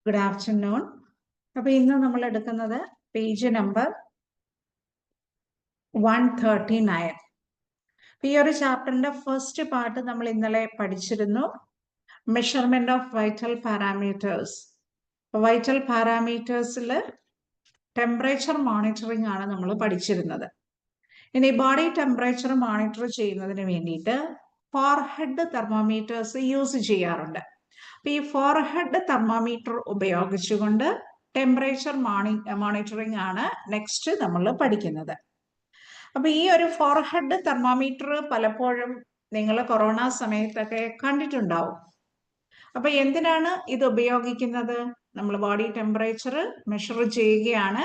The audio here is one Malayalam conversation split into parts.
Good afternoon. അപ്പോൾ ഇന്ന് നമ്മൾ എടുക്കുന്നത് പേജ് നമ്പർ 139. ഈ ഒരു ചാപ്റ്ററിന്റെ ഫസ്റ്റ് പാർട്ട് നമ്മൾ ഇന്നലെ പഠിച്ചിരുന്നു. Measurement of vital parameters. Vital പാരാമീറ്റേഴ്സിൽ ടെമ്പറേച്ചർ മോണിറ്ററിംഗ് ആണ് നമ്മൾ പഠിച്ചിരുന്നത്. ഇനി ബോഡി ടെമ്പറേച്ചർ മോണിറ്റർ ചെയ്യുന്നതിന് വേണ്ടിയിട്ട് ഫോർഹെഡ് തെർമോമീറ്റേഴ്സ് യൂസ് ചെയ്യാറുണ്ട്. അപ്പൊ ഈ ഫോർഹെഡ് തെർമോമീറ്റർ ഉപയോഗിച്ചുകൊണ്ട് ടെമ്പറേച്ചർ മോണിറ്ററിംഗ് ആണ് നെക്സ്റ്റ് നമ്മൾ പഠിക്കുന്നത്. അപ്പൊ ഈ ഒരു ഫോർഹെഡ് തെർമോമീറ്റർ പലപ്പോഴും നിങ്ങൾ കൊറോണ സമയത്തൊക്കെ കണ്ടിട്ടുണ്ടാവും. അപ്പൊ എന്തിനാണ് ഇത് ഉപയോഗിക്കുന്നത്? നമ്മൾ ബോഡി ടെമ്പറേച്ചർ മെഷർ ചെയ്യുകയാണ്.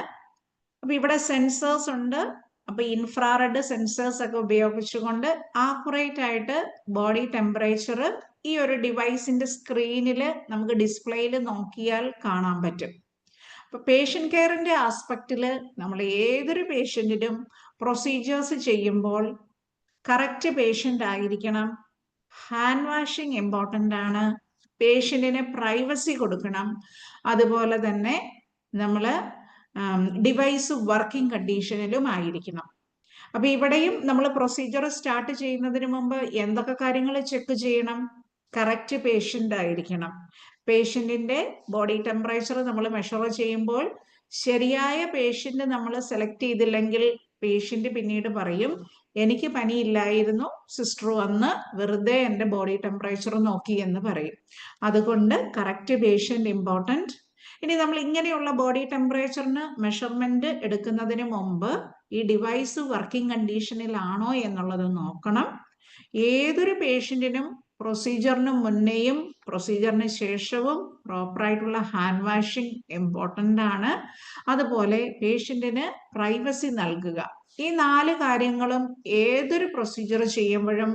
അപ്പൊ ഇവിടെ സെൻസേഴ്സ് ഉണ്ട്. അപ്പൊ ഇൻഫ്രാറെഡ് സെൻസേഴ്സ് ഒക്കെ ഉപയോഗിച്ചുകൊണ്ട് ആക്യുറേറ്റ് ആയിട്ട് ബോഡി ടെമ്പറേച്ചർ ഈ ഒരു ഡിവൈസിന്റെ സ്ക്രീനിൽ നമുക്ക് ഡിസ്പ്ലേയിൽ നോക്കിയാൽ കാണാൻ പറ്റും. അപ്പൊ പേഷ്യന്റ് കെയറിന്റെ ആസ്പെക്റ്റിൽ നമ്മൾ ഏതൊരു പേഷ്യന്റിനും പ്രൊസീജിയേഴ്സ് ചെയ്യുമ്പോൾ കറക്റ്റ് പേഷ്യന്റ് ആയിരിക്കണം. ഹാൻഡ് വാഷിംഗ് ഇമ്പോർട്ടൻ്റ് ആണ്. പേഷ്യന്റിന് പ്രൈവസി കൊടുക്കണം. അതുപോലെ തന്നെ നമ്മൾ ഡിവൈസ് വർക്കിംഗ് കണ്ടീഷനിലും ആയിരിക്കണം. അപ്പൊ ഇവിടെയും നമ്മൾ പ്രൊസീജിയർ സ്റ്റാർട്ട് ചെയ്യുന്നതിന് മുമ്പ് എന്തൊക്കെ കാര്യങ്ങൾ ചെക്ക് ചെയ്യണം? കറക്റ്റ് പേഷ്യന്റ് ആയിരിക്കണം. പേഷ്യന്റിന്റെ ബോഡി ടെമ്പറേച്ചർ നമ്മൾ മെഷർ ചെയ്യുമ്പോൾ ശരിയായ പേഷ്യന്റ് നമ്മൾ സെലക്ട് ചെയ്തില്ലെങ്കിൽ പേഷ്യന്റ് പിന്നീട് പറയും, എനിക്ക് പനിയില്ലായിരുന്നു, സിസ്റ്റർ വന്ന് വെറുതെ എൻ്റെ ബോഡി ടെമ്പറേച്ചർ നോക്കി എന്ന് പറയും. അതുകൊണ്ട് കറക്റ്റ് പേഷ്യന്റ് ഇമ്പോർട്ടൻറ്റ്. ഇനി നമ്മൾ ഇങ്ങനെയുള്ള ബോഡി ടെമ്പറേച്ചറിന് മെഷർമെന്റ് എടുക്കുന്നതിന് മുമ്പ് ഈ ഡിവൈസ് വർക്കിംഗ് കണ്ടീഷനിലാണോ എന്നുള്ളത് നോക്കണം. ഏതൊരു പേഷ്യന്റിനും പ്രൊസീജിയറിന് മുന്നേയും പ്രൊസീജിയറിന് ശേഷവും പ്രോപ്പറായിട്ടുള്ള ഹാൻഡ് വാഷിംഗ് ഇമ്പോർട്ടൻ്റ് ആണ്. അതുപോലെ പേഷ്യന്റിന് പ്രൈവസി നൽകുക. ഈ 4 കാര്യങ്ങളും ഏതൊരു പ്രൊസീജിയർ ചെയ്യുമ്പോഴും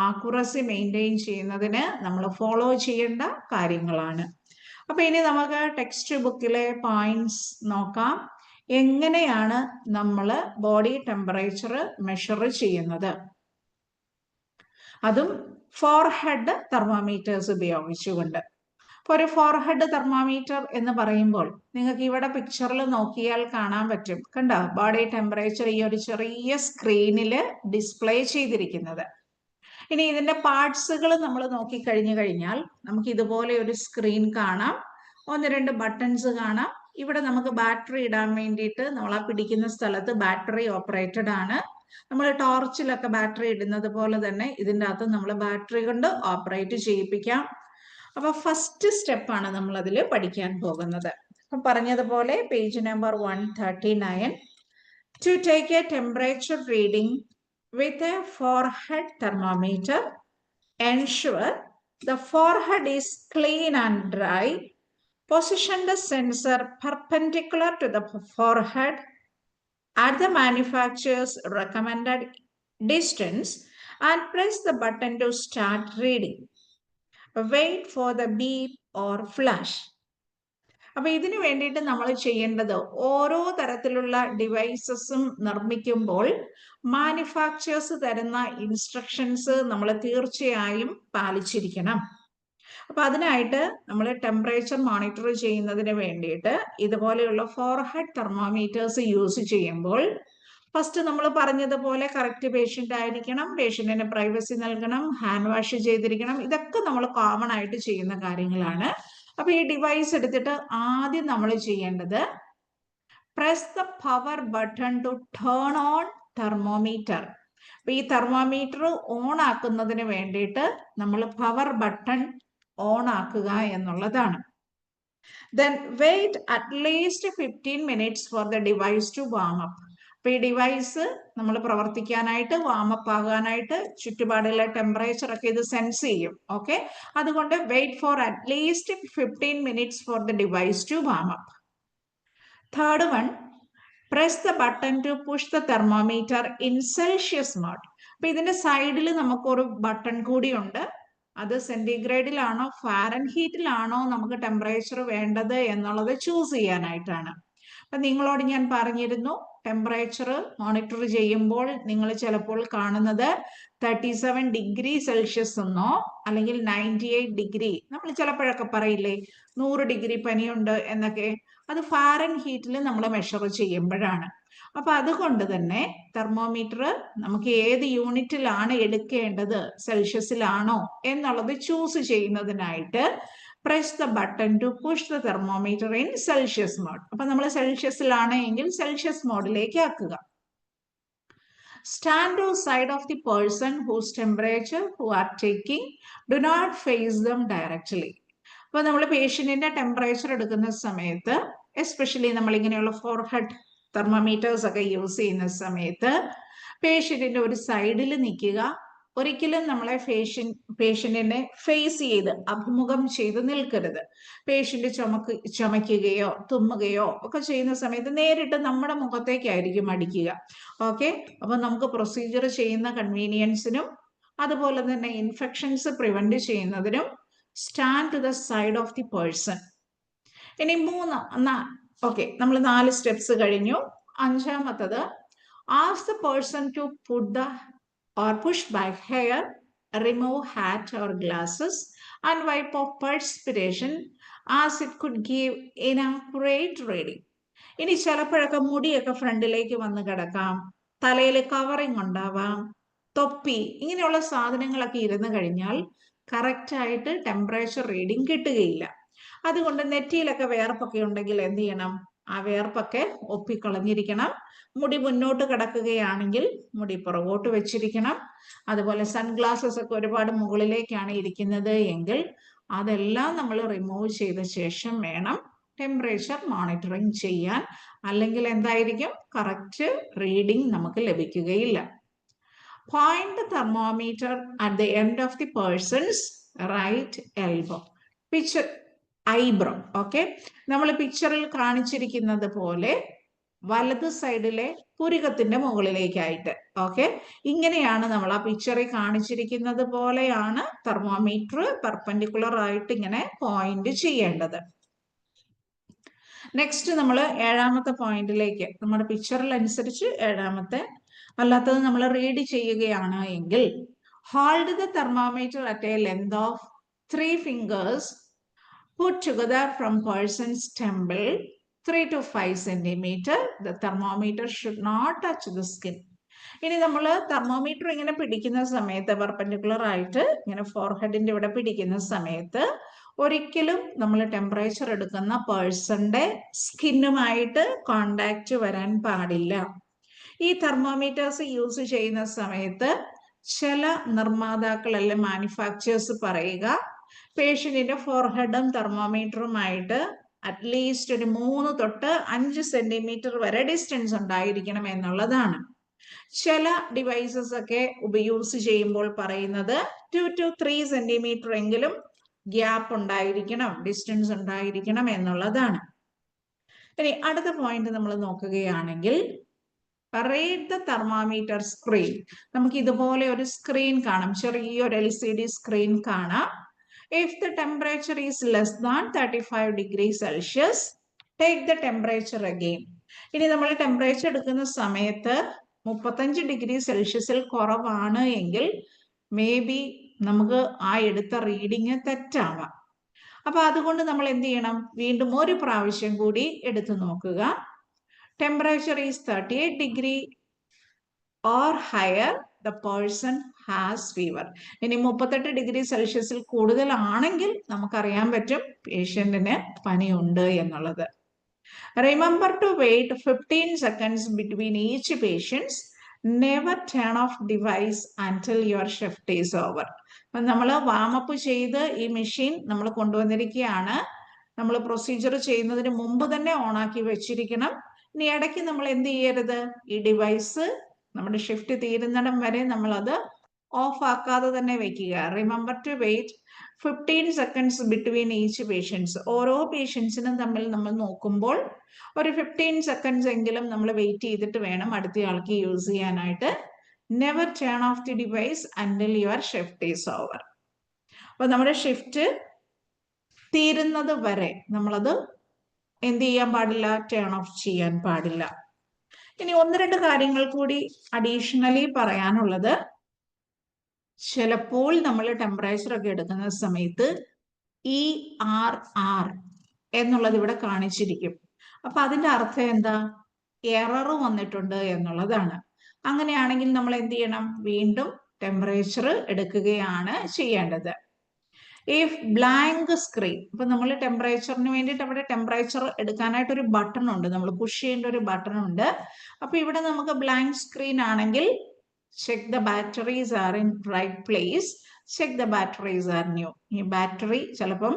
ആക്യുറസി മെയിൻറ്റെയിൻ ചെയ്യുന്നതിന് നമ്മൾ ഫോളോ ചെയ്യേണ്ട കാര്യങ്ങളാണ്. അപ്പൊ ഇനി നമുക്ക് ടെക്സ്റ്റ് ബുക്കിലെ പോയിന്റ്സ് നോക്കാം. എങ്ങനെയാണ് നമ്മൾ ബോഡി ടെമ്പറേച്ചർ മെഷർ ചെയ്യുന്നത്, അതും ഫോർഹെഡ് തെർമോമീറ്റേഴ്സ് ഉപയോഗിച്ചുകൊണ്ട്. അപ്പോൾ ഒരു ഫോർഹെഡ് തെർമോമീറ്റർ എന്ന് പറയുമ്പോൾ നിങ്ങൾക്ക് ഇവിടെ പിക്ചറിൽ നോക്കിയാൽ കാണാൻ പറ്റും. കണ്ടോ, ബോഡി ടെമ്പറേച്ചർ ഈ ഒരു ചെറിയ സ്ക്രീനിൽ ഡിസ്പ്ലേ ചെയ്തിരിക്കുന്നത്. ഇനി ഇതിന്റെ പാർട്സുകൾ നമ്മൾ നോക്കിക്കഴിഞ്ഞു കഴിഞ്ഞാൽ നമുക്ക് ഇതുപോലെ ഒരു സ്ക്രീൻ കാണാം. 1-2 ബട്ടൺസ് കാണാം. ഇവിടെ നമുക്ക് ബാറ്ററി ഇടാൻ വേണ്ടിയിട്ട് നമ്മൾ ആ പിടിക്കുന്ന സ്ഥലത്ത് ബാറ്ററി ഓപ്പറേറ്റഡ് ആണ്. നമ്മൾ ടോർച്ചിലൊക്കെ ബാറ്ററി ഇടുന്നത് പോലെ തന്നെ ഇതിൻ്റെ അകത്ത് നമ്മൾ ബാറ്ററി കൊണ്ട് ഓപ്പറേറ്റ് ചെയ്യിപ്പിക്കാം. അപ്പൊ ഫസ്റ്റ് സ്റ്റെപ്പാണ് നമ്മൾ അതിൽ പഠിക്കാൻ പോകുന്നത്. അപ്പൊ പറഞ്ഞതുപോലെ page number 139. To take a temperature reading with a forehead thermometer, ensure the forehead is clean and dry. Position the sensor perpendicular to the forehead at the manufacturer's recommended distance and press the button to start reading. Wait for the beep or flash. അപ്പൊ ഇതിനു വേണ്ടിയിട്ട് നമ്മൾ ചെയ്യേണ്ടത്, ഓരോ തരത്തിലുള്ള ഡിവൈസസും നിർമ്മിക്കുമ്പോൾ മാനുഫാക്ചേഴ്സ് തരുന്ന ഇൻസ്ട്രക്ഷൻസ് നമ്മൾ തീർച്ചയായും പാലിച്ചിരിക്കണം. അപ്പൊ അതിനായിട്ട് നമ്മൾ ടെമ്പറേച്ചർ മോണിറ്റർ ചെയ്യുന്നതിന് വേണ്ടിയിട്ട് ഇതുപോലെയുള്ള ഫോർഹെഡ് തെർമോമീറ്റേഴ്സ് യൂസ് ചെയ്യുമ്പോൾ ഫസ്റ്റ് നമ്മൾ പറഞ്ഞതുപോലെ കറക്റ്റ് പേഷ്യന്റ് ആയിരിക്കണം, പേഷ്യന്റിന് പ്രൈവസി നൽകണം, ഹാൻഡ് വാഷ് ചെയ്തിരിക്കണം. ഇതൊക്കെ നമ്മൾ കോമൺ ആയിട്ട് ചെയ്യുന്ന കാര്യങ്ങളാണ്. അപ്പൊ ഈ ഡിവൈസ് എടുത്തിട്ട് ആദ്യം നമ്മൾ ചെയ്യേണ്ടത് press the power button to turn on thermometer. അപ്പൊ ഈ തെർമോമീറ്റർ ഓൺ ആക്കുന്നതിന് വേണ്ടിയിട്ട് നമ്മൾ പവർ ബട്ടൺ ഓൺ ആക്കുക എന്നുള്ളതാണ്. Then wait at least 15 minutes for the device to warm up. അപ്പൊ ഈ ഡിവൈസ് നമ്മൾ പ്രവർത്തിക്കാനായിട്ട് വാമപ്പ് ആകാനായിട്ട് ചുറ്റുപാടുള്ള ടെമ്പറേച്ചർ ഒക്കെ ഇത് സെൻസ് ചെയ്യും. ഓക്കെ, അതുകൊണ്ട് wait for at least 15 minutes for the device to warm up. Third one, press the button to push the thermometer in Celsius mode. അപ്പൊ ഇതിന്റെ സൈഡിൽ നമുക്കൊരു ബട്ടൺ കൂടിയുണ്ട്. അത് സെന്റിഗ്രേഡിലാണോ ഫാരൻഹീറ്റിലാണോ നമുക്ക് ടെമ്പറേച്ചർ വേണ്ടത് എന്നുള്ളത് ചൂസ് ചെയ്യാനായിട്ടാണ്. അപ്പൊ നിങ്ങളോട് ഞാൻ പറഞ്ഞിരുന്നു, ടെമ്പറേച്ചർ മോണിറ്റർ ചെയ്യുമ്പോൾ നിങ്ങൾ ചിലപ്പോൾ കാണുന്നത് 37 ഡിഗ്രി സെൽഷ്യസ് എന്നോ അല്ലെങ്കിൽ 98 ഡിഗ്രി, നമ്മൾ ചിലപ്പോഴൊക്കെ പറയില്ലേ 100 ഡിഗ്രി പനിയുണ്ട് എന്നൊക്കെ, അത് ഫാരൻഹീറ്റിൽ നമ്മൾ മെഷർ ചെയ്യുമ്പോഴാണ്. അപ്പൊ അതുകൊണ്ട് തന്നെ തെർമോമീറ്റർ നമുക്ക് ഏത് യൂണിറ്റിലാണ് എടുക്കേണ്ടത്, സെൽഷ്യസിലാണോ എന്നുള്ളത് choose ചെയ്യുന്നതിനായിട്ട് press the button to push the thermometer in Celsius mode. അപ്പൊ നമ്മൾ സെൽഷ്യസിലാണ് എങ്കിൽ സെൽഷ്യസ് മോഡിലേക്ക് ആക്കുക. Stand to side of the person whose temperature who are taking. Do not face them directly. അപ്പോൾ നമ്മൾ പേഷ്യന്റിന്റെ ടെമ്പറേച്ചർ എടുക്കുന്ന സമയത്ത്, എസ്പെഷ്യലി നമ്മൾ ഇങ്ങനെയുള്ള ഫോർഹെഡ് തെർമോമീറ്റേഴ്സ് ഒക്കെ യൂസ് ചെയ്യുന്ന സമയത്ത് പേഷ്യന്റിന്റെ ഒരു സൈഡിൽ നിൽക്കുക. ഒരിക്കലും നമ്മളെ പേഷ്യന്റിനെ ഫേസ് ചെയ്ത് അഭിമുഖം ചെയ്ത് നിൽക്കരുത്. പേഷ്യന്റ് ചുമയ്ക്കുകയോ തുമ്മുകയോ ഒക്കെ ചെയ്യുന്ന സമയത്ത് നേരിട്ട് നമ്മുടെ മുഖത്തേക്കായിരിക്കും അടിക്കുക. ഓക്കെ, അപ്പൊ നമുക്ക് പ്രൊസീജിയർ ചെയ്യുന്ന കൺവീനിയൻസിനും അതുപോലെ തന്നെ ഇൻഫെക്ഷൻസ് പ്രിവെന്റ് ചെയ്യുന്നതിനും stand to the side of the person. ഇനി ഓക്കെ, നമ്മൾ 4 സ്റ്റെപ്സ് കഴിഞ്ഞു. 5ാമത്തത്, ask the person to put the or push back hair, remove hat or glasses and wipe off perspiration as it could give inaccurate reading. ഇനി ചിലപ്പോഴൊക്കെ മുടിയൊക്കെ ഫ്രണ്ടിലേക്ക് വന്ന് കിടക്കാം, തലയിൽ കവറിങ് ഉണ്ടാവാം, തൊപ്പി, ഇങ്ങനെയുള്ള സാധനങ്ങളൊക്കെ ഇരുന്ന് കഴിഞ്ഞാൽ കറക്റ്റായിട്ട് ടെമ്പറേച്ചർ റീഡിങ് കിട്ടുകയില്ല. അതുകൊണ്ട് നെറ്റിയിലൊക്കെ വേർപ്പൊക്കെ ഉണ്ടെങ്കിൽ എന്ത് ചെയ്യണം, ആ വേർപ്പൊക്കെ ഒപ്പിക്കളഞ്ഞിരിക്കണം. മുടി മുന്നോട്ട് കിടക്കുകയാണെങ്കിൽ മുടി പുറകോട്ട് വെച്ചിരിക്കണം. അതുപോലെ സൺഗ്ലാസസ് ഒക്കെ ഒരുപാട് മുകളിലേക്കാണ് ഇരിക്കുന്നത് എങ്കിൽ അതെല്ലാം നമ്മൾ റിമൂവ് ചെയ്ത ശേഷം വേണം ടെമ്പറേച്ചർ മോണിറ്ററിങ് ചെയ്യാൻ. അല്ലെങ്കിൽ എന്തായിരിക്കും, കറക്റ്റ് റീഡിംഗ് നമുക്ക് ലഭിക്കുകയില്ല. Point the thermometer at the end of the person's right elbow. Picture eyebrow. Okay, നമ്മൾ പിക്ചറിൽ കാണിച്ചിരിക്കുന്നത് പോലെ വലത് സൈഡിലെ പുരികത്തിന്റെ മുകളിലേക്കായിട്ട്. ഓക്കെ, ഇങ്ങനെയാണ് നമ്മൾ ആ പിക്ചറിൽ കാണിച്ചിരിക്കുന്നത് പോലെയാണ് തെർമോമീറ്റർ പെർപെൻഡിക്കുലർ ആയിട്ട് ഇങ്ങനെ പോയിന്റ് ചെയ്യേണ്ടത്. നെക്സ്റ്റ് നമ്മൾ 7ാമത്തെ പോയിന്റിലേക്ക്, നമ്മുടെ പിക്ചറിൽ അനുസരിച്ച് 7ാമത്തെ, അല്ലാത്തത് നമ്മൾ റീഡ് ചെയ്യുകയാണ് എങ്കിൽ hold the thermometer at A length of 3 fingers put together from person's temple 3 to 5 centimeter. The thermometer should not touch the skin. ഇനി നമ്മൾ തെർമോമീറ്റർ ഇങ്ങനെ പിടിക്കുന്ന സമയത്ത് പെർപെൻഡിക്കുലർ ആയിട്ട് ഇങ്ങനെ ഫോർഹെഡിന്റെ ഇവിടെ പിടിക്കുന്ന സമയത്ത് ഒരിക്കലും നമ്മൾ ടെമ്പറേച്ചർ എടുക്കുന്ന പേഴ്സന്റെ സ്കിന്നുമായിട്ട് കോണ്ടാക്ട് വരാൻ പാടില്ല. ഈ തെർമോമീറ്റേഴ്സ് യൂസ് ചെയ്യുന്ന സമയത്ത് ചില നിർമ്മാതാക്കൾ അല്ലെങ്കിൽ മാനുഫാക്ചേഴ്സ് പറയുക, പേഷ്യന്റിന്റെ ഫോർഹെഡും തെർമോമീറ്ററുമായിട്ട് അറ്റ്ലീസ്റ്റ് ഒരു 3 തൊട്ട് 5 സെന്റിമീറ്റർ വരെ ഡിസ്റ്റൻസ് ഉണ്ടായിരിക്കണം എന്നുള്ളതാണ്. ചില ഡിവൈസസ് ഒക്കെ യൂസ് ചെയ്യുമ്പോൾ പറയുന്നത് 2 to 3 സെന്റിമീറ്റർ എങ്കിലും ഗ്യാപ്പ് ഉണ്ടായിരിക്കണം, ഡിസ്റ്റൻസ് ഉണ്ടായിരിക്കണം എന്നുള്ളതാണ്. ഇനി അടുത്ത പോയിന്റ് നമ്മൾ നോക്കുകയാണെങ്കിൽ റീഡ് ദ തെർമോമീറ്റർ സ്ക്രീൻ. നമുക്ക് ഇതുപോലെ ഒരു സ്ക്രീൻ കാണാം, ചെറിയൊരു LCD സ്ക്രീൻ കാണാം. If the temperature is less than 35 degrees Celsius, take the temperature again. ഇനി നമ്മൾ ടെമ്പറേച്ചർ എടുക്കുന്ന സമയത്ത് 35 ഡിഗ്രി സെൽഷ്യസിൽ കുറവാണ് എങ്കിൽ മേ ബി നമുക്ക് ആ എടുത്ത റീഡിങ് തെറ്റാവാം. അപ്പൊ അതുകൊണ്ട് നമ്മൾ എന്ത് ചെയ്യണം, വീണ്ടും ഒരു പ്രാവശ്യം കൂടി എടുത്തു നോക്കുക. Temperature is 38 degree or higher, the person has fever. ഇനി 38 ഡിഗ്രി സെൽഷ്യസിൽ കൂടുതലാണെങ്കിൽ നമുക്കറിയാൻ പറ്റും പേഷ്യന്റിന് പനിയുണ്ട് എന്നുള്ളത്. Remember to wait 15 seconds between each patient. Never turn off device until your shift is over. നമ്മൾ വാമപ്പ് ചെയ്ത് ഈ മെഷീൻ നമ്മൾ കൊണ്ടുവന്നിരിക്കുകയാണ്. നമ്മൾ പ്രൊസീജിയർ ചെയ്യുന്നതിന് മുമ്പ് തന്നെ ഓണാക്കി വെച്ചിരിക്കണം. ഇനി ഇടയ്ക്ക് നമ്മൾ എന്ത് ചെയ്യരുത്, ഈ ഡിവൈസ് നമ്മുടെ ഷിഫ്റ്റ് തീരുന്നിടം വരെ നമ്മൾ അത് ഓഫ് ആക്കാതെ തന്നെ വെക്കുക. Remember to wait 15 seconds between each patients. ഓരോ പേഷ്യൻസിനും തമ്മിൽ നമ്മൾ നോക്കുമ്പോൾ ഒരു 15 seconds എങ്കിലും നമ്മൾ വെയിറ്റ് ചെയ്തിട്ട് വേണം അടുത്ത ആൾക്ക് യൂസ് ചെയ്യാനായിട്ട്. Never turn of the device അൻറ്റിൽ your shift is over. അപ്പൊ നമ്മുടെ ഷിഫ്റ്റ് തീരുന്നത് വരെ നമ്മളത് എന്ത് ചെയ്യാൻ പാടില്ല, ടേൺ ഓഫ് ചെയ്യാൻ പാടില്ല. ഇനി ഒന്ന് രണ്ട് കാര്യങ്ങൾ കൂടി അഡീഷണലി പറയാനുള്ളത്, ചിലപ്പോൾ നമ്മൾ ടെമ്പറേച്ചർ ഒക്കെ എടുക്കുന്ന സമയത്ത് ERR എന്നുള്ളത് ഇവിടെ കാണിച്ചിരിക്കും. അപ്പൊ അതിന്റെ അർത്ഥം എന്താ? എറർ വന്നിട്ടുണ്ട് എന്നുള്ളതാണ്. അങ്ങനെയാണെങ്കിൽ നമ്മൾ എന്ത് ചെയ്യണം? വീണ്ടും ടെമ്പറേച്ചർ എടുക്കുകയാണ് ചെയ്യേണ്ടത്. ഇഫ് ബ്ലാങ്ക് സ്ക്രീൻ, ഇപ്പൊ നമ്മൾ ടെമ്പറേച്ചറിന് വേണ്ടിയിട്ട് അവിടെ ടെമ്പറേച്ചർ എടുക്കാനായിട്ട് ഒരു ബട്ടൺ ഉണ്ട്, നമ്മൾ പുഷ് ചെയ്യേണ്ട ഒരു ബട്ടൺ ഉണ്ട്. അപ്പൊ ഇവിടെ നമുക്ക് ബ്ലാങ്ക് സ്ക്രീൻ ആണെങ്കിൽ check the batteries are in right place, check the batteries are new. ഈ ബാറ്ററി ചിലപ്പം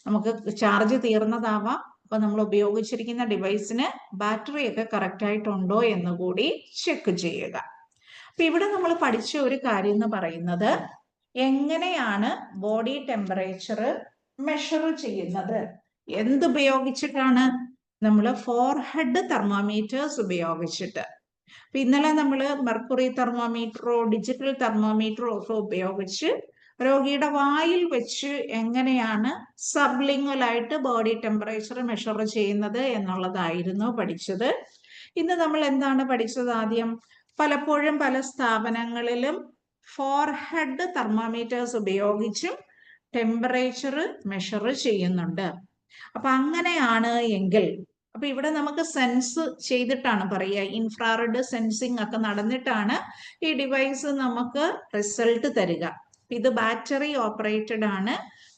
നമുക്ക് ചാർജ് തീർന്നതാവാം. അപ്പൊ നമ്മൾ ഉപയോഗിച്ചിരിക്കുന്ന ഡിവൈസിന് ബാറ്ററി ഒക്കെ കറക്റ്റ് ആയിട്ടുണ്ടോ എന്ന് കൂടി ചെക്ക് ചെയ്യുക. അപ്പൊ ഇവിടെ നമ്മൾ പഠിച്ച ഒരു കാര്യം എന്ന് പറയുന്നത്, എങ്ങനെയാണ് ബോഡി ടെമ്പറേച്ചർ മെഷർ ചെയ്യുന്നത്? എന്തുപയോഗിച്ചിട്ടാണ്? നമ്മൾ ഫോർഹെഡ് തെർമോമീറ്റേഴ്സ് ഉപയോഗിച്ചിട്ട്. അപ്പൊ ഇന്നലെ നമ്മൾ മെർക്കുറി തെർമോമീറ്ററോ ഡിജിറ്റൽ തെർമോമീറ്ററോ ഒക്കെ ഉപയോഗിച്ച് രോഗിയുടെ വായിൽ വെച്ച് എങ്ങനെയാണ് സബ്ലിംഗലായിട്ട് ബോഡി ടെമ്പറേച്ചർ മെഷർ ചെയ്യുന്നത് എന്നുള്ളതായിരുന്നു പഠിച്ചത്. ഇന്ന് നമ്മൾ എന്താണ് പഠിച്ചത്? ആദ്യം പലപ്പോഴും പല സ്ഥാപനങ്ങളിലും ഫോർഹെഡ് തെർമോമീറ്റേഴ്സ് ഉപയോഗിച്ചും ടെമ്പറേച്ചർ മെഷർ ചെയ്യുന്നുണ്ട്. അപ്പൊ അങ്ങനെയാണ് എങ്കിൽ, അപ്പൊ ഇവിടെ നമുക്ക് സെൻസ് ചെയ്തിട്ടാണ് പറയുക, ഇൻഫ്രാറെഡ് സെൻസിങ് ഒക്കെ നടന്നിട്ടാണ് ഈ ഡിവൈസ് നമുക്ക് റിസൾട്ട് തരിക. ഇത് ബാറ്ററി ഓപ്പറേറ്റഡ് ആണ്,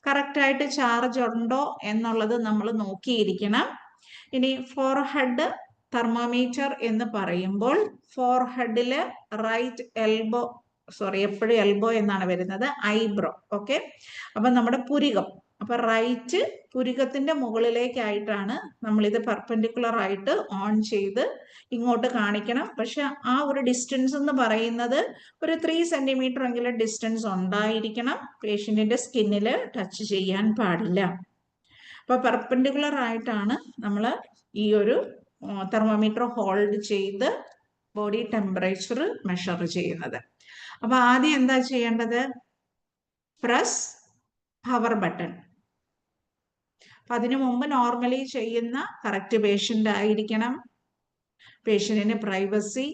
കറക്റ്റ് ആയിട്ട് ചാർജ് ഉണ്ടോ എന്നുള്ളത് നമ്മൾ നോക്കിയിരിക്കണം. ഇനി ഫോർഹെഡ് തെർമോമീറ്റർ എന്ന് പറയുമ്പോൾ ഫോർഹെഡില് റൈറ്റ് എൽബോ, സോറി എപ്പോഴും എൽബോ എന്നാണ് വരുന്നത്, ഐബ്രോ. ഓക്കെ, അപ്പൊ നമ്മുടെ പുരികം, അപ്പൊ റൈറ്റ് പുരികത്തിന്റെ മുകളിലേക്കായിട്ടാണ് നമ്മൾ ഇത് പെർപെൻഡിക്കുലർ ആയിട്ട് ഓൺ ചെയ്ത് ഇങ്ങോട്ട് കാണിക്കണം. പക്ഷെ ആ ഒരു ഡിസ്റ്റൻസ് എന്ന് പറയുന്നത് ഒരു 3 സെന്റിമീറ്റർ എങ്കിലും ഡിസ്റ്റൻസ് ഉണ്ടായിരിക്കണം. പേഷ്യന്റിന്റെ സ്കിന്നിൽ ടച്ച് ചെയ്യാൻ പാടില്ല. അപ്പൊ പെർപെൻഡിക്കുലർ ആയിട്ടാണ് നമ്മൾ ഈ ഒരു തെർമോമീറ്റർ ഹോൾഡ് ചെയ്ത് ബോഡി ടെമ്പറേച്ചർ മെഷർ ചെയ്യുന്നത്. അപ്പൊ ആദ്യം എന്താ ചെയ്യേണ്ടത്? Press power button. അതിനു മുമ്പ് നോർമലി ചെയ്യുന്ന കറക്റ്റ് പേഷ്യന്റ് ആയിരിക്കണം. പേഷ്യന്റിന് പ്രൈവസി.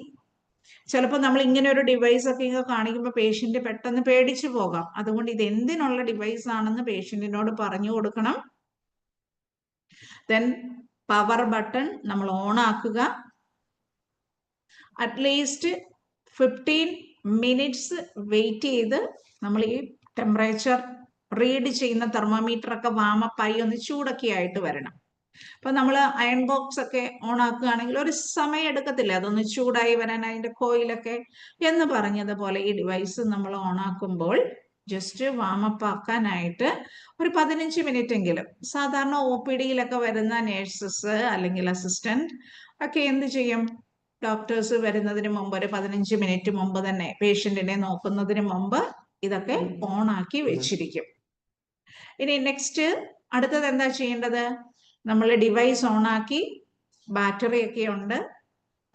ചിലപ്പോൾ നമ്മൾ ഇങ്ങനെ ഒരു ഡിവൈസ് ഒക്കെ ഇങ്ങനെ കാണിക്കുമ്പോൾ പേഷ്യന്റ് പെട്ടെന്ന് പേടിച്ചു പോകാം. അതുകൊണ്ട് ഇത് എന്തിനുള്ള ഡിവൈസ് ആണെന്ന് പേഷ്യന്റിനോട് പറഞ്ഞു കൊടുക്കണം. ദെൻ പവർ ബട്ടൺ നമ്മൾ ഓൺ ആക്കുക. അറ്റ്ലീസ്റ്റ് 15 മിനിറ്റ്സ് വെയിറ്റ് ചെയ്ത് നമ്മൾ ഈ ടെമ്പറേച്ചർ റീഡ് ചെയ്യുന്ന തെർമോമീറ്റർ ഒക്കെ വാമപ്പായി ഒന്ന് ചൂടൊക്കെ ആയിട്ട് വരണം. അപ്പൊ നമ്മൾ അയൺ ബോക്സ് ഒക്കെ ഓൺ ആക്കുകയാണെങ്കിൽ ഒരു സമയം എടുക്കത്തില്ല അതൊന്ന് ചൂടായി വരാൻ, അതിന്റെ കോയിലൊക്കെ എന്ന് പറഞ്ഞതുപോലെ ഈ ഡിവൈസ് നമ്മൾ ഓൺ ആക്കുമ്പോൾ ജസ്റ്റ് വാമപ്പ് ആക്കാനായിട്ട് ഒരു 15 മിനിറ്റ് എങ്കിലും. സാധാരണ OPD-യിലൊക്കെ വരുന്ന നേഴ്സസ് അല്ലെങ്കിൽ അസിസ്റ്റന്റ് ഒക്കെ എന്ത് ചെയ്യും? ഡോക്ടേഴ്സ് വരുന്നതിന് മുമ്പ് ഒരു 15 മിനിറ്റ് മുമ്പ് തന്നെ, പേഷ്യന്റിനെ നോക്കുന്നതിന് മുമ്പ് ഇതൊക്കെ ഓൺ ആക്കി വെച്ചിരിക്കും. ഇനി നെക്സ്റ്റ് അടുത്തത് എന്താ ചെയ്യേണ്ടത്? നമ്മൾ ഡിവൈസ് ഓൺ ആക്കി, ബാറ്ററി ഒക്കെ ഉണ്ട്,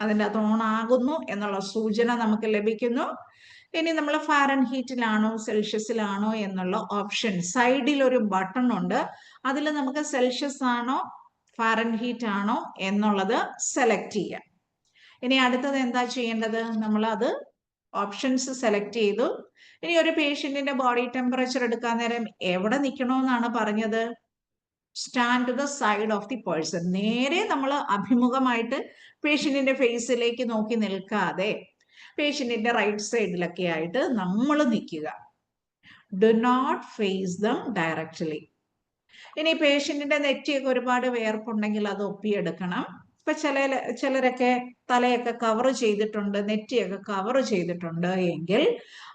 അതിൻ്റെ അത് ഓൺ ആകുന്നു എന്നുള്ള സൂചന നമുക്ക് ലഭിക്കുന്നു. ഇനി നമ്മൾ ഫാരൻഹീറ്റിലാണോ സെൽഷ്യസിലാണോ എന്നുള്ള ഓപ്ഷൻ, സൈഡിൽ ഒരു ബട്ടൺ ഉണ്ട്, അതിൽ നമുക്ക് സെൽഷ്യസ് ആണോ ഫാരൻഹീറ്റ് ആണോ എന്നുള്ളത് സെലക്ട് ചെയ്യാം. ഇനി അടുത്തത് എന്താ ചെയ്യേണ്ടത്? നമ്മൾ അത് ഓപ്ഷൻസ് സെലക്ട് ചെയ്തു. ഇനി ഒരു പേഷ്യന്റിന്റെ ബോഡി ടെമ്പറേച്ചർ എടുക്കാൻ നേരം എവിടെ നിൽക്കണമെന്നാണ് പറഞ്ഞത്? Stand to the side of the person. നേരെ നമ്മൾ അഭിമുഖമായിട്ട് പേഷ്യന്റിന്റെ ഫേസിലേക്ക് നോക്കി നിൽക്കാതെ പേഷ്യന്റിന്റെ റൈറ്റ് സൈഡിലൊക്കെ ആയിട്ട് നമ്മൾ നിൽക്കുക. Do not face them directly. ഇനി പേഷ്യന്റിന്റെ നെറ്റിയൊക്കെ ഒരുപാട് വേർപ്പുണ്ടെങ്കിൽ അത് ഒപ്പിയെടുക്കണം. ഇപ്പൊ ചിലരൊക്കെ തലയൊക്കെ കവർ ചെയ്തിട്ടുണ്ട്, നെറ്റിയൊക്കെ കവർ ചെയ്തിട്ടുണ്ട് എങ്കിൽ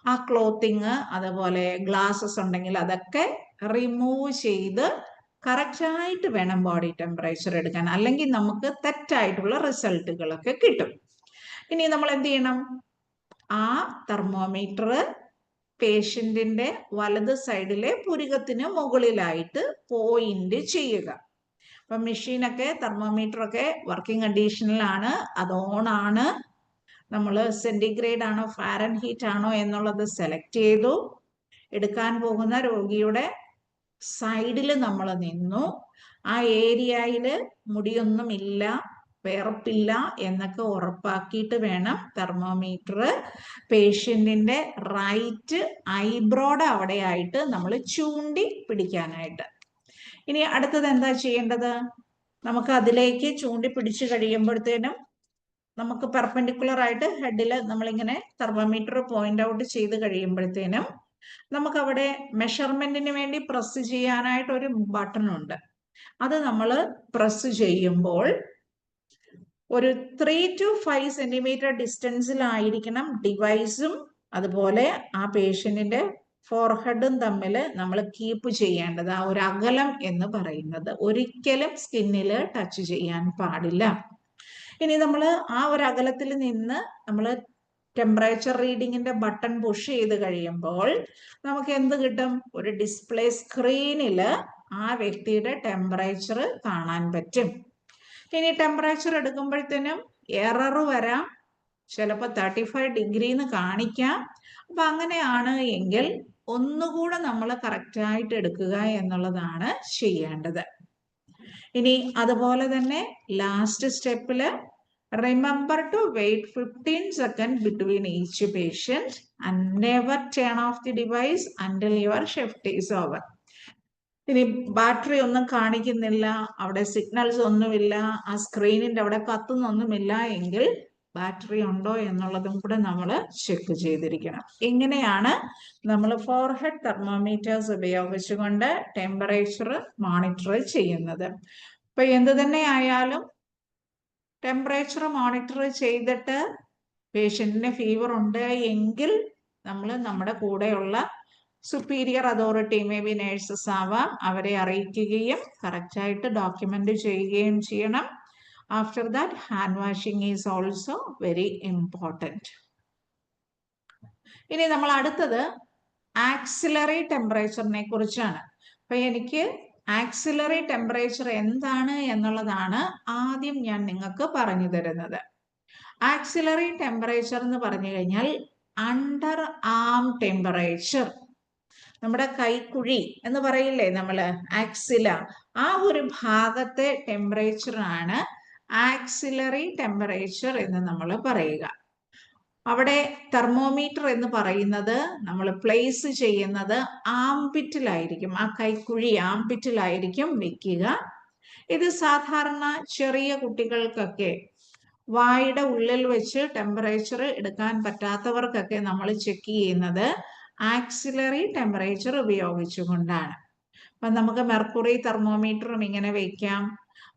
ആ ക്ലോത്തിങ്, അതുപോലെ ഗ്ലാസസ് ഉണ്ടെങ്കിൽ അതൊക്കെ റിമൂവ് ചെയ്ത് കറക്റ്റായിട്ട് വേണം ബോഡി ടെമ്പറേച്ചർ എടുക്കാൻ, അല്ലെങ്കിൽ നമുക്ക് തെറ്റായിട്ടുള്ള റിസൾട്ടുകളൊക്കെ കിട്ടും. ഇനി നമ്മൾ എന്ത് ചെയ്യണം? ആ തെർമോമീറ്റർ പേഷ്യന്റിന്റെ വലത് സൈഡിലെ പുരികത്തിന് മുകളിലായിട്ട് പോയിന്റ് ചെയ്യുക. അപ്പൊ മെഷീനൊക്കെ തെർമോമീറ്റർ ഒക്കെ വർക്കിംഗ് കണ്ടീഷനിലാണ്, അത് ഓൺ ആണ്. നമ്മൾ സെന്റിഗ്രേഡ് ആണോ ഫാരൻഹീറ്റ് ആണോ എന്നുള്ളത് സെലക്ട് ചെയ്തു. എടുക്കാൻ പോകുന്ന രോഗിയുടെ സൈഡിൽ നമ്മൾ നിന്നു. ആ ഏരിയയിൽ മുടിയൊന്നുമില്ല, വേർപ്പില്ല എന്നൊക്കെ ഉറപ്പാക്കിയിട്ട് വേണം തെർമോമീറ്റർ പേഷ്യന്റിന്റെ റൈറ്റ് ഐബ്രോയുടെ അവിടെയായിട്ട് നമ്മൾ ചൂണ്ടി പിടിക്കാനായിട്ട്. ഇനി അടുത്തത് എന്താ ചെയ്യേണ്ടത്? നമുക്ക് അതിലേക്ക് ചൂണ്ടി പിടിച്ചു കഴിയുമ്പോഴത്തേനും നമുക്ക് പെർപെൻഡിക്കുലർ ആയിട്ട് ഹെഡിൽ നമ്മളിങ്ങനെ തെർമോമീറ്റർ പോയിന്റ് ഔട്ട് ചെയ്ത് കഴിയുമ്പോഴത്തേനും നമുക്ക് അവിടെ മെഷർമെന്റിന് വേണ്ടി പ്രസ് ചെയ്യാനായിട്ട് ഒരു ബട്ടൺ ഉണ്ട്. അത് നമ്മൾ പ്രസ് ചെയ്യുമ്പോൾ ഒരു 3 to 5 സെന്റിമീറ്റർ ഡിസ്റ്റൻസിലായിരിക്കണം ഡിവൈസും അതുപോലെ ആ പേഷ്യന്റിന്റെ ഫോർഹെഡും തമ്മിൽ നമ്മൾ കീപ്പ് ചെയ്യേണ്ടത്. ആ ഒരു അകലം എന്ന് പറയുന്നത് ഒരിക്കലും സ്കിന്നിൽ ടച്ച് ചെയ്യാൻ പാടില്ല. ഇനി നമ്മൾ ആ ഒരു അകലത്തിൽ നിന്ന് നമ്മൾ ടെമ്പറേച്ചർ റീഡിങ്ങിന്റെ ബട്ടൺ പുഷ് ചെയ്ത് കഴിയുമ്പോൾ നമുക്ക് എന്ത് കിട്ടും? ഒരു ഡിസ്പ്ലേ സ്ക്രീനിൽ ആ വ്യക്തിയുടെ ടെമ്പറേച്ചർ കാണാൻ പറ്റും. ഇനി ടെമ്പറേച്ചർ എടുക്കുമ്പോഴത്തേനും എറർ വരാം, ചിലപ്പോൾ 35 ഡിഗ്രി എന്ന് കാണിക്കാം. അപ്പൊ അങ്ങനെയാണ് എങ്കിൽ ഒന്നുകൂടെ നമ്മൾ കറക്റ്റായിട്ട് എടുക്കുക എന്നുള്ളതാണ് ചെയ്യേണ്ടത്. ഇനി അതുപോലെ തന്നെ last സ്റ്റെപ്പില് remember to wait 15 seconds between each patient and never turn off the device until your shift is over. ഇനി ബാറ്ററി ഒന്നും കാണിക്കുന്നില്ല, അവിടെ സിഗ്നൽസ് ഒന്നുമില്ല, ആ സ്ക്രീനിന്റെ അവിടെ കത്തുന്നൊന്നുമില്ല എങ്കിൽ ബാറ്ററി ഉണ്ടോ എന്നുള്ളതും കൂടെ നമ്മൾ ചെക്ക് ചെയ്തിരിക്കണം. ഇങ്ങനെയാണ് നമ്മൾ ഫോർഹെഡ് തെർമോമീറ്റേഴ്സ് ഉപയോഗിച്ചുകൊണ്ട് ടെമ്പറേച്ചർ മോണിറ്റർ ചെയ്യുന്നത്. അപ്പൊ എന്ത് തന്നെ ആയാലും ടെമ്പറേച്ചർ മോണിറ്റർ ചെയ്തിട്ട് പേഷ്യന്റിന് ഫീവർ ഉണ്ട് എങ്കിൽ നമ്മൾ നമ്മുടെ കൂടെയുള്ള superior authority, may be nurses ആവാം, അവരെ അറിയിക്കുകയും കറക്റ്റായിട്ട് ഡോക്യുമെന്റ് ചെയ്യുകയും ചെയ്യണം. After that hand washing is also very important. ഇനി നമ്മൾ അടുത്തത് ആക്സിലറി ടെമ്പറേച്ചറിനെ കുറിച്ചാണ്. അപ്പൊ എനിക്ക് ആക്സിലറി ടെമ്പറേച്ചർ എന്താണ് എന്നുള്ളതാണ് ആദ്യം ഞാൻ നിങ്ങൾക്ക് പറഞ്ഞു തരുന്നത്. ആക്സിലറി ടെമ്പറേച്ചർ എന്ന് പറഞ്ഞു കഴിഞ്ഞാൽ അണ്ടർ ആം ടെമ്പറേച്ചർ, നമ്മുടെ കൈക്കുഴി എന്ന് പറയില്ലേ നമ്മള്, ആക്സില, ആ ഒരു ഭാഗത്തെ ടെമ്പറേച്ചർ ആണ് ആക്സിലറി ടെമ്പറേച്ചർ എന്ന് നമ്മൾ പറയുക. അവിടെ തെർമോമീറ്റർ എന്ന് പറയുന്നത് നമ്മൾ പ്ലേസ് ചെയ്യുന്നത് ആംപിറ്റിലായിരിക്കും, ആ കൈക്കുഴി ആംപിറ്റിലായിരിക്കും വെക്കുക. ഇത് സാധാരണ ചെറിയ കുട്ടികൾക്കൊക്കെ വായുടെ ഉള്ളിൽ വെച്ച് ടെമ്പറേച്ചർ എടുക്കാൻ പറ്റാത്തവർക്കൊക്കെ നമ്മൾ ചെക്ക് ചെയ്യുന്നത് ആക്സിലറി ടെമ്പറേച്ചർ ഉപയോഗിച്ചുകൊണ്ടാണ്. അപ്പൊ നമുക്ക് മെർക്കുറി തെർമോമീറ്ററും ഇങ്ങനെ വെക്കാം,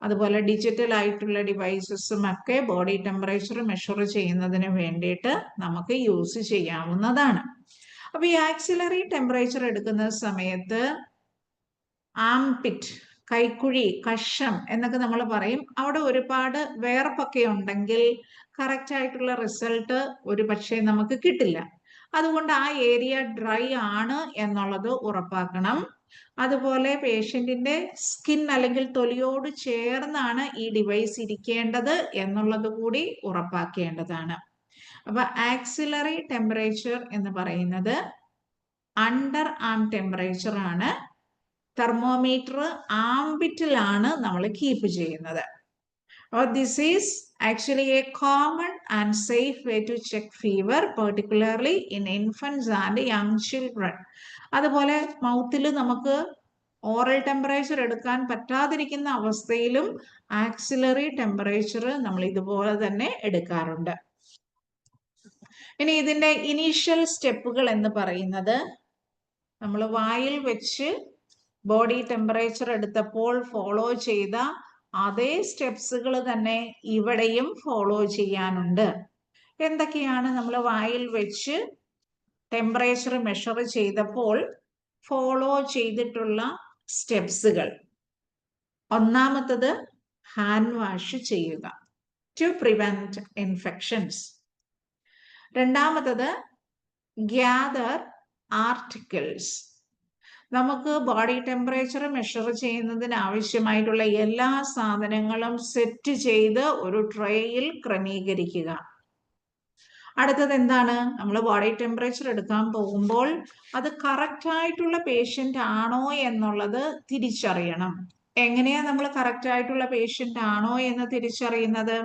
അതുപോലെ ഡിജിറ്റൽ ആയിട്ടുള്ള ഡിവൈസസും ഒക്കെ ബോഡി ടെമ്പറേച്ചർ മെഷർ ചെയ്യുന്നതിന് വേണ്ടിയിട്ട് നമുക്ക് യൂസ് ചെയ്യാവുന്നതാണ്. അപ്പൊ ഈ ആക്സിലറി ടെമ്പറേച്ചർ എടുക്കുന്ന സമയത്ത് ആംപിറ്റ്, കൈക്കുഴി, കഷം എന്നൊക്കെ നമ്മൾ പറയും, അവിടെ ഒരുപാട് വേർപ്പൊക്കെ ഉണ്ടെങ്കിൽ കറക്റ്റ് ആയിട്ടുള്ള റിസൾട്ട് ഒരു പക്ഷേ നമുക്ക് കിട്ടില്ല. അതുകൊണ്ട് ആ ഏരിയ ഡ്രൈ ആണ് എന്നുള്ളത് ഉറപ്പാക്കണം. അതുപോലെ പേഷ്യന്റിന്റെ സ്കിൻ അല്ലെങ്കിൽ തൊലിയോട് ചേർന്നാണ് ഈ ഡിവൈസ് ഇരിക്കേണ്ടത് എന്നുള്ളത് കൂടി ഉറപ്പാക്കേണ്ടതാണ്. അപ്പൊ ആക്സിലറി ടെമ്പറേച്ചർ എന്ന് പറയുന്നത് അണ്ടർ ആം ടെമ്പറേച്ചർ ആണ്. തെർമോമീറ്റർ ആംബിറ്റിലാണ് നമ്മൾ കീപ്പ് ചെയ്യുന്നത്. This is actually a common and safe way to check fever, particularly in infants and young children. അതുപോലെ മൗത്തിൽ നമുക്ക് ഓറൽ ടെമ്പറേച്ചർ എടുക്കാൻ പറ്റാതിരിക്കുന്ന അവസ്ഥയിലും ആക്സിലറി ടെമ്പറേച്ചർ നമ്മൾ ഇതുപോലെ തന്നെ എടുക്കാറുണ്ട്. ഇനി ഇതിന്റെ ഇനീഷ്യൽ സ്റ്റെപ്പുകൾ എന്ന് പറയുന്നത് നമ്മൾ വായിൽ വെച്ച് ബോഡി ടെമ്പറേച്ചർ എടുത്തപ്പോൾ ഫോളോ ചെയ്ത അതേ സ്റ്റെപ്സുകൾ തന്നെ ഇവിടെയും ഫോളോ ചെയ്യാനുണ്ട്. എന്തൊക്കെയാണ് നമ്മൾ വായിൽ വെച്ച് ടെമ്പറേച്ചർ മെഷർ ചെയ്തപ്പോൾ ഫോളോ ചെയ്തിട്ടുള്ള സ്റ്റെപ്സുകൾ? ഒന്നാമത്തത് ഹാൻഡ് വാഷ് ചെയ്യുക, ടു പ്രിവെന്റ് ഇൻഫെക്ഷൻസ്. രണ്ടാമത്തത് ഗ്യാദർ ആർട്ടിക്കിൾസ്. നമുക്ക് ബോഡി ടെമ്പറേച്ചർ മെഷർ ചെയ്യുന്നതിന് ആവശ്യമായിട്ടുള്ള എല്ലാ സാധനങ്ങളും സെറ്റ് ചെയ്ത് ഒരു ട്രേയിൽ ക്രമീകരിക്കുക. അടുത്തത് എന്താണ്? നമ്മൾ ബോഡി ടെമ്പറേച്ചർ എടുക്കാൻ പോകുമ്പോൾ അത് കറക്റ്റ് ആയിട്ടുള്ള പേഷ്യന്റ് ആണോ എന്നുള്ളത് തിരിച്ചറിയണം. എങ്ങനെയാ നമ്മൾ കറക്റ്റ് ആയിട്ടുള്ള പേഷ്യന്റ് ആണോ എന്ന് തിരിച്ചറിയുന്നത്?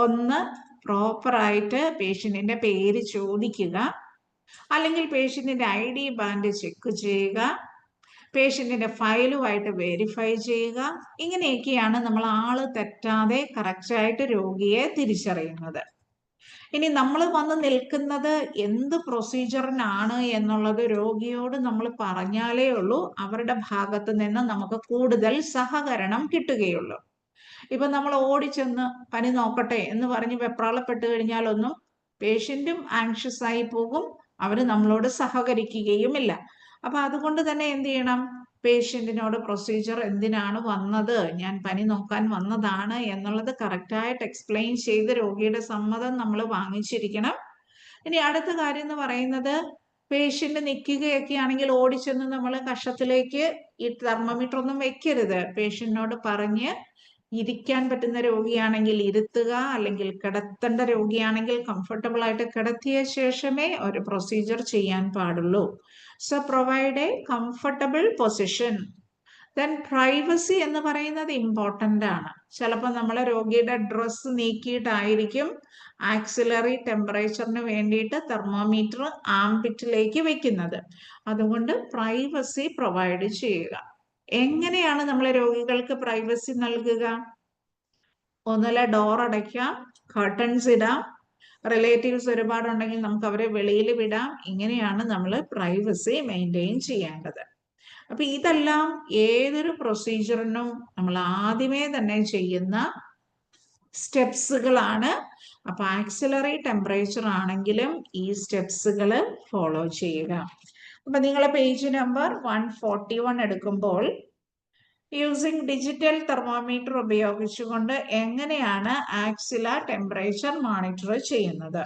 ഒന്ന്, പ്രോപ്പറായിട്ട് പേഷ്യന്റിന്റെ പേര് ചോദിക്കുക, അല്ലെങ്കിൽ പേഷ്യന്റിന്റെ ID ബാൻഡ് ചെക്ക് ചെയ്യുക, പേഷ്യന്റിന്റെ ഫയലുമായിട്ട് വെരിഫൈ ചെയ്യുക. ഇങ്ങനെയൊക്കെയാണ് നമ്മൾ ആള് തെറ്റാതെ കറക്റ്റായിട്ട് രോഗിയെ തിരിച്ചറിയുന്നത്. ഇനി നമ്മൾ വന്ന് നിൽക്കുന്നത് എന്ത് പ്രൊസീജിയറിനാണ് എന്നുള്ളത് രോഗിയോട് നമ്മൾ പറഞ്ഞാലേ ഉള്ളൂ അവരുടെ ഭാഗത്ത് നിന്ന് നമുക്ക് കൂടുതൽ സഹകരണം കിട്ടുകയുള്ളൂ. ഇപ്പൊ നമ്മൾ ഓടിച്ചെന്ന് പനി നോക്കട്ടെ എന്ന് പറഞ്ഞ് വെപ്രാളപ്പെട്ട് കഴിഞ്ഞാലൊന്നും പേഷ്യന്റും ആങ്ഷ്യസ് ആയി പോകും, അവര് നമ്മളോട് സഹകരിക്കുകയുമില്ല. അപ്പൊ അതുകൊണ്ട് തന്നെ എന്ത് ചെയ്യണം? പേഷ്യന്റിനോട് പ്രൊസീജിയർ എന്തിനാണ് വന്നത്, ഞാൻ പനി നോക്കാൻ വന്നതാണ് എന്നുള്ളത് കറക്റ്റായിട്ട് എക്സ്പ്ലെയിൻ ചെയ്ത് രോഗിയുടെ സമ്മതം നമ്മൾ വാങ്ങിച്ചിരിക്കണം. ഇനി അടുത്ത കാര്യം എന്ന് പറയുന്നത്, പേഷ്യന്റ് നിൽക്കുകയൊക്കെ ആണെങ്കിൽ ഓടിച്ചെന്ന് നമ്മൾ കഷത്തിലേക്ക് ഈ തെർമോമീറ്റർ ഒന്നും വെക്കരുത്. പേഷ്യന്റിനോട് പറഞ്ഞ് ഇരിക്കാൻ പറ്റുന്ന രോഗിയാണെങ്കിൽ ഇരുത്തുക, അല്ലെങ്കിൽ കിടത്തേണ്ട രോഗിയാണെങ്കിൽ കംഫർട്ടബിൾ ആയിട്ട് കിടത്തിയ ശേഷമേ ഒരു പ്രൊസീജിയർ ചെയ്യാൻ പാടുള്ളൂ. So provide A comfortable position. Then privacy എന്ന് പറയുന്നത് ഇമ്പോർട്ടൻ്റ് ആണ്. ചിലപ്പോൾ നമ്മൾ രോഗിയുടെ ഡ്രസ്സ് നീക്കിയിട്ടായിരിക്കും ആക്സിലറി ടെമ്പറേച്ചറിന് വേണ്ടിയിട്ട് തെർമോമീറ്റർ ആംപിറ്റിലേക്ക് വെക്കുന്നത്. അതുകൊണ്ട് പ്രൈവസി പ്രൊവൈഡ് ചെയ്യുക. എങ്ങനെയാണ് നമ്മൾ രോഗികൾക്ക് പ്രൈവസി നൽകുക? ഒന്നുമില്ല, ഡോർ അടയ്ക്കാം, കർട്ടൻസ് ഇടാം, റിലേറ്റീവ്സ് ഒരുപാടുണ്ടെങ്കിൽ നമുക്ക് അവരെ വെളിയിൽ വിടാം. ഇങ്ങനെയാണ് നമ്മൾ പ്രൈവസി മെയിൻറ്റെയിൻ ചെയ്യേണ്ടത്. അപ്പൊ ഇതെല്ലാം ഏതൊരു പ്രൊസീജിയറിനും നമ്മൾ ആദ്യമേ തന്നെ ചെയ്യുന്ന സ്റ്റെപ്സുകളാണ്. അപ്പൊ ആക്സിലറി ടെമ്പറേച്ചർ ആണെങ്കിലും ഈ സ്റ്റെപ്സുകൾ ഫോളോ ചെയ്യുക. അപ്പൊ നിങ്ങൾ പേജ് നമ്പർ 141 എടുക്കുമ്പോൾ യൂസിങ് ഡിജിറ്റൽ തെർമോമീറ്റർ ഉപയോഗിച്ചുകൊണ്ട് എങ്ങനെയാണ് ആക്സില ടെമ്പറേച്ചർ മോണിറ്റർ ചെയ്യുന്നത്?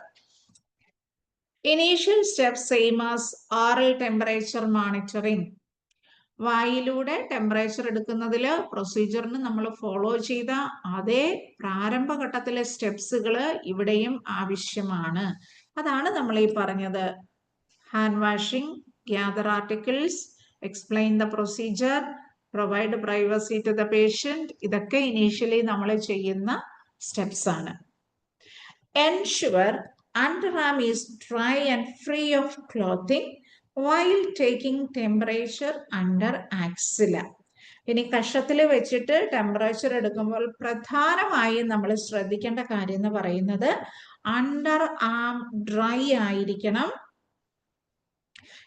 Initial step same as oral temperature monitoring. വായിലൂടെ ടെമ്പറേച്ചർ എടുക്കുന്നതിൽ പ്രൊസീജിയറിന് നമ്മൾ ഫോളോ ചെയ്ത അതേ പ്രാരംഭഘട്ടത്തിലെ സ്റ്റെപ്സുകൾ ഇവിടെയും ആവശ്യമാണ്. അതാണ് നമ്മൾ ഈ പറഞ്ഞത്. Hand washing, gather articles, explain the procedure, provide privacy to the patient. ഇതൊക്കെ ഇനീഷ്യലി നമ്മൾ ചെയ്യുന്ന സ്റ്റെപ്സ് ആണ്. Ensure underarm is dry and free of clothing while taking temperature under axilla. ഇനി കഷത്തിൽ വെച്ചിട്ട് ടെമ്പറേച്ചർ എടുക്കുമ്പോൾ പ്രധാനമായും നമ്മൾ ശ്രദ്ധിക്കേണ്ട കാര്യം എന്ന് പറയുന്നത് അണ്ടർ ആം ഡ്രൈ ആയിരിക്കണം.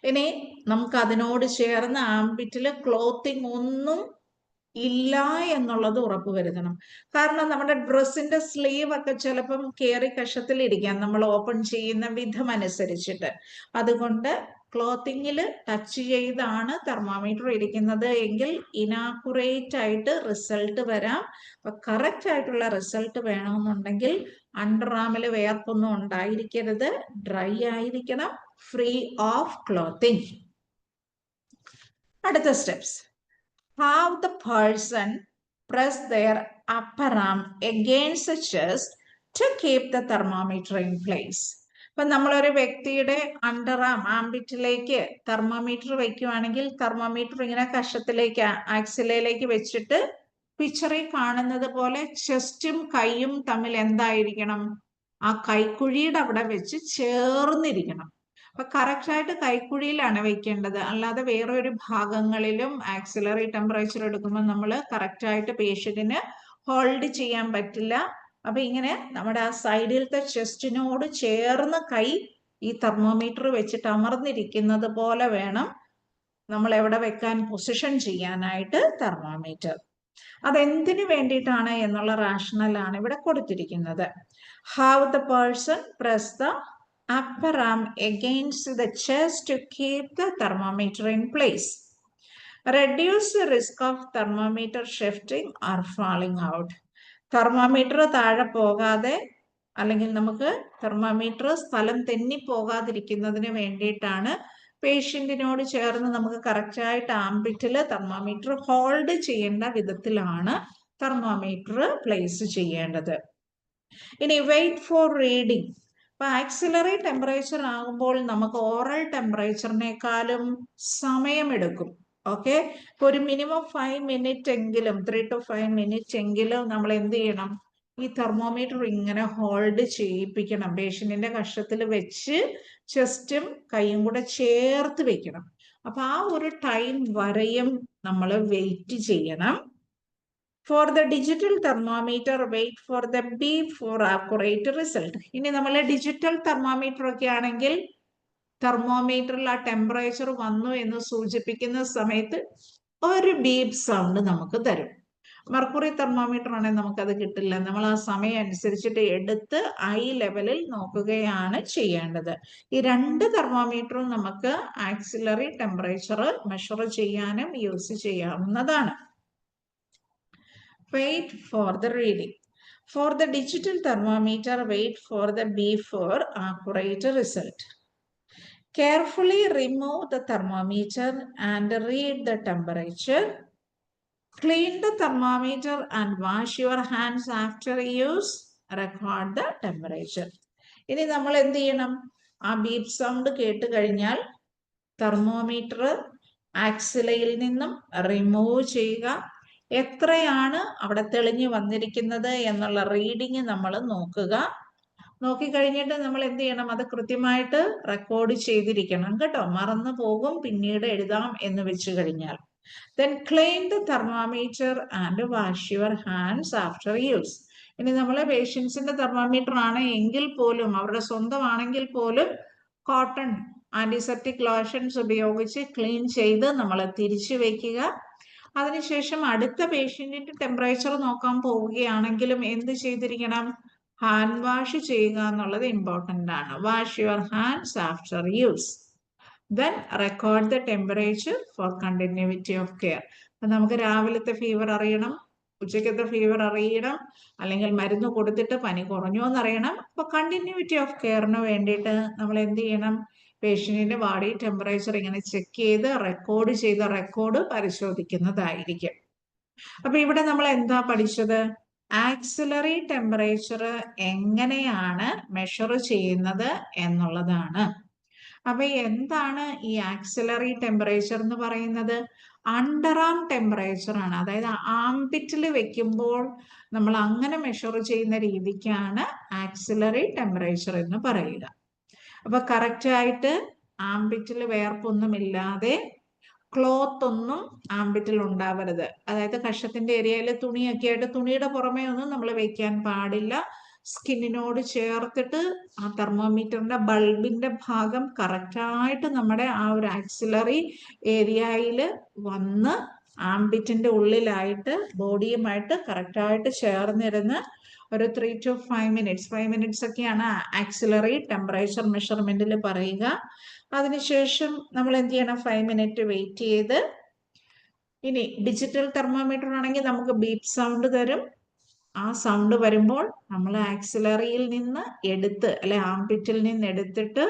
ഇനി നമുക്ക് അതിനോട് ചേർന്ന് ആംപിറ്റിൽ ക്ലോത്തിങ് ഒന്നും ഇല്ല എന്നുള്ളത് ഉറപ്പുവരുത്തണം. കാരണം നമ്മുടെ ഡ്രസ്സിന്റെ സ്ലീവ് ഒക്കെ ചിലപ്പം കയറി കഷത്തിൽ ഇരിക്കാം, നമ്മൾ ഓപ്പൺ ചെയ്യുന്ന വിധം അനുസരിച്ചിട്ട്. അതുകൊണ്ട് ക്ലോത്തിങ്ങിൽ ടച്ച് ചെയ്താണ് തെർമോമീറ്റർ ഇരിക്കുന്നത് എങ്കിൽ ഇനാക്കുറേറ്റ് ആയിട്ട് റിസൾട്ട് വരാം. അപ്പൊ കറക്റ്റ് ആയിട്ടുള്ള റിസൾട്ട് വേണമെന്നുണ്ടെങ്കിൽ അണ്ടർആമിൽ വേർപ്പൊന്നും ഉണ്ടായിരിക്കരുത്, ഡ്രൈ ആയിരിക്കണം, ഫ്രീ ഓഫ് ക്ലോത്തിങ്. അടുത്ത steps. Have the person press their upper arm against the chest to keep the thermometer in place. ഇപ്പൊ നമ്മളൊരു വ്യക്തിയുടെ അണ്ടർ ആംപിറ്റിലേക്ക് തെർമോമീറ്റർ വെക്കുവാണെങ്കിൽ തെർമോമീറ്റർ ഇങ്ങനെ കഷത്തിലേക്ക് ആക്സിലയിലേക്ക് വെച്ചിട്ട് പിക്ചറിൽ കാണുന്നത് പോലെ ചെസ്റ്റും കൈയും തമ്മിൽ എന്തായിരിക്കണം? ആ കൈക്കുഴിയുടെ അവിടെ വെച്ച് ചേർന്നിരിക്കണം. അപ്പൊ കറക്റ്റായിട്ട് കൈക്കുഴിയിലാണ് വെക്കേണ്ടത്, അല്ലാതെ വേറെ ഒരു ഭാഗങ്ങളിലും ആക്സിലറി ടെമ്പറേച്ചർ എടുക്കുമ്പോൾ നമ്മൾ കറക്റ്റായിട്ട് പേഷ്യന്റിന് ഹോൾഡ് ചെയ്യാൻ പറ്റില്ല. അപ്പൊ ഇങ്ങനെ നമ്മുടെ ആ സൈഡിലത്തെ ചെസ്റ്റിനോട് ചേർന്ന് കൈ ഈ തെർമോമീറ്റർ വെച്ചിട്ട് അമർന്നിരിക്കുന്നത് പോലെ വേണം നമ്മൾ എവിടെ വെക്കാൻ പൊസിഷൻ ചെയ്യാനായിട്ട് തെർമോമീറ്റർ. അതെന്തിനു വേണ്ടിയിട്ടാണ് എന്നുള്ള റാഷണലാണ് ഇവിടെ കൊടുത്തിരിക്കുന്നത്. Have the person press the upper arm against the chest to keep the thermometer in place. Reduce the risk of thermometer shifting or falling out. Thermometer താഴെ പോകാതെ അല്ലെങ്കിൽ നമുക്ക് തെർമോമീറ്റർ സ്ഥലം തെന്നി പോകാതിരിക്കുന്നതിന് വേണ്ടിയിട്ടാണ് പേഷ്യന്റിനോട് ചേർന്ന് നമുക്ക് കറക്റ്റായിട്ട് ആംപിറ്റിൽ തെർമോമീറ്റർ ഹോൾഡ് ചെയ്യേണ്ട വിധത്തിലാണ് തെർമോമീറ്റർ പ്ലേസ് ചെയ്യേണ്ടത്. ഇനി വെയിറ്റ് ഫോർ റീഡിംഗ്. ഇപ്പൊ ആക്സിലറി ടെമ്പറേച്ചർ ആകുമ്പോൾ നമുക്ക് ഓറൽ ടെമ്പറേച്ചറിനേക്കാളും സമയമെടുക്കും. ഓക്കെ. ഒരു മിനിമം 5 മിനിറ്റ് എങ്കിലും 3 to 5 മിനിറ്റ് എങ്കിലും നമ്മൾ എന്ത് ചെയ്യണം, ഈ തെർമോമീറ്റർ ഇങ്ങനെ ഹോൾഡ് ചെയ്യിപ്പിക്കണം. പേഷ്യന്റിന്റെ കഷത്തിൽ വെച്ച് ചെസ്റ്റും കൈയും കൂടെ ചേർത്ത് വെക്കണം. അപ്പൊ ആ ഒരു ടൈം വരെയും നമ്മൾ വെയിറ്റ് ചെയ്യണം. For the digital thermometer wait for the beep for accurate result. ഇനി നമ്മൾ ഡിജിറ്റൽ തെർമോമീറ്റർ ഒക്കെ ആണെങ്കിൽ തെർമോമീറ്ററിൽ ആ ടെമ്പറേച്ചർ വന്നു എന്ന് സൂചിപ്പിക്കുന്ന സമയത്ത് ഒരു ബീപ്പ് സൗണ്ട് നമുക്ക് തരും. മെർക്കുറി തെർമോമീറ്റർ ആണെങ്കിൽ നമുക്കത് കിട്ടില്ല. നമ്മൾ ആ സമയം അനുസരിച്ചിട്ട് എടുത്ത് ഐ ലെവലിൽ നോക്കുകയാണ് ചെയ്യേണ്ടത്. ഈ രണ്ട് തെർമോമീറ്ററും നമുക്ക് ആക്സിലറി ടെമ്പറേച്ചർ മെഷർ ചെയ്യാനും യൂസ് ചെയ്യാവുന്നതാണ്. Wait for the reading. For the digital thermometer, wait for the B4 accurate result. Carefully remove the thermometer and read the temperature. Clean the thermometer and wash your hands after use. Record the temperature. ഇനി നമ്മൾ എന്ത് ചെയ്യണം? ആ ബീപ്പ് സൗണ്ട് കേട്ട് കഴിഞ്ഞാൽ തെർമോമീറ്റർ ആക്സിലയിൽ നിന്നും റിമൂവ് ചെയ്യുക. എത്രയാണ് അവിടെ തെളിഞ്ഞു വന്നിരിക്കുന്നത് എന്നുള്ള റീഡിങ് നമ്മൾ നോക്കുക. നോക്കിക്കഴിഞ്ഞിട്ട് നമ്മൾ എന്ത് ചെയ്യണം? അത് കൃത്യമായിട്ട് റെക്കോർഡ് ചെയ്തിരിക്കണം കേട്ടോ. മറന്നു പോകും പിന്നീട് എഴുതാം എന്ന് വെച്ച് കഴിഞ്ഞാൽ. Then clean the thermometer and wash your hands after use. ഇനി നമ്മളെ പേഷ്യൻസിന്റെ തെർമോമീറ്റർ ആണ് എങ്കിൽ പോലും, അവരുടെ സ്വന്തമാണെങ്കിൽ പോലും കോട്ടൺ ആന്റിസെപ്റ്റിക് ലോഷൻസ് ഉപയോഗിച്ച് ക്ലീൻ ചെയ്ത് നമ്മൾ തിരിച്ചു വെക്കുക. അതിനുശേഷം അടുത്ത പേഷ്യന്റിന്റെ ടെമ്പറേച്ചർ നോക്കാൻ പോവുകയാണെങ്കിലും എന്ത് ചെയ്തിരിക്കണം? ഹാൻഡ് വാഷ് ചെയ്യുക എന്നുള്ളത് ഇമ്പോർട്ടൻ്റ് ആണ്. Wash your hands after use. Then record the temperature for continuity of care. അപ്പം നമുക്ക് രാവിലത്തെ ഫീവർ അറിയണം, ഉച്ചക്കത്തെ ഫീവർ അറിയണം, അല്ലെങ്കിൽ മരുന്ന് കൊടുത്തിട്ട് പനി കുറഞ്ഞോ എന്നറിയണം. അപ്പോൾ കണ്ടിന്യൂറ്റി ഓഫ് കെയറിന് വേണ്ടിയിട്ട് നമ്മൾ എന്ത് ചെയ്യണം? പേഷ്യന്റിന്റെ ബോഡി ടെമ്പറേച്ചർ ഇങ്ങനെ ചെക്ക് ചെയ്ത് റെക്കോർഡ് ചെയ്ത റെക്കോർഡ് പരിശോധിക്കുന്നതായിരിക്കും. അപ്പൊ ഇവിടെ നമ്മൾ എന്താ പഠിച്ചത്? ആക്സിലറി ടെമ്പറേച്ചർ എങ്ങനെയാണ് മെഷർ ചെയ്യുന്നത് എന്നുള്ളതാണ്. അപ്പൊ എന്താണ് ഈ ആക്സിലറി ടെമ്പറേച്ചർ എന്ന് പറയുന്നത്? അണ്ടർ ആം ടെമ്പറേച്ചർ ആണ്. അതായത് ആംപിറ്റിൽ വെക്കുമ്പോൾ നമ്മൾ അങ്ങനെ മെഷർ ചെയ്യുന്ന രീതിക്കാണ് ആക്സിലറി ടെമ്പറേച്ചർ എന്ന് പറയുക. അപ്പൊ കറക്റ്റ് ആയിട്ട് ആംപിറ്റിൽ വേർപ്പൊന്നുമില്ലാതെ, ക്ലോത്ത് ഒന്നും ആംപിറ്റിൽ ഉണ്ടാവരുത്. അതായത് കഷത്തിന്റെ ഏരിയയിൽ തുണിയൊക്കെ ആയിട്ട് തുണിയുടെ പുറമേ ഒന്നും നമ്മൾ വെക്കാൻ പാടില്ല. സ്കിന്നിനോട് ചേർത്തിട്ട് ആ തെർമോമീറ്ററിന്റെ ബൾബിന്റെ ഭാഗം കറക്റ്റായിട്ട് നമ്മുടെ ആ ഒരു ആക്സിലറി ഏരിയയിൽ വന്ന് ആംബിറ്റിന്റെ ഉള്ളിലായിട്ട് ബോഡിയുമായിട്ട് കറക്റ്റായിട്ട് ചേർന്നിരുന്ന് ഒരു 3 to 5 മിനിറ്റ്സ് 5 മിനിറ്റ്സ് ഒക്കെയാണ് ആക്സിലറി ടെമ്പറേച്ചർ മെഷർമെന്റിൽ പറയുക. അതിനുശേഷം നമ്മൾ എന്ത് ചെയ്യണം? 5 മിനിറ്റ് വെയിറ്റ് ചെയ്ത്, ഇനി ഡിജിറ്റൽ തെർമോമീറ്റർ ആണെങ്കിൽ നമുക്ക് ബീപ്പ് സൗണ്ട് തരും. ആ സൗണ്ട് വരുമ്പോൾ നമ്മൾ ആക്സിലറിയിൽ നിന്ന് എടുത്ത്, അല്ലെ ആംപിറ്റിൽ നിന്ന് എടുത്തിട്ട്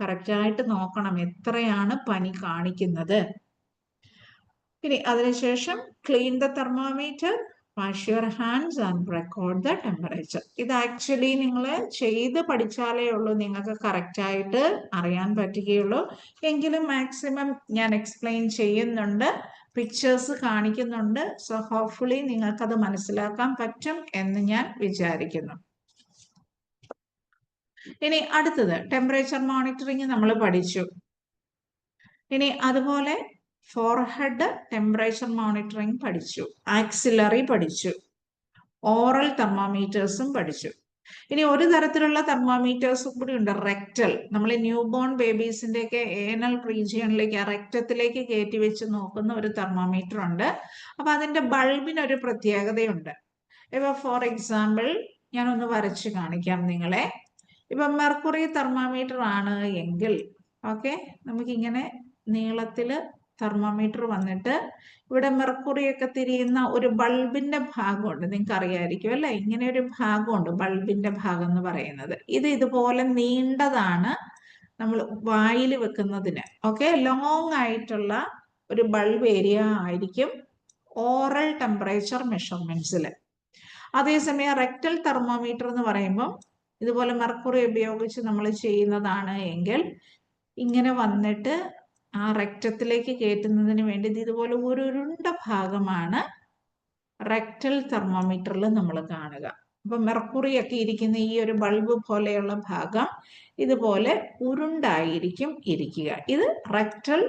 കറക്റ്റായിട്ട് നോക്കണം എത്രയാണ് പനി കാണിക്കുന്നത്. ഇനി അതിനുശേഷം clean the thermometer, wash your hands and record the temperature. ഇത് ആക്ച്വലി നിങ്ങൾ ചെയ്ത് പഠിച്ചാലേ ഉള്ളൂ നിങ്ങൾക്ക് കറക്റ്റായിട്ട് അറിയാൻ പറ്റുകയുള്ളൂ. എങ്കിലും മാക്സിമം ഞാൻ എക്സ്പ്ലെയിൻ ചെയ്യുന്നുണ്ട്, പിക്ചേഴ്സ് കാണിക്കുന്നുണ്ട്. സോ ഹോപ്പ്ഫുള്ളി നിങ്ങൾക്കത് മനസ്സിലാക്കാൻ പറ്റും എന്ന് ഞാൻ വിചാരിക്കുന്നു. ഇനി അടുത്തത് ടെമ്പറേച്ചർ മോണിറ്ററിങ് നമ്മൾ പഠിച്ചു. ഇനി അതുപോലെ ഫോർഹെഡ് ടെമ്പറേച്ചർ മോണിറ്ററിങ് പഠിച്ചു, ആക്സിലറി പഠിച്ചു, ഓറൽ തെർമോമീറ്റേഴ്സും പഠിച്ചു. ഇനി ഒരു തരത്തിലുള്ള തെർമോമീറ്റേഴ്സും കൂടി ഉണ്ട്, റെക്ടൽ. നമ്മൾ ന്യൂ ബോൺ ബേബീസിന്റെ ഒക്കെ ഏനൽ റീജിയണിലേക്ക്, റെക്ടത്തിലേക്ക് കയറ്റി വെച്ച് നോക്കുന്ന ഒരു തെർമോമീറ്റർ ഉണ്ട്. അപ്പൊ അതിന്റെ ബൾബിനൊരു പ്രത്യേകതയുണ്ട്. ഇപ്പൊ ഫോർ എക്സാമ്പിൾ ഞാനൊന്ന് വരച്ച് കാണിക്കാം നിങ്ങളെ. ഇപ്പൊ മെർക്കുറി തെർമോമീറ്റർ ആണ് എങ്കിൽ, ഓക്കെ, നമുക്കിങ്ങനെ നീളത്തില് തെർമോമീറ്റർ വന്നിട്ട് ഇവിടെ മെർക്കുറിയൊക്കെ തിരിയുന്ന ഒരു ബൾബിന്റെ ഭാഗമുണ്ട്. നിങ്ങൾക്ക് അറിയായിരിക്കും അല്ലെ, ഇങ്ങനെ ഒരു ഭാഗമുണ്ട് ബൾബിന്റെ ഭാഗം എന്ന് പറയുന്നത്. ഇത് ഇതുപോലെ നീണ്ടതാണ്, നമ്മൾ വായിൽ വെക്കുന്നതിന്. ഓക്കെ, ലോങ് ആയിട്ടുള്ള ഒരു ബൾബ് ഏരിയ ആയിരിക്കും ഓറൽ ടെമ്പറേച്ചർ മെഷർമെന്റ്സിൽ. അതേസമയം റെക്ടൽ തെർമോമീറ്റർ എന്ന് പറയുമ്പോൾ ഇതുപോലെ മെർക്കുറി ഉപയോഗിച്ച് നമ്മൾ ചെയ്യുന്നതാണ് എങ്കിൽ ഇങ്ങനെ വന്നിട്ട് ആ റെക്റ്റത്തിലേക്ക് കയറ്റുന്നതിന് വേണ്ടി ഇതുപോലെ ഒരു ഉരുണ്ട ഭാഗമാണ് റെക്ടൽ തെർമോമീറ്ററിൽ നമ്മൾ കാണുക. അപ്പൊ മെർക്കുറി ഒക്കെ ഇരിക്കുന്ന ഈ ഒരു ബൾബ് പോലെയുള്ള ഭാഗം ഇതുപോലെ ഉരുണ്ടായിരിക്കും ഇരിക്കുക. ഇത് റെക്ടൽ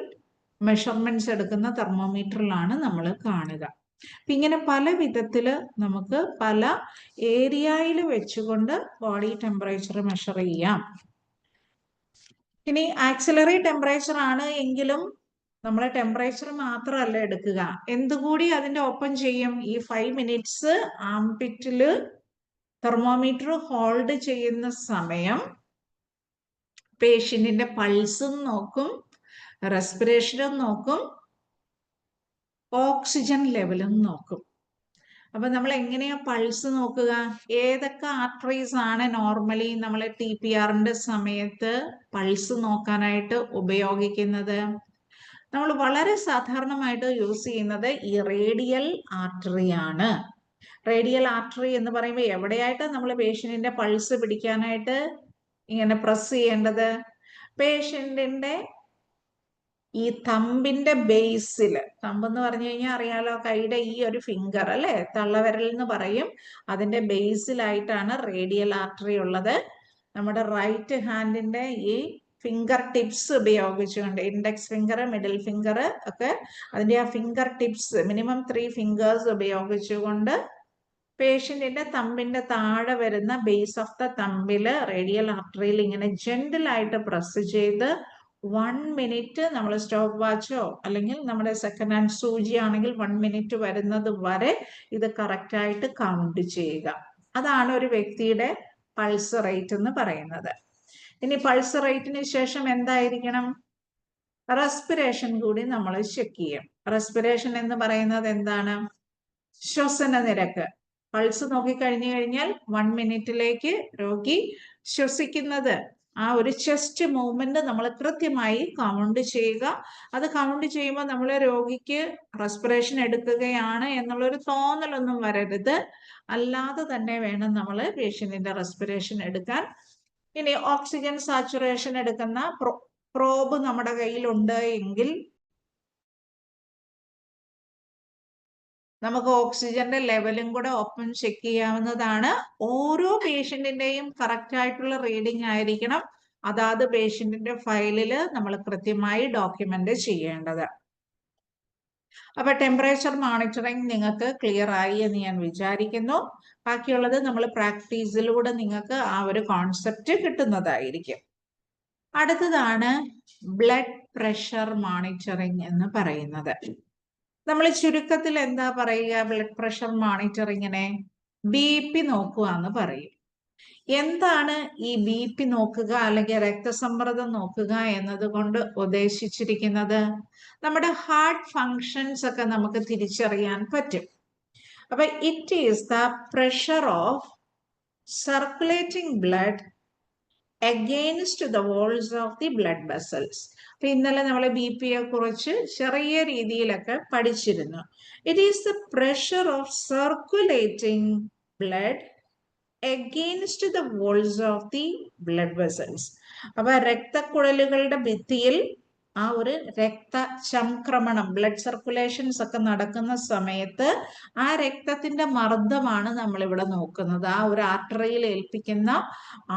മെഷർമെന്റ്സ് എടുക്കുന്ന തെർമോമീറ്ററിലാണ് നമ്മൾ കാണുക. ഇങ്ങനെ പല വിധത്തിൽ നമുക്ക് പല ഏരിയയിൽ വെച്ചുകൊണ്ട് ബോഡി ടെമ്പറേച്ചർ മെഷർ ചെയ്യാം. ഇനി ആക്സിലറി ടെമ്പറേച്ചർ ആണ് എങ്കിലും നമ്മൾ ടെമ്പറേച്ചർ മാത്രമല്ല എടുക്കുക, എന്തുകൂടി അതിന്റെ ഒപ്പം ചെയ്യും. ഈ 5 മിനിറ്റ്സ് ആംപിറ്റില് തെർമോമീറ്റർ ഹോൾഡ് ചെയ്യുന്ന സമയം പേഷ്യന്റിന്റെ പൾസും നോക്കും, റെസ്പിറേഷനും നോക്കും, ഓക്സിജൻ ലെവലും നോക്കും. അപ്പൊ നമ്മൾ എങ്ങനെയാ പൾസ് നോക്കുക? ഏതൊക്കെ ആർട്ടറീസ് ആണ് നോർമലി നമ്മൾ TPRന്റെ സമയത്ത് പൾസ് നോക്കാനായിട്ട് ഉപയോഗിക്കുന്നത്? നമ്മൾ വളരെ സാധാരണമായിട്ട് യൂസ് ചെയ്യുന്നത് ഈ റേഡിയൽ ആർട്ടറി ആണ്. റേഡിയൽ ആർട്ടറി എന്ന് പറയുമ്പോൾ എവിടെയായിട്ട് നമ്മൾ പേഷ്യന്റിന്റെ പൾസ് പിടിക്കാനായിട്ട് ഇങ്ങനെ പ്രസ് ചെയ്യേണ്ടത്? പേഷ്യന്റിന്റെ ഈ തമ്പിന്റെ ബേസിൽ, തമ്പ് എന്ന് പറഞ്ഞു കഴിഞ്ഞാൽ അറിയാലോ, കൈയുടെ ഈ ഒരു ഫിംഗർ അല്ലെ, തള്ളവിരൽ എന്ന് പറയും, അതിന്റെ ബേസിലായിട്ടാണ് റേഡിയൽ ആർട്ടറി ഉള്ളത്. നമ്മുടെ റൈറ്റ് ഹാൻഡിന്റെ ഈ ഫിംഗർ ടിപ്സ് ഉപയോഗിച്ചുകൊണ്ട്, ഇൻഡെക്സ് ഫിംഗർ, മിഡിൽ ഫിംഗർ ഒക്കെ, അതിന്റെ ആ ഫിംഗർ ടിപ്സ് മിനിമം 3 ഫിംഗേഴ്സ് ഉപയോഗിച്ചുകൊണ്ട് പേഷ്യന്റിന്റെ തമ്പിന്റെ താഴെ വരുന്ന ബേസ് ഓഫ് ദ തമ്പില് റേഡിയൽ ആർട്ടറിയിൽ ഇങ്ങനെ ജെന്റിൽ ആയിട്ട് പ്രസ് ചെയ്ത് 1 മിനിറ്റ് നമ്മൾ സ്റ്റോപ്പ് വാച്ചോ അല്ലെങ്കിൽ നമ്മുടെ സെക്കൻഡ് ഹാൻഡ് സൂചി ആണെങ്കിൽ 1 മിനിറ്റ് വരുന്നത് വരെ ഇത് കറക്റ്റ് ആയിട്ട് കൗണ്ട് ചെയ്യുക. അതാണ് ഒരു വ്യക്തിയുടെ പൾസ് റേറ്റ് എന്ന് പറയുന്നത്. ഇനി പൾസ് റേറ്റിന് ശേഷം എന്തായിരിക്കണം? റെസ്പിറേഷൻ കൂടി നമ്മൾ ചെക്ക് ചെയ്യും. റെസ്പിറേഷൻ എന്ന് പറയുന്നത് എന്താണ്? ശ്വസന നിരക്ക്. പൾസ് നോക്കിക്കഴിഞ്ഞു കഴിഞ്ഞാൽ 1 മിനിറ്റിലേക്ക് രോഗി ശ്വസിക്കുന്നത്, ആ ഒരു ചെസ്റ്റ് മൂവ്മെന്റ് നമ്മൾ കൃത്യമായി കൗണ്ട് ചെയ്യുക. അത് കൗണ്ട് ചെയ്യുമ്പോൾ നമ്മൾ രോഗിക്ക് റെസ്പിറേഷൻ എടുക്കുകയാണ് എന്നുള്ളൊരു തോന്നലൊന്നും വരരുത്. അല്ലാതെ തന്നെ വേണം നമ്മൾ പേഷ്യന്റിന്റെ റെസ്പിറേഷൻ എടുക്കാൻ. ഇനി ഓക്സിജൻ സാച്ചുറേഷൻ എടുക്കുന്ന പ്രോബ് നമ്മുടെ കയ്യിലുണ്ട് എങ്കിൽ നമുക്ക് ഓക്സിജന്റെ ലെവലും കൂടെ ഒപ്പം ചെക്ക് ചെയ്യാവുന്നതാണ്. ഓരോ പേഷ്യന്റിന്റെയും കറക്റ്റ് ആയിട്ടുള്ള റീഡിംഗ് ആയിരിക്കണം. അതാത് പേഷ്യന്റിന്റെ ഫയലില് നമ്മൾ കൃത്യമായി ഡോക്യുമെന്റ് ചെയ്യേണ്ടത്. അപ്പൊ ടെമ്പറേച്ചർ മോണിറ്ററിംഗ് നിങ്ങൾക്ക് ക്ലിയർ ആയി എന്ന് ഞാൻ വിചാരിക്കുന്നു. ബാക്കിയുള്ളത് നമ്മൾ പ്രാക്ടീസിലൂടെ നിങ്ങൾക്ക് ആ ഒരു കോൺസെപ്റ്റ് കിട്ടുന്നതായിരിക്കും. അടുത്തതാണ് ബ്ലഡ് പ്രഷർ മോണിറ്ററിംഗ് എന്ന് പറയുന്നത്. നമ്മൾ ചുരുക്കത്തിൽ എന്താ പറയുക? ബ്ലഡ് പ്രഷർ മോണിറ്ററിങ്ങിനെ BP നോക്കുക എന്ന് പറയും. എന്താണ് ഈ BP നോക്കുക അല്ലെങ്കിൽ രക്തസമ്മർദ്ദം നോക്കുക എന്നതുകൊണ്ട് ഉദ്ദേശിച്ചിരിക്കുന്നത്? നമ്മുടെ ഹാർട്ട് ഫങ്ഷൻസ് ഒക്കെ നമുക്ക് തിരിച്ചറിയാൻ പറ്റും. അപ്പൊ it is the pressure of circulating blood against the walls of the blood vessels. അപ്പൊ ഇന്നലെ നമ്മൾ BP യെ കുറിച്ച് ചെറിയ രീതിയിലൊക്കെ പഠിച്ചിരുന്നു. It is the pressure of circulating blood against the walls of the blood vessels. അപ്പൊ രക്തക്കുഴലുകളുടെ ഭിത്തിയിൽ ആ ഒരു രക്തചംക്രമണം, ബ്ലഡ് സർക്കുലേഷൻസ് ഒക്കെ നടക്കുന്ന സമയത്ത് ആ രക്തത്തിന്റെ മർദ്ദമാണ് നമ്മൾ ഇവിടെ നോക്കുന്നത്. ആ ഒരു ആർട്ടറിയിൽ ഏൽപ്പിക്കുന്ന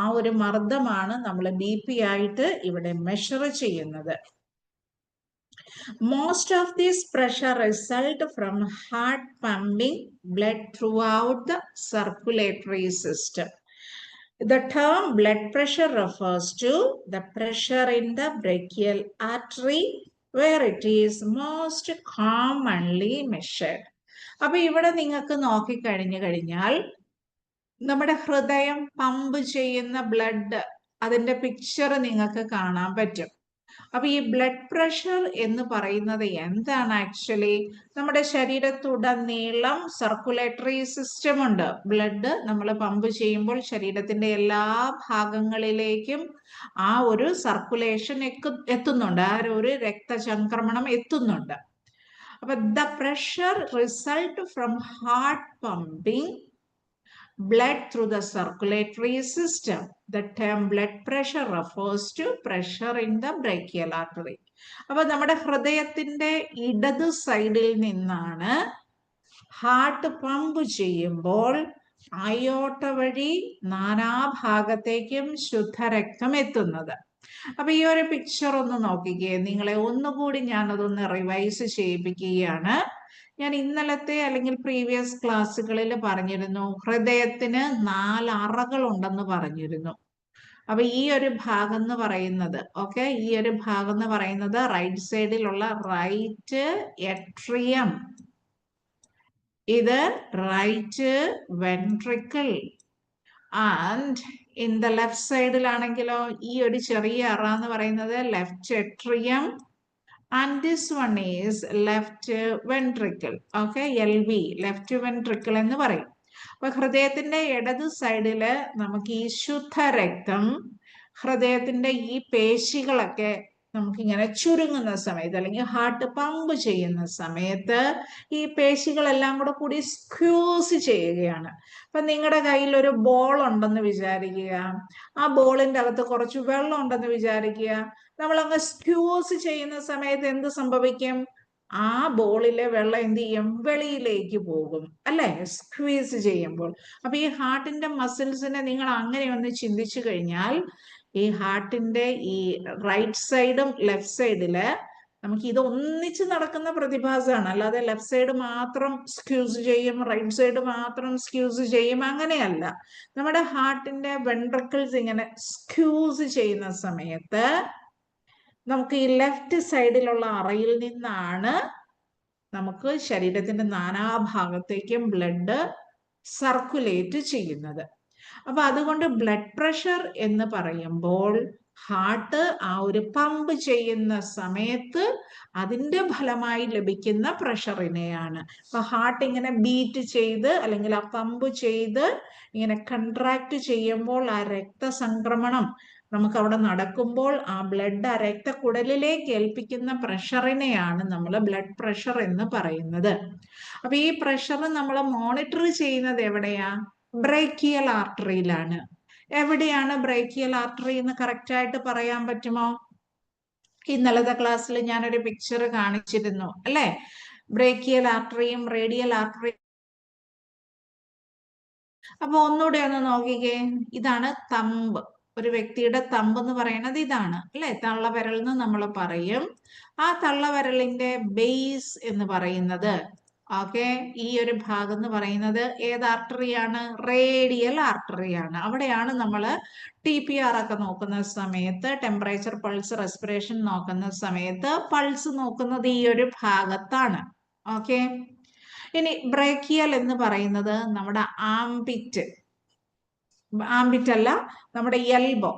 ആ ഒരു മർദ്ദമാണ് നമ്മൾ BP ആയിട്ട് ഇവിടെ മെഷർ ചെയ്യുന്നത്. Most of this pressure result from heart pumping blood throughout the circulatory system. The term blood pressure refers to the pressure in the brachial artery where it is most commonly measured. അപ്പൊ ഇവിടെ നിങ്ങൾക്ക് നോക്കിക്കഴിഞ്ഞു കഴിഞ്ഞാൽ നമ്മുടെ ഹൃദയം പമ്പ് ചെയ്യുന്ന ബ്ലഡ്, അതിന്റെ പിക്ചർ നിങ്ങൾക്ക് കാണാൻ പറ്റും. അപ്പൊ ഈ ബ്ലഡ് പ്രഷർ എന്ന് പറയുന്നത് എന്താണ്? ആക്ച്വലി നമ്മുടെ ശരീരത്തുടനീളം സർക്കുലേറ്ററി സിസ്റ്റം ഉണ്ട്. ബ്ലഡ് നമ്മൾ പമ്പ് ചെയ്യുമ്പോൾ ശരീരത്തിന്റെ എല്ലാ ഭാഗങ്ങളിലേക്കും ആ ഒരു സർക്കുലേഷൻ എത്തുന്നുണ്ട്, ആ ഒരു രക്തചംക്രമണം എത്തുന്നുണ്ട്. അപ്പൊ the pressure result from heart pumping blood through the circulatory system. The term blood pressure refers to pressure in the brachial artery. അപ്പൊ നമ്മുടെ ഹൃദയത്തിന്റെ ഇടത് സൈഡിൽ നിന്നാണ് ഹാർട്ട് പമ്പ് ചെയ്യുമ്പോൾ അയോർട്ട വഴി നാനാഭാഗത്തേക്കും ശുദ്ധരക്തം എത്തുന്നത്. അപ്പൊ ഈ ഒരു പിക്ചർ ഒന്ന് നോക്കിക്കേ. നിങ്ങളെ ഒന്നുകൂടി ഞാനതൊന്ന് റിവൈസ് ചെയ്യിപ്പിക്കുകയാണ്. ഞാൻ ഇന്നലത്തെ അല്ലെങ്കിൽ പ്രീവിയസ് ക്ലാസ്സുകളിൽ പറഞ്ഞിരുന്നു ഹൃദയത്തിന് 4 അറകൾ ഉണ്ടെന്ന് പറഞ്ഞിരുന്നു. അപ്പൊ ഈ ഒരു ഭാഗം എന്ന് പറയുന്നത് ഈ ഒരു ഭാഗം എന്ന് പറയുന്നത് റൈറ്റ് സൈഡിലുള്ള റൈറ്റ് എട്രിയം, ഇത് right ventricle, and in the left സൈഡിലാണെങ്കിലോ ഈ ഒരു ചെറിയ അറ എന്ന് പറയുന്നത് left atrium, and this one is left ventricle. LV, left ventricle എന്ന് പറയും. അപ്പൊ ഹൃദയത്തിന്റെ ഇടത് സൈഡില് നമുക്ക് ഈ ശുദ്ധരക്തം ഹൃദയത്തിന്റെ ഈ പേശികളൊക്കെ നമുക്കിങ്ങനെ ചുരുങ്ങുന്ന സമയത്ത് അല്ലെങ്കിൽ ഹാർട്ട് പമ്പ് ചെയ്യുന്ന സമയത്ത് ഈ പേശികളെല്ലാം കൂടി സ്ക്യൂസ് ചെയ്യുകയാണ്. അപ്പൊ നിങ്ങളുടെ കയ്യിൽ ഒരു ബോൾ ഉണ്ടെന്ന് വിചാരിക്കുക, ആ ബോളിന്റെ അകത്ത് കുറച്ച് വെള്ളം ഉണ്ടെന്ന് വിചാരിക്കുക. നമ്മളങ്ങ് സ്ക്യൂസ് ചെയ്യുന്ന സമയത്ത് എന്ത് സംഭവിക്കും? ആ ബോളിലെ വെള്ളം എന്ത് ചെയ്യും? വെളിയിലേക്ക് പോകും അല്ലെ, സ്ക്വീസ് ചെയ്യുമ്പോൾ. അപ്പൊ ഈ ഹാർട്ടിന്റെ മസിൽസിനെ നിങ്ങൾ അങ്ങനെ ഒന്ന് ചിന്തിച്ചു കഴിഞ്ഞാൽ ഈ ഹാർട്ടിന്റെ ഈ റൈറ്റ് സൈഡും ലെഫ്റ്റ് സൈഡില് നമുക്ക് ഇത് ഒന്നിച്ച് നടക്കുന്ന പ്രതിഭാസമാണ്. അല്ലാതെ ലെഫ്റ്റ് സൈഡ് മാത്രം സ്ക്യൂസ് ചെയ്യും, റൈറ്റ് സൈഡ് മാത്രം സ്ക്യൂസ് ചെയ്യും, അങ്ങനെയല്ല. നമ്മുടെ ഹാർട്ടിന്റെ വെൻട്രിക്കിൾസ് ഇങ്ങനെ സ്ക്യൂസ് ചെയ്യുന്ന സമയത്ത് നമുക്ക് ഈ ലെഫ്റ്റ് സൈഡിലുള്ള അറയിൽ നിന്നാണ് നമുക്ക് ശരീരത്തിന്റെ നാനാഭാഗത്തേക്കും ബ്ലഡ് സർക്കുലേറ്റ് ചെയ്യുന്നത്. അപ്പൊ അതുകൊണ്ട് ബ്ലഡ് പ്രഷർ എന്ന് പറയുമ്പോൾ ഹാർട്ട് ആ ഒരു പമ്പ് ചെയ്യുന്ന സമയത്ത് അതിന്റെ ഫലമായി ലഭിക്കുന്ന പ്രഷറിനെയാണ്. അപ്പൊ ഹാർട്ട് ഇങ്ങനെ ബീറ്റ് ചെയ്ത് അല്ലെങ്കിൽ ആ പമ്പ് ചെയ്ത് ഇങ്ങനെ കൺട്രാക്ട് ചെയ്യുമ്പോൾ ആ രക്തസംക്രമണം നമുക്ക് അവിടെ നടക്കുമ്പോൾ ആ ബ്ലഡ് ആ രക്തക്കുഴലിലേക്ക് ഏൽപ്പിക്കുന്ന പ്രഷറിനെയാണ് നമ്മൾ ബ്ലഡ് പ്രഷർ എന്ന് പറയുന്നത്. അപ്പൊ ഈ പ്രഷർ നമ്മൾ മോണിറ്റർ ചെയ്യുന്നത് എവിടെയാ? ബ്രേക്കിയൽ ആർട്ടറിയിലാണ്. എവിടെയാണ് ബ്രേക്കിയൽ ആർട്ടറി എന്ന് കറക്റ്റ് ആയിട്ട് പറയാൻ പറ്റുമോ? ഇന്നലത്തെ ക്ലാസ്സിൽ ഞാനൊരു പിക്ചർ കാണിച്ചിരുന്നു അല്ലെ, ബ്രേക്കിയൽ ആർട്ടറിയും റേഡിയൽ ആർട്ടറിയും. അപ്പൊ ഒന്നുകൂടെ ഒന്ന് നോക്കിക്കേ. ഇതാണ് തമ്പ്, ഒരു വ്യക്തിയുടെ തമ്പ് എന്ന് പറയുന്നത് ഇതാണ് അല്ലെ, തള്ളവിരൽ എന്ന് നമ്മൾ പറയും. ആ തള്ളവിരലിന്റെ ബേസ് എന്ന് പറയുന്നത് ഈ ഒരു ഭാഗം എന്ന് പറയുന്നത് ഏത് ആർട്ടറിയാണ്? റേഡിയൽ ആർട്ടറിയാണ്. അവിടെയാണ് നമ്മൾ TPR ഒക്കെ നോക്കുന്ന സമയത്ത്, ടെമ്പറേച്ചർ, പൾസ്, റെസ്പിറേഷൻ നോക്കുന്ന സമയത്ത് പൾസ് നോക്കുന്നത് ഈ ഒരു ഭാഗത്താണ്. ഇനി ബ്രേക്കിയൽ എന്ന് പറയുന്നത് നമ്മുടെ ആംബിറ്റ് അല്ല, നമ്മുടെ എൽബോ.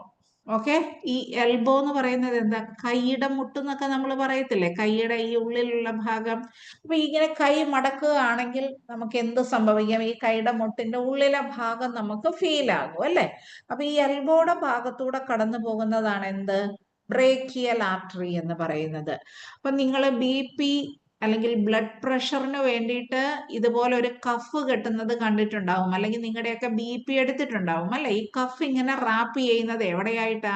ഈ എൽബോ എന്ന് പറയുന്നത് എന്താ? കൈയുടെ മുട്ടെന്നൊക്കെ നമ്മൾ പറയത്തില്ലേ, കൈയുടെ ഈ ഉള്ളിലുള്ള ഭാഗം. അപ്പൊ ഇങ്ങനെ കൈ മടക്കുകയാണെങ്കിൽ നമുക്ക് എന്ത് സംഭവിക്കാം? ഈ കൈയുടെ മുട്ടിന്റെ ഉള്ളിലെ ഭാഗം നമുക്ക് ഫീൽ ആകും അല്ലെ. അപ്പൊ ഈ എൽബോയുടെ ഭാഗത്തൂടെ കടന്നു പോകുന്നതാണ് എന്ത്? ബ്രേക്കിയൽ ആർട്ടറി എന്ന് പറയുന്നത്. അപ്പൊ നിങ്ങൾ BP അല്ലെങ്കിൽ ബ്ലഡ് പ്രഷറിന് വേണ്ടിയിട്ട് ഇതുപോലെ ഒരു കഫ് കെട്ടുന്നത് കണ്ടിട്ടുണ്ടാവും, അല്ലെങ്കിൽ നിങ്ങളുടെയൊക്കെ BP എടുത്തിട്ടുണ്ടാവും അല്ലെ. ഈ കഫ് ഇങ്ങനെ റാപ്പ് ചെയ്യുന്നത് എവിടെയായിട്ടാ?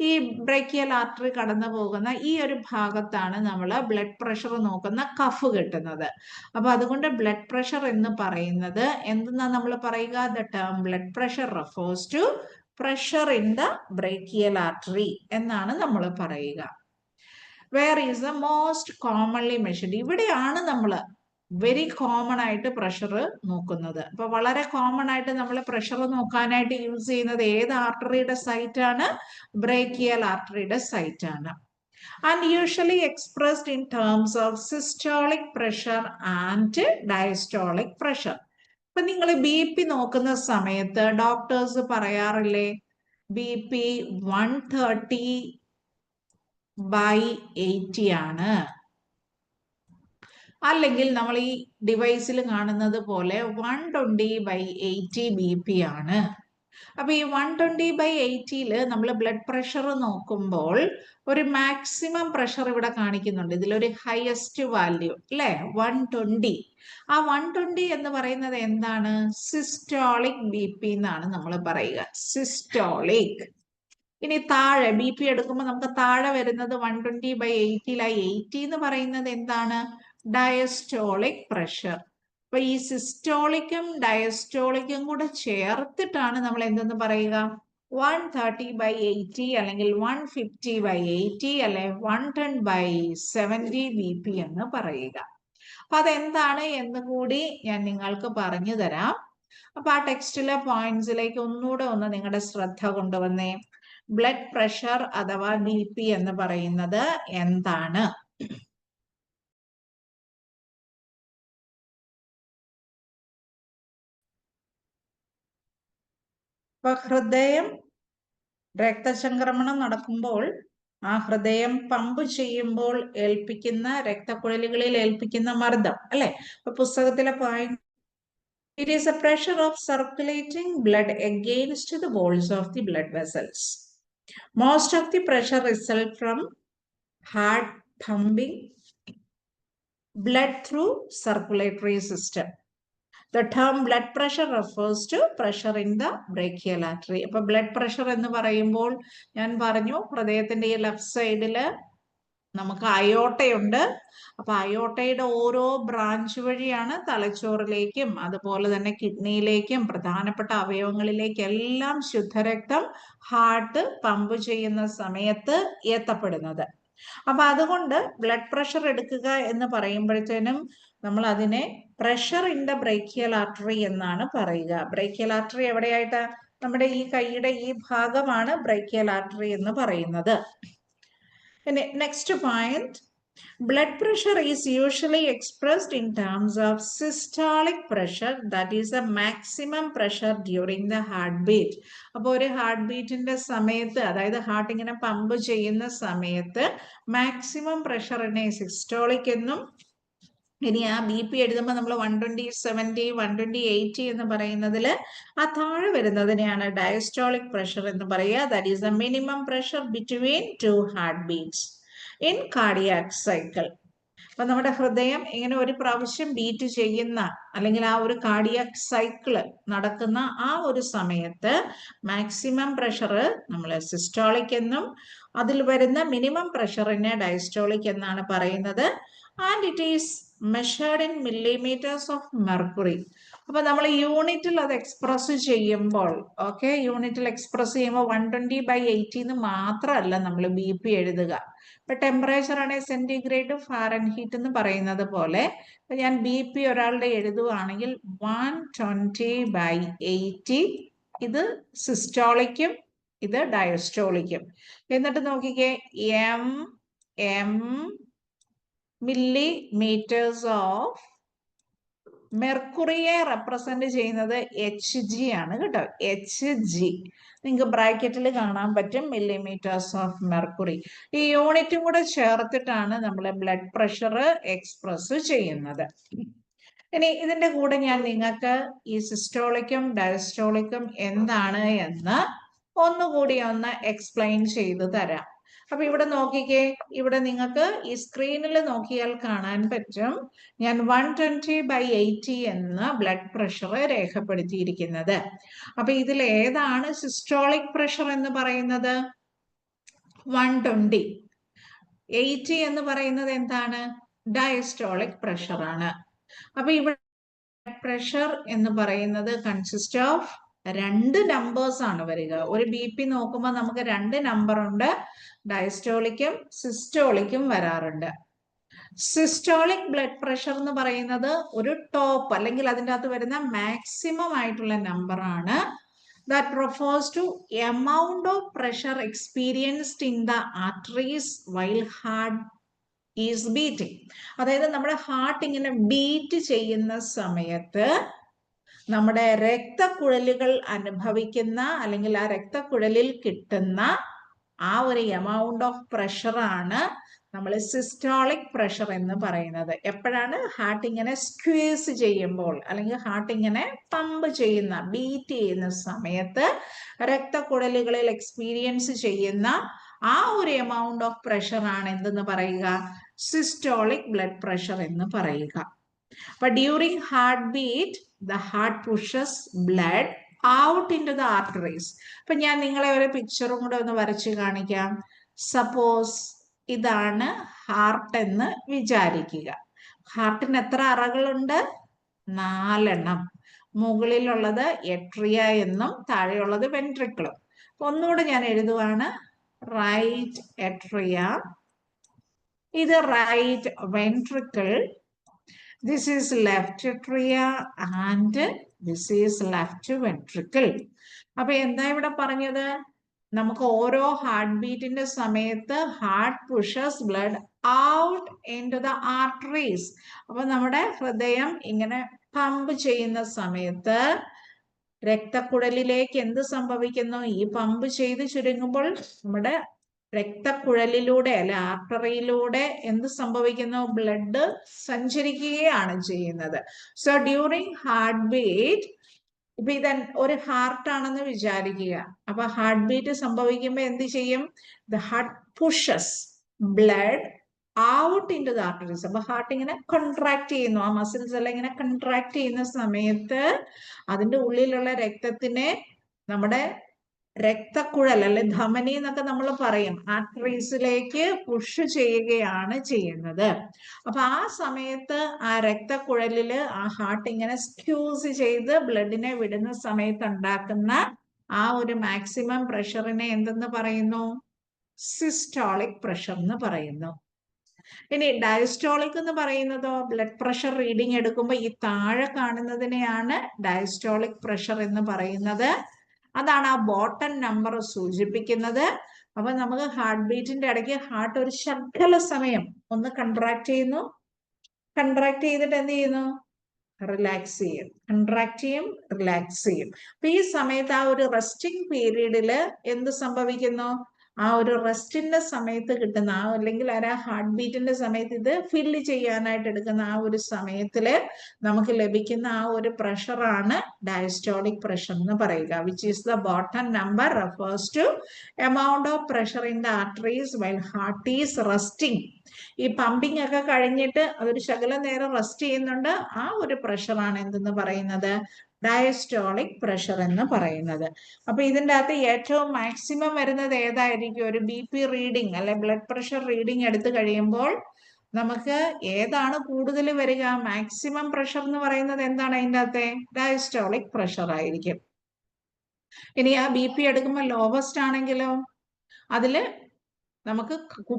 ഈ ബ്രേക്കിയൽ ആർട്ടറി കടന്നു പോകുന്ന ഈ ഒരു ഭാഗത്താണ് നമ്മൾ ബ്ലഡ് പ്രഷർ നോക്കുന്ന കഫ് കെട്ടുന്നത്. അപ്പൊ അതുകൊണ്ട് ബ്ലഡ് പ്രഷർ എന്ന് പറയുന്നത് എന്തെന്നാ നമ്മൾ പറയുക? The term blood pressure refers to pressure in the brachial artery എന്നാണ് നമ്മൾ പറയുക. Where is the most commonly measured? ഇവിടെയാണ് നമ്മൾ വെരി കോമൺ ആയിട്ട് പ്രഷർ നോക്കുന്നത്. അപ്പൊ വളരെ കോമൺ ആയിട്ട് നമ്മൾ പ്രഷർ നോക്കാനായിട്ട് യൂസ് ചെയ്യുന്നത് ഏത് ആർട്ടറിയുടെ സൈറ്റ് ആണ്? ബ്രേക്കിയൽ ആർട്ടറിയുടെ സൈറ്റ് ആണ്. And usually expressed in terms of systolic pressure and diastolic pressure. ഇപ്പൊ നിങ്ങൾ BP നോക്കുന്ന സമയത്ത് ഡോക്ടേഴ്സ് പറയാറില്ലേ BP 130/80 ആണ്, അല്ലെങ്കിൽ നമ്മൾ ഈ ഡിവൈസിൽ കാണുന്നത് പോലെ 120/80 BP ആണ്. അപ്പൊ ഈ 120/80 നമ്മൾ ബ്ലഡ് പ്രഷർ നോക്കുമ്പോൾ ഒരു മാക്സിമം പ്രഷർ ഇവിടെ കാണിക്കുന്നുണ്ട്. ഇതിലൊരു ഹയസ്റ്റ് വാല്യൂ അല്ലെ 120. ആ 120 എന്ന് പറയുന്നത് എന്താണ്? സിസ്റ്റോളിക് BP എന്നാണ് നമ്മൾ പറയുക, സിസ്റ്റോളിക്. ഇനി താഴെ BP എടുക്കുമ്പോൾ നമുക്ക് താഴെ വരുന്നത് 120/80 80 എന്ന് പറയുന്നത് എന്താണ്? Diastolic pressure. അപ്പൊ ഈ സിസ്റ്റോളിക്കും ഡയസ്റ്റോളിക്കും കൂടെ ചേർത്തിട്ടാണ് നമ്മൾ എന്തെന്ന് പറയുക? 130/80 അല്ലെങ്കിൽ 150/80 അല്ലെ 110/70 BP എന്ന് പറയുക. അപ്പൊ അതെന്താണ് എന്ന് കൂടി ഞാൻ നിങ്ങൾക്ക് പറഞ്ഞു തരാം. അപ്പൊ ആ ടെക്സ്റ്റിലെ പോയിന്റ്സിലേക്ക് ഒന്നുകൂടെ ഒന്ന് നിങ്ങളുടെ ശ്രദ്ധ കൊണ്ടുവന്നേ. ബ്ലഡ് പ്രഷർ അഥവാ BP എന്ന് പറയുന്നത് എന്താണ്? ഇപ്പൊ ഹൃദയം രക്തചംക്രമണം നടക്കുമ്പോൾ ആ ഹൃദയം പമ്പ് ചെയ്യുമ്പോൾ ഏൽപ്പിക്കുന്ന രക്തക്കുഴലുകളിൽ ഏൽപ്പിക്കുന്ന മർദ്ദം അല്ലെ? ഇപ്പൊ പുസ്തകത്തിലെ point, it is the pressure of circulating blood against the walls of the blood vessels. Most of the pressure results from heart pumping blood through circulatory system. The term blood pressure refers to pressure in the brachial artery. അപ്പൊ ബ്ലഡ് പ്രഷർ എന്ന് പറയുമ്പോൾ ഞാൻ പറഞ്ഞു ഹൃദയത്തിന്റെ ഈ ലെഫ്റ്റ് സൈഡില് നമുക്ക് അയോട്ടയുണ്ട്. അപ്പൊ അയോട്ടയുടെ ഓരോ ബ്രാഞ്ച് വഴിയാണ് തലച്ചോറിലേക്കും അതുപോലെ തന്നെ കിഡ്നിയിലേക്കും പ്രധാനപ്പെട്ട അവയവങ്ങളിലേക്കെല്ലാം ശുദ്ധരക്തം ഹാർട്ട് പമ്പ് ചെയ്യുന്ന സമയത്ത് എത്തപ്പെടുന്നത്. അപ്പൊ അതുകൊണ്ട് ബ്ലഡ് പ്രഷർ എടുക്കുക എന്ന് പറയുമ്പോഴത്തേനും നമ്മൾ അതിനെ pressure in the brachial artery എന്നാണ് പറയുക. ബ്രേക്കിയൽ ആർട്ടറി എവിടെയായിട്ട്? നമ്മുടെ ഈ കൈയുടെ ഈ ഭാഗമാണ് ബ്രേക്കിയൽ ആർട്ടറി എന്ന് പറയുന്നത്. പിന്നെ next point, blood pressure is usually expressed in terms of systolic pressure, that is the maximum pressure during the heartbeat. അപ്പോൾ ഒരു ഹാർട്ട് ബീറ്റിന്റെ സമയത്ത്, അതായത് ഹാർട്ട് ഇങ്ങനെ പമ്പ് ചെയ്യുന്ന സമയത്ത് മാക്സിമം പ്രഷറിനെ സിസ്റ്റോളിക് എന്നും, ഇനി ആ BP എഴുതുമ്പോൾ നമ്മൾ 120/70 120/80 എന്ന് പറയുന്നതിൽ ആ താഴെ വരുന്നതിനെയാണ് ഡയസ്റ്റോളിക് പ്രഷർ എന്ന് പറയുക. That is the minimum pressure between two heart beats in cardiac cycle. അപ്പൊ നമ്മുടെ ഹൃദയം ഇങ്ങനെ ഒരു പ്രാവശ്യം ബീറ്റ് ചെയ്യുന്ന അല്ലെങ്കിൽ ആ ഒരു കാർഡിയാക് സൈക്കിള് നടക്കുന്ന ആ ഒരു സമയത്ത് മാക്സിമം പ്രഷർ നമ്മൾ സിസ്റ്റോളിക് എന്നും അതിൽ വരുന്ന മിനിമം പ്രഷറിനെ ഡയസ്റ്റോളിക് എന്നാണ് പറയുന്നത്. And it is measured in millimetres of mercury. അപ്പൊ നമ്മൾ യൂണിറ്റിൽ അത് എക്സ്പ്രസ് ചെയ്യുമ്പോൾ, ഓക്കെ, യൂണിറ്റിൽ എക്സ്പ്രസ് ചെയ്യുമ്പോൾ 120/80 എന്ന് മാത്രമല്ല നമ്മൾ BP എഴുതുക. ഇപ്പൊ ടെമ്പറേച്ചർ ആണ് സെന്റിഗ്രേഡ് ഫാരൻഹീറ്റ് എന്ന് പറയുന്നത് പോലെ ഞാൻ BP ഒരാളുടെ എഴുതുകയാണെങ്കിൽ 120/80 ഇത് സിസ്റ്റോളിക്കും ഇത് ഡയസ്റ്റോളിക്കും. എന്നിട്ട് നോക്കിക്കേ, m millimeters of മെർക്കുറിയെ റെപ്രസെന്റ് ചെയ്യുന്നത് HG ആണ് കേട്ടോ, HG. നിങ്ങൾക്ക് ബ്രാക്കറ്റിൽ കാണാൻ പറ്റും മില്ലിമീറ്റേഴ്സ് ഓഫ് മെർക്കുറി. ഈ യൂണിറ്റും കൂടെ ചേർത്തിട്ടാണ് നമ്മൾ ബ്ലഡ് പ്രഷർ എക്സ്പ്രസ് ചെയ്യുന്നത്. ഇനി ഇതിന്റെ കൂടെ ഞാൻ നിങ്ങൾക്ക് ഈ സിസ്റ്റോളിക്കും ഡയസ്റ്റോളിക്കും എന്താണ് എന്ന് ഒന്നുകൂടി ഒന്ന് എക്സ്പ്ലെയിൻ ചെയ്തു തരാം. അപ്പൊ ഇവിടെ നോക്കിക്കേ, ഇവിടെ നിങ്ങൾക്ക് ഈ സ്ക്രീനിൽ നോക്കിയാൽ കാണാൻ പറ്റും ഞാൻ 120/80 എന്ന ബ്ലഡ് പ്രഷർ രേഖപ്പെടുത്തിയിരിക്കുന്നത്. അപ്പൊ ഇതിൽ ഏതാണ് സിസ്റ്റോളിക് പ്രഷർ എന്ന് പറയുന്നത്? 120. 80 എന്ന് പറയുന്നത് എന്താണ്? ഡയസ്റ്റോളിക് പ്രഷർ ആണ്. അപ്പൊ ഇവിടെ പ്രഷർ എന്ന് പറയുന്നത് കൺസിസ്റ്റ് ഓഫ് രണ്ട് നമ്പേഴ്സ് ആണ് വരിക. ഒരു BP നോക്കുമ്പോൾ നമുക്ക് രണ്ട് നമ്പർ ഉണ്ട്, ഡയസ്റ്റോളിക്കും സിസ്റ്റോളിക്കും വരാറുണ്ട്. സിസ്റ്റോളിക് ബ്ലഡ് പ്രഷർ എന്ന് പറയുന്നത് ഒരു ടോപ്പ് അല്ലെങ്കിൽ അതിൻ്റെ അകത്ത് വരുന്ന മാക്സിമം ആയിട്ടുള്ള നമ്പർ ആണ്. That refers to amount of pressure experienced in the arteries while heart is beating. അതായത് നമ്മുടെ ഹാർട്ട് ഇങ്ങനെ ബീറ്റ് ചെയ്യുന്ന സമയത്ത് നമ്മുടെ രക്തക്കുഴലുകൾ അനുഭവിക്കുന്ന അല്ലെങ്കിൽ ആ രക്തക്കുഴലിൽ കിട്ടുന്ന ആ ഒരു എമൗണ്ട് ഓഫ് പ്രഷർ ആണ് നമ്മൾ സിസ്റ്റോളിക് പ്രഷർ എന്ന് പറയുന്നത്. എപ്പോഴാണ്? ഹാർട്ട് ഇങ്ങനെ സ്ക്വീസ് ചെയ്യുമ്പോൾ അല്ലെങ്കിൽ ഹാർട്ട് ഇങ്ങനെ പമ്പ് ചെയ്യുന്ന, ബീറ്റ് ചെയ്യുന്ന സമയത്ത് രക്തക്കുഴലുകളിൽ എക്സ്പീരിയൻസ് ചെയ്യുന്ന ആ ഒരു എമൗണ്ട് ഓഫ് പ്രഷർ ആണ് എന്തെന്ന് പറയുക? സിസ്റ്റോളിക് ബ്ലഡ് പ്രഷർ എന്ന് പറയുക. അപ്പൊ during heart beat the heart pushes blood out into the arteries. അപ്പൊ ഞാൻ നിങ്ങളെ ഒരു പിക്ചറും കൂടെ ഒന്ന് വരച്ച് കാണിക്കാം. സപ്പോസ് ഇതാണ് ഹാർട്ട് എന്ന് വിചാരിക്കുക. ഹാർട്ടിന് എത്ര അറകളുണ്ട്? 4 മുകളിലുള്ളത് എട്രിയ എന്നും താഴെയുള്ളത് വെൻട്രിക്കിളും. ഒന്നുകൂടെ ഞാൻ എഴുതുവാണ്. റൈറ്റ് എട്രിയ, ഇത് right ventricle, this is left atria and this is left ventricle. അപ്പൊ എന്താ ഇവിടെ പറഞ്ഞത്? നമുക്ക് ഓരോ ഹാർട്ട് ബീറ്റിന്റെ സമയത്ത് heart pushes blood out into the arteries. അപ്പൊ നമ്മുടെ ഹൃദയം ഇങ്ങനെ പമ്പ് ചെയ്യുന്ന സമയത്ത് രക്തക്കുഴലിലേക്ക് എന്ത് സംഭവിക്കുന്നു? ഈ പമ്പ് ചെയ്ത് ചുരുങ്ങുമ്പോൾ നമ്മുടെ രക്തക്കുഴലിലൂടെ അല്ലെ ആർട്ടറിയിലൂടെ എന്ത് സംഭവിക്കുന്നു? ബ്ലഡ് സഞ്ചരിക്കുകയാണ് ചെയ്യുന്നത്. സോ ഡ്യൂറിങ് ഹാർട്ട് ബീറ്റ്, ഇപ്പൊ ഇത് ഒരു ഹാർട്ട് ആണെന്ന് വിചാരിക്കുക. അപ്പൊ ഹാർട്ട് ബീറ്റ് സംഭവിക്കുമ്പോ എന്ത് ചെയ്യും? The heart pushes blood out into the arteries. അപ്പൊ ഹാർട്ട് ഇങ്ങനെ കൺട്രാക്ട് ചെയ്യുന്നു, ആ മസിൽസ് എല്ലാം ഇങ്ങനെ കൺട്രാക്ട് ചെയ്യുന്ന സമയത്ത് അതിന്റെ ഉള്ളിലുള്ള രക്തത്തിനെ നമ്മുടെ രക്തക്കുഴൽ അല്ലെ ധമനി എന്നൊക്കെ നമ്മൾ പറയും, ആർട്ടറീസിലേക്ക് പുഷ് ചെയ്യുകയാണ് ചെയ്യുന്നത്. അപ്പൊ ആ സമയത്ത് ആ രക്തക്കുഴലില് ആ ഹാർട്ട് ഇങ്ങനെ സ്ക്യൂസ് ചെയ്ത് ബ്ലഡിനെ വിടുന്ന സമയത്ത് ഉണ്ടാക്കുന്ന ആ ഒരു മാക്സിമം പ്രഷറിനെ എന്തെന്ന് പറയുന്നു? സിസ്റ്റോളിക് പ്രഷർ എന്ന് പറയുന്നു. ഇനി ഡയസ്റ്റോളിക് എന്ന് പറയുന്നതോ? ബ്ലഡ് പ്രഷർ റീഡിംഗ് എടുക്കുമ്പോൾ ഈ താഴെ കാണുന്നതിനെയാണ് ഡയസ്റ്റോളിക് പ്രഷർ എന്ന് പറയുന്നത്. അതാണ് ആ ബോട്ടം നമ്പർ സൂചിപ്പിക്കുന്നത്. അപ്പൊ നമുക്ക് ഹാർട്ട് ബീറ്റിന്റെ ഇടയ്ക്ക് ഹാർട്ട് ഒരു ശകല സമയം ഒന്ന് കൺട്രാക്ട് ചെയ്യുന്നു, കൺട്രാക്ട് ചെയ്തിട്ട് എന്ത് ചെയ്യുന്നു? റിലാക്സ് ചെയ്യും, കൺട്രാക്ട് ചെയ്യും, റിലാക്സ് ചെയ്യും. അപ്പൊ ഈ സമയത്ത് ആ ഒരു റെസ്റ്റിംഗ് പീരീഡില് എന്ത് സംഭവിക്കുന്നു? ആ ഒരു റെസ്റ്റിന്റെ സമയത്ത് കിട്ടുന്ന അല്ലെങ്കിൽ ആ ഹാർട്ട് ബീറ്റിന്റെ സമയത്ത് ഇത് ഫില്ല് ചെയ്യാനായിട്ട് എടുക്കുന്ന ആ ഒരു സമയത്തില് നമുക്ക് ലഭിക്കുന്ന ആ ഒരു പ്രഷറാണ് ഡയസ്റ്റോളിക് പ്രഷർ എന്ന് പറയുക. Which is the bottom number refers to amount of pressure in the arteries while heart is resting. ഈ പമ്പിങ് ഒക്കെ കഴിഞ്ഞിട്ട് അതൊരു ശകലം നേരം റെസ്റ്റ് ചെയ്യുന്നുണ്ട്, ആ ഒരു പ്രഷറാണ് എന്തെന്ന് പറയുന്നത്? ഡയസ്റ്റോളിക് പ്രഷർ എന്ന് പറയുന്നത്. അപ്പൊ ഇതിൻ്റെ അകത്ത് ഏറ്റവും മാക്സിമം വരുന്നത് ഏതായിരിക്കും? ഒരു BP റീഡിംഗ് അല്ലെ ബ്ലഡ് പ്രഷർ റീഡിംഗ് എടുത്തു കഴിയുമ്പോൾ നമുക്ക് ഏതാണ് കൂടുതൽ വരിക? മാക്സിമം പ്രഷർ എന്ന് പറയുന്നത് എന്താണ്? അതിൻ്റെ അകത്തെ ഡയസ്റ്റോളിക് പ്രഷർ ആയിരിക്കും. ഇനി ആ BP എടുക്കുമ്പോൾ ലോവസ്റ്റ് ആണെങ്കിലോ അതില് നമുക്ക്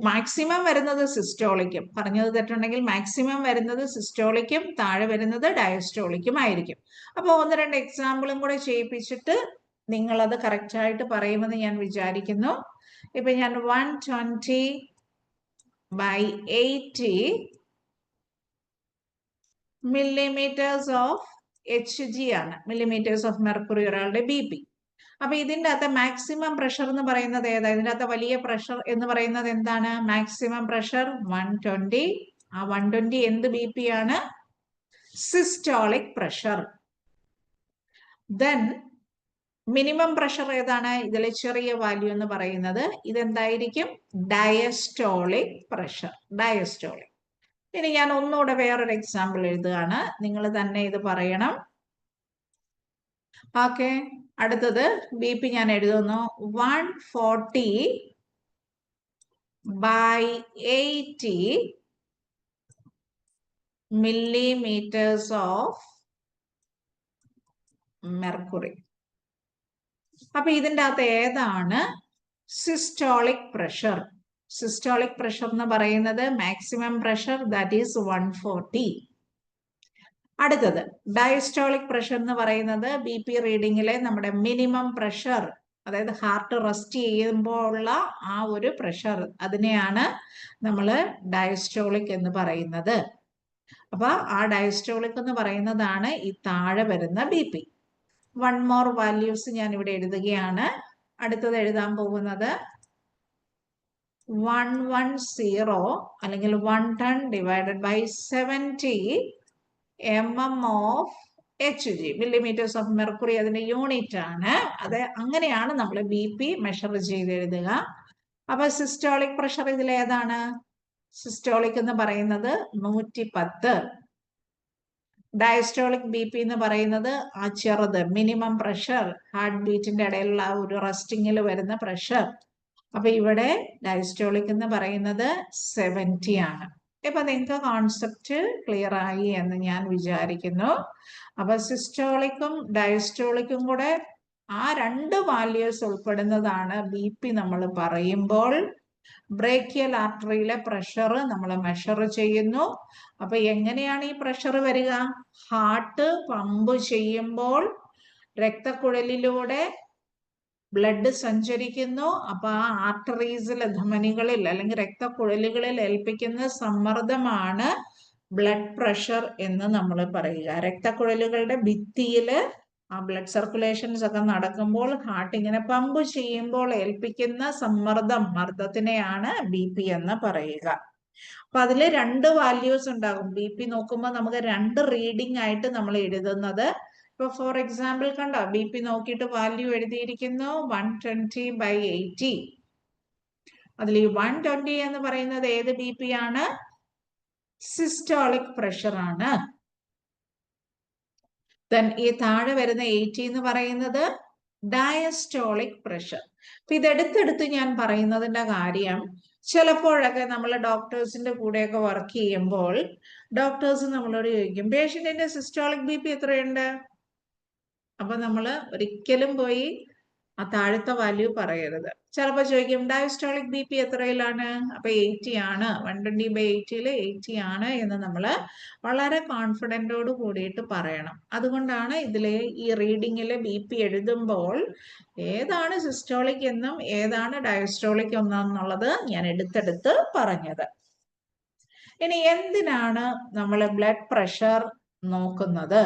മാക്സിമം വരുന്നത് സിസ്റ്റോളിക്കും, പറഞ്ഞത് തെറ്റുണ്ടെങ്കിൽ മാക്സിമം വരുന്നത് സിസ്റ്റോളിക്കും താഴെ വരുന്നത് ഡയസ്റ്റോളിക്കും ആയിരിക്കും. അപ്പൊ 1-2 എക്സാമ്പിളും കൂടെ ചെയ്യിപ്പിച്ചിട്ട് നിങ്ങൾ അത് കറക്റ്റ് ആയിട്ട് പറയുമെന്ന് ഞാൻ വിചാരിക്കുന്നു. ഇപ്പൊ ഞാൻ 120/80 millimeters ഓഫ് HG ആണ്, മില്ലിമീറ്റേഴ്സ് ഓഫ് മെർക്കുറി ഒരാളുടെ BP. അപ്പൊ ഇതിൻ്റെ അകത്ത് മാക്സിമം പ്രഷർ എന്ന് പറയുന്നത് ഏതാ? ഇതിൻ്റെ അകത്ത് വലിയ പ്രഷർ എന്ന് പറയുന്നത് എന്താണ്? Maximum pressure 120. ആ 120 എന്ത് BP ആണ്? Systolic pressure. Then minimum pressure ഏതാണ്? ഇതിലെ ചെറിയ വാല്യൂ എന്ന് പറയുന്നത് ഇതെന്തായിരിക്കും? Diastolic pressure, diastolic. ഇനി ഞാൻ ഒന്നുകൂടെ വേറൊരു എക്സാമ്പിൾ എഴുതുകയാണ്, നിങ്ങൾ തന്നെ ഇത് പറയണം. ഓക്കെ, അടുത്തത് BP ഞാൻ എഴുതുന്നു. 140/80 millimeters ഓഫ് മെർക്കുറി. അപ്പൊ ഇതിൻ്റെ അകത്ത് ഏതാണ് സിസ്റ്റോളിക് പ്രഷർ? സിസ്റ്റോളിക് പ്രഷർ എന്ന് പറയുന്നത് മാക്സിമം പ്രഷർ, ദാറ്റ് ഈസ് 140. അടുത്തത് ഡയസ്റ്റോളിക് പ്രഷർ എന്ന് പറയുന്നത് BP റീഡിങ്ങിലെ നമ്മുടെ മിനിമം പ്രഷർ, അതായത് ഹാർട്ട് റെസ്റ്റ് ചെയ്യുമ്പോൾ ഉള്ള ആ ഒരു പ്രഷർ, അതിനെയാണ് നമ്മൾ ഡയസ്റ്റോളിക് എന്ന് പറയുന്നത്. അപ്പൊ ആ ഡയസ്റ്റോളിക് എന്ന് പറയുന്നതാണ് ഈ താഴെ വരുന്ന BP. 1 more വാല്യൂസ് ഞാൻ ഇവിടെ എഴുതുകയാണ്. അടുത്തത് എഴുതാൻ പോകുന്നത് 110 അല്ലെങ്കിൽ 1 ton divided by 70 mm of HG, millimetres of mercury അതിന്റെ യൂണിറ്റ് ആണ്. അത് അങ്ങനെയാണ് നമ്മൾ BP മെഷർ ചെയ്ത് എഴുതുക. അപ്പൊ സിസ്റ്റോളിക് പ്രഷർ ഇതിൽ ഏതാണ്? സിസ്റ്റോളിക് എന്ന് പറയുന്നത് 110. ഡയസ്റ്റോളിക് BP എന്ന് പറയുന്നത് ആ ചെറുത് മിനിമം പ്രഷർ, ഹാർട്ട് ബീറ്റിന്റെ ഇടയിലുള്ള ഒരു റെസ്റ്റിംഗിൽ വരുന്ന പ്രഷർ. അപ്പൊ ഇവിടെ ഡയസ്റ്റോളിക് എന്ന് പറയുന്നത് 70 ആണ്. ഇപ്പൊ നിങ്ങൾക്ക് കോൺസെപ്റ്റ് ക്ലിയർ ആയി എന്ന് ഞാൻ വിചാരിക്കുന്നു. അപ്പൊ സിസ്റ്റോളിക്കും ഡയസ്റ്റോളിക്കും കൂടെ ആ രണ്ട് വാല്യൂസ് ഉൾപ്പെടുന്നതാണ് BP നമ്മൾ പറയുമ്പോൾ. ബ്രേക്കിയൽ ആർട്ടറിയിലെ പ്രഷർ നമ്മൾ മെഷർ ചെയ്യുന്നു. അപ്പൊ എങ്ങനെയാണ് ഈ പ്രഷർ വരിക? ഹാർട്ട് പമ്പ് ചെയ്യുമ്പോൾ രക്തക്കുഴലിലൂടെ ബ്ലഡ് സഞ്ചരിക്കുന്നു. അപ്പൊ ആ ആർട്ടറീസിൽ, ധമനികളിൽ അല്ലെങ്കിൽ രക്തക്കുഴലുകളിൽ ഏൽപ്പിക്കുന്ന സമ്മർദ്ദമാണ് ബ്ലഡ് പ്രഷർ എന്ന് നമ്മൾ പറയുക. രക്തക്കുഴലുകളുടെ ഭിത്തിയില് ആ ബ്ലഡ് സർക്കുലേഷൻസ് ഒക്കെ നടക്കുമ്പോൾ ഹാർട്ട് ഇങ്ങനെ പമ്പ് ചെയ്യുമ്പോൾ ഏൽപ്പിക്കുന്ന മർദ്ദത്തിനെയാണ് BP എന്ന് പറയുക. അപ്പൊ അതില് രണ്ട് വാല്യൂസ് ഉണ്ടാകും. BP നോക്കുമ്പോൾ നമുക്ക് രണ്ട് റീഡിംഗ് ആയിട്ട് നമ്മൾ എഴുതുന്നത്. ഇപ്പൊ ഫോർ എക്സാമ്പിൾ കണ്ടോ, BP നോക്കിയിട്ട് വാല്യൂ എഴുതിയിരിക്കുന്നു 120/80. അതിൽ ഈ 120 എന്ന് പറയുന്നത് ഏത് BP ആണ്? സിസ്റ്റോളിക് പ്രഷർ ആണ്. ദെൻ ഈ താഴെ വരുന്ന 80 എന്ന് പറയുന്നത് ഡയസ്റ്റോളിക് പ്രഷർ. അപ്പൊ ഇതെടുത്തെടുത്ത് ഞാൻ പറയുന്നതിന്റെ കാര്യം, ചിലപ്പോഴൊക്കെ നമ്മൾ ഡോക്ടേഴ്സിന്റെ കൂടെയൊക്കെ വർക്ക് ചെയ്യുമ്പോൾ ഡോക്ടേഴ്സ് നമ്മളോട് ചോദിക്കും പേഷ്യന്റിന്റെ സിസ്റ്റോളിക് BP എത്രയുണ്ട്? അപ്പൊ നമ്മൾ ഒരിക്കലും പോയി ആ താഴത്തെ വാല്യൂ പറയരുത്. ചിലപ്പോൾ ചോദിക്കും ഡയസ്റ്റോളിക് BP എത്രയിലാണ്? അപ്പൊ 80 ആണ്. 120/80 80 ആണ് എന്ന് നമ്മൾ വളരെ കോൺഫിഡൻറ്റോട് കൂടിയിട്ട് പറയണം. അതുകൊണ്ടാണ് ഇതിലെ ഈ റീഡിങ്ങില് BP എഴുതുമ്പോൾ ഏതാണ് സിസ്റ്റോളിക് എന്നും ഏതാണ് ഡയസ്റ്റോളിക് എന്നുള്ളത് ഞാൻ എടുത്തെടുത്ത് പറഞ്ഞത്. ഇനി എന്തിനാണ് നമ്മൾ ബ്ലഡ് പ്രഷർ നോക്കുന്നത്?